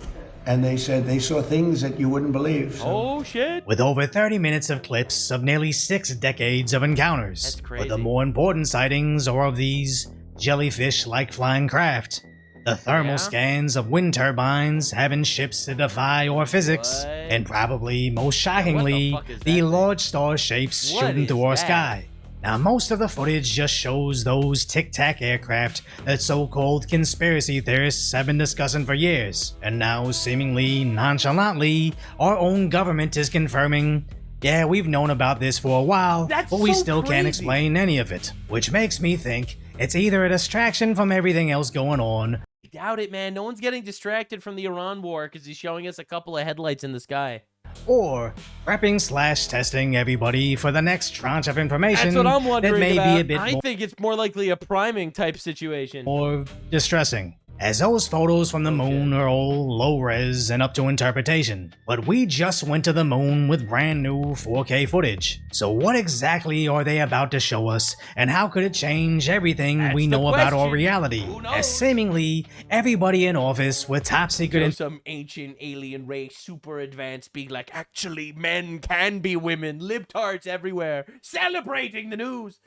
and they said they saw things that you wouldn't believe. So. Oh, shit. With over 30 minutes of clips of nearly 6 decades of encounters. That's crazy. But the more important sightings are of these jellyfish-like flying craft. The thermal scans of wind turbines having ships that defy our physics. And probably, most shockingly, the large star shapes shooting through our sky. Now, most of the footage just shows those tic-tac aircraft that so-called conspiracy theorists have been discussing for years. And now, seemingly nonchalantly, our own government is confirming, yeah, we've known about this for a while, but we still can't explain any of it. Which makes me think it's either a distraction from everything else going on. I doubt it, man. No one's getting distracted from the Iran war because he's showing us a couple of headlights in the sky. Or prepping/testing everybody for the next tranche of information. That's what I'm wondering that may about. be a bit I think it's more likely a priming type situation. more distressing, as those photos from the moon are all low-res and up to interpretation. But we just went to the moon with brand new 4K footage. So what exactly are they about to show us, and how could it change everything we know about our reality? As seemingly everybody in office with top secret some ancient alien race, super advanced, being like, actually, men can be women, libtards everywhere, celebrating the news.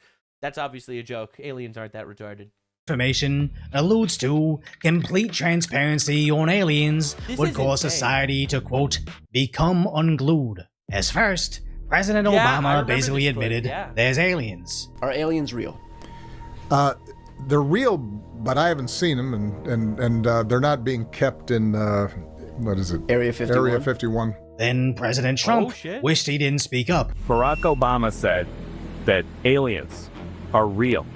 That's obviously a joke. Aliens aren't that retarded. information alludes to complete transparency on aliens would cause society to, quote, become unglued. As first, President Obama basically admitted there's aliens. Are aliens real? They're real, but I haven't seen them, and they're not being kept in, what is it? Area 51? Area 51. Then President Trump wished he didn't speak up. Barack Obama said that aliens are real.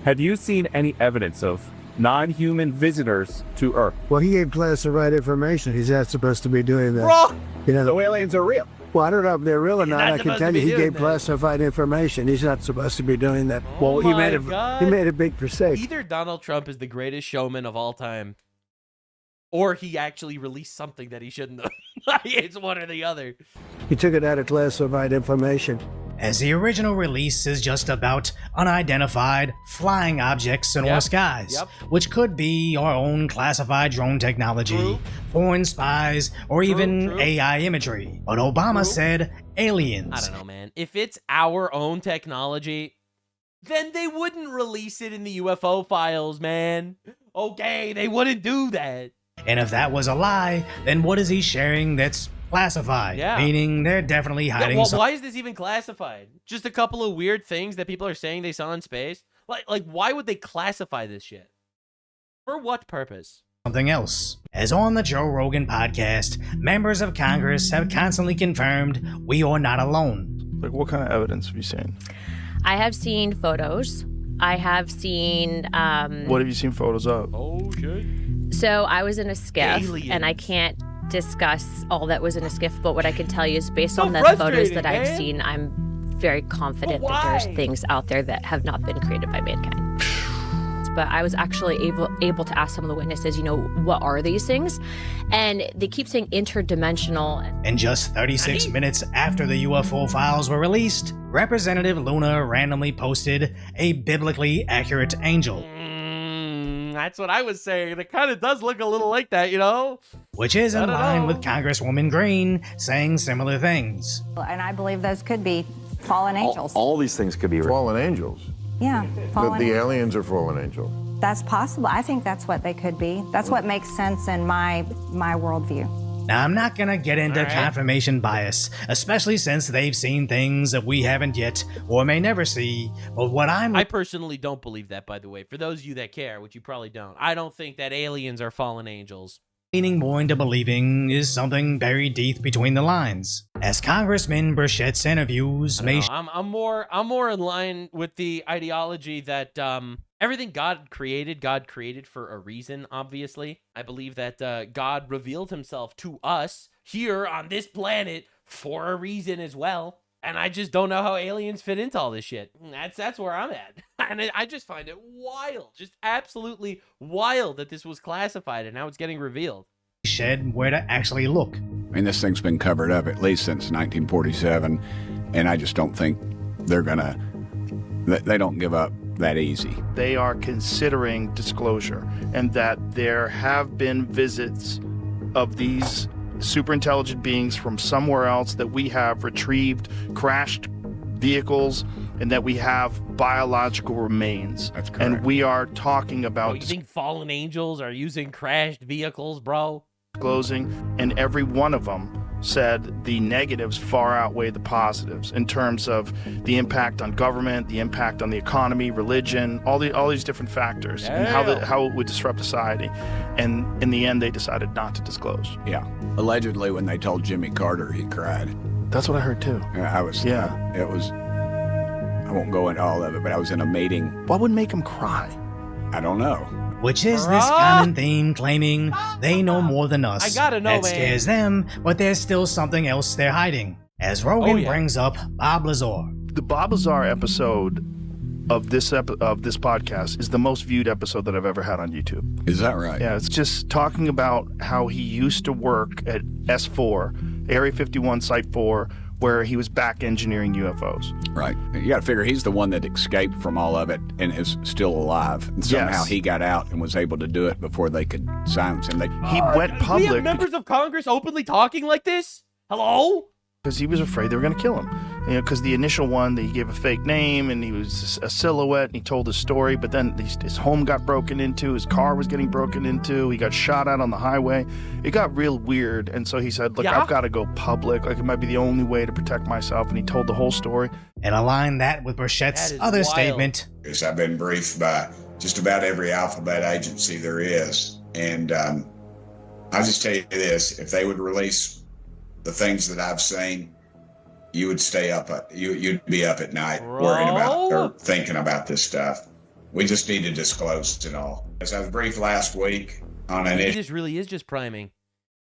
Have you seen any evidence of non-human visitors to Earth? Well, he gave classified information. He's not supposed to be doing that. Bro! You know, So aliens are real. Well, I don't know if they're real or not. I can tell you, he gave that. classified information. He's not supposed to be doing that. Oh Well, he my made God. he made a big mistake. Either Donald Trump is the greatest showman of all time, or he actually released something that he shouldn't have. It's one or the other. He took it out of classified information. As the original release is just about unidentified flying objects in our skies, which could be our own classified drone technology, foreign spies, or even AI imagery. But Obama said aliens. I don't know, man. If it's our own technology, then they wouldn't release it in the UFO files, man. Okay, they wouldn't do that. And if that was a lie, then what is he sharing that's classified? Meaning they're definitely hiding Well, something. why is this even classified? Just a couple of weird things that people are saying they saw in space? Like why would they classify this shit? For what purpose? Something else. As on the Joe Rogan podcast, members of Congress have constantly confirmed we are not alone. Like, what kind of evidence have you seen? I have seen photos I have seen. What have you seen photos of? Oh, shit. So I was in a skiff, Aliens. and I can't discuss all that was in a skiff, but what I can tell you is based So on the photos frustrating, that I've man. seen, I'm very confident that there's things out there that have not been created by mankind. But I was actually able to ask some of the witnesses, you know, what are these things? And they keep saying interdimensional. And just 36 minutes after the UFO files were released, Representative Luna randomly posted a biblically accurate angel, That's what I was saying. It kind of does look a little like that, you know? which is in I don't line know. with Congresswoman Green saying similar things. And I believe those could be fallen angels. All these things could be fallen angels. Yeah, fallen The angels. aliens are fallen angels. That's possible. I think that's what they could be. That's what makes sense in my worldview. Now, I'm not gonna get into confirmation bias, especially since they've seen things that we haven't yet or may never see, but what I personally don't believe that, by the way. For those of you that care, which you probably don't, I don't think that aliens are fallen angels. leaning more into believing is something buried deep between the lines. As Congressman Burchett's interviews may I'm more in line with the ideology that everything God created for a reason, obviously. I believe that God revealed himself to us here on this planet for a reason as well. And I just don't know how aliens fit into all this shit. That's where I'm at. And I just find it wild, just absolutely wild that this was classified and now it's getting revealed. shed where to actually look. I mean, this thing's been covered up at least since 1947, and I just don't think they don't give up that easy. They are considering disclosure, and that there have been visits of these super intelligent beings from somewhere else, that we have retrieved crashed vehicles, and that we have biological remains. That's correct. And we are talking about You think fallen angels are using crashed vehicles, bro? disclosing, and every one of them said the negatives far outweigh the positives in terms of the impact on government, the impact on the economy, religion, all these different factors, and how it would disrupt society. And in the end, they decided not to disclose. Yeah. Allegedly, when they told Jimmy Carter, he cried. That's what I heard too. It was. I won't go into all of it, but I was in a meeting. What would make him cry? I don't know. Which is this common theme claiming they know more than us. I gotta know, that man. scares them, but there's still something else they're hiding. As Rogan brings up Bob Lazar. The Bob Lazar episode of this podcast is the most viewed episode that I've ever had on YouTube. Is that right? Yeah, it's just talking about how he used to work at S4, Area 51 Site 4, where he was back engineering UFOs. Right. You got to figure he's the one that escaped from all of it and is still alive. And somehow he got out and was able to do it before they could silence him. He went public. We have members of Congress openly talking like this? Hello? Because he was afraid they were going to kill him. You know, because the initial one, he gave a fake name and he was a silhouette and he told his story, but then his home got broken into, his car was getting broken into, he got shot at on the highway. It got real weird. And so he said, look, I've got to go public. Like, it might be the only way to protect myself. And he told the whole story. And align that with Burchett's other statement. Because I've been briefed by just about every alphabet agency there is. And I'll just tell you this, if they would release the things that I've seen, you would stay up. You'd be up at night worrying about or thinking about this stuff. We just need to disclose it all. As I was briefed last week on an issue. This really is just priming.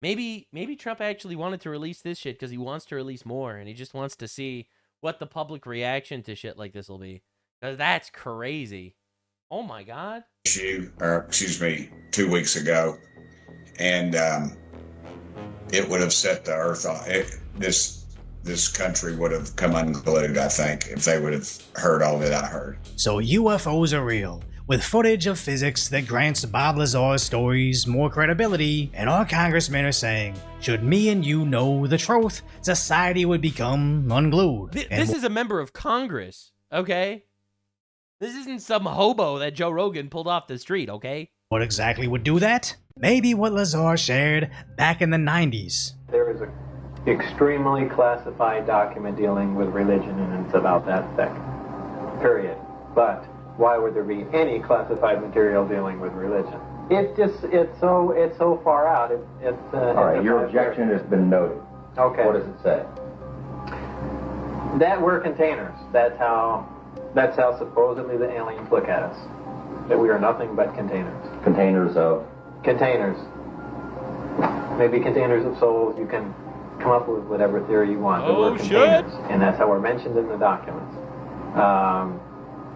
Maybe Trump actually wanted to release this shit because he wants to release more, and he just wants to see what the public reaction to shit like this will be. Because that's crazy. Oh my God. 2 weeks ago, and it would have set the earth off. This country would have come unglued, I think, if they would have heard all that I heard. So UFOs are real, with footage of physics that grants Bob Lazar's stories more credibility, and our congressmen are saying, should me and you know the truth, society would become unglued. This is a member of Congress, okay? This isn't some hobo that Joe Rogan pulled off the street, okay? What exactly would do that? Maybe what Lazar shared back in the 90s. There is an extremely classified document dealing with religion, and it's about that thick. Period. But why would there be any classified material dealing with religion? It's so far out. All right, your objection has been noted. Okay. What does it say? That we're containers. That's how That's how supposedly the aliens look at us. That we are nothing but containers. Containers of? Containers. Maybe containers of souls. You can come up with whatever theory you want. But we're containers. And that's how we're mentioned in the documents.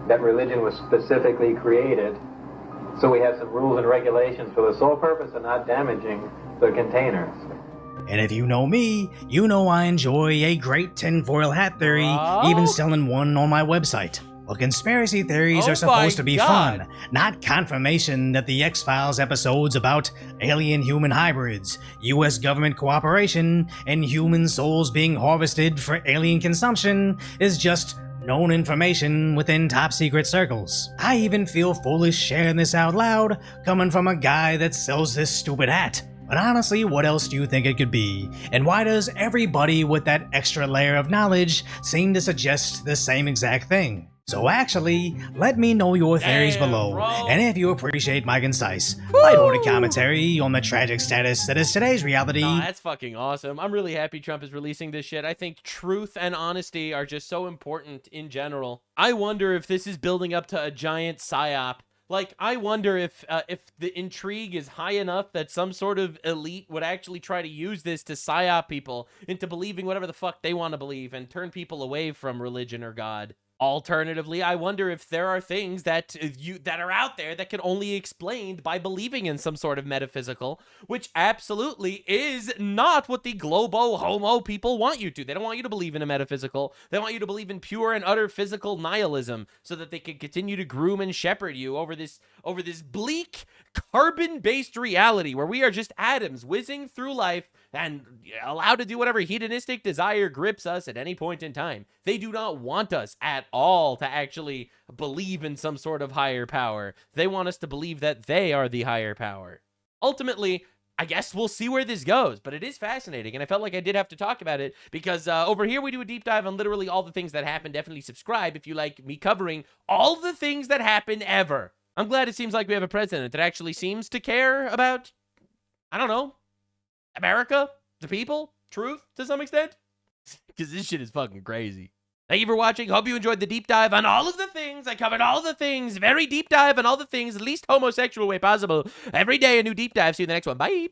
That religion was specifically created so we have some rules and regulations for the sole purpose of not damaging the containers. And if you know me, you know I enjoy a great tinfoil hat theory, even selling one on my website. Well, conspiracy theories are supposed to be fun, not confirmation that the X-Files episodes about alien-human hybrids, US government cooperation, and human souls being harvested for alien consumption is just known information within top-secret circles. I even feel foolish sharing this out loud, coming from a guy that sells this stupid hat. But honestly, what else do you think it could be? And why does everybody with that extra layer of knowledge seem to suggest the same exact thing? So actually, let me know your theories below, and if you appreciate my concise, lighthearted commentary on the tragic status that is today's reality. Nah, that's fucking awesome. I'm really happy Trump is releasing this shit. I think truth and honesty are just so important in general. I wonder if this is building up to a giant psyop. Like, I wonder if the intrigue is high enough that some sort of elite would actually try to use this to psyop people into believing whatever the fuck they want to believe and turn people away from religion or God. Alternatively, I wonder if there are things that are out there that can only be explained by believing in some sort of metaphysical, which absolutely is not what the globo homo people want you to. They don't want you to believe in a metaphysical. They want you to believe in pure and utter physical nihilism so that they can continue to groom and shepherd you over this bleak carbon-based reality where we are just atoms whizzing through life and allowed to do whatever hedonistic desire grips us at any point in time. They do not want us at all to actually believe in some sort of higher power. They want us to believe that they are the higher power. Ultimately, I guess we'll see where this goes, but it is fascinating, and I felt like I did have to talk about it because over here we do a deep dive on literally all the things that happen. Definitely subscribe if you like me covering all the things that happen ever. I'm glad it seems like we have a president that actually seems to care about, I don't know, America, the people, truth to some extent, because this shit is fucking crazy. Thank you for watching. Hope you enjoyed the deep dive on all of the things. I covered all the things, very deep dive on all the things, the least homosexual way possible. Every day a new deep dive. See you in the next one. Bye.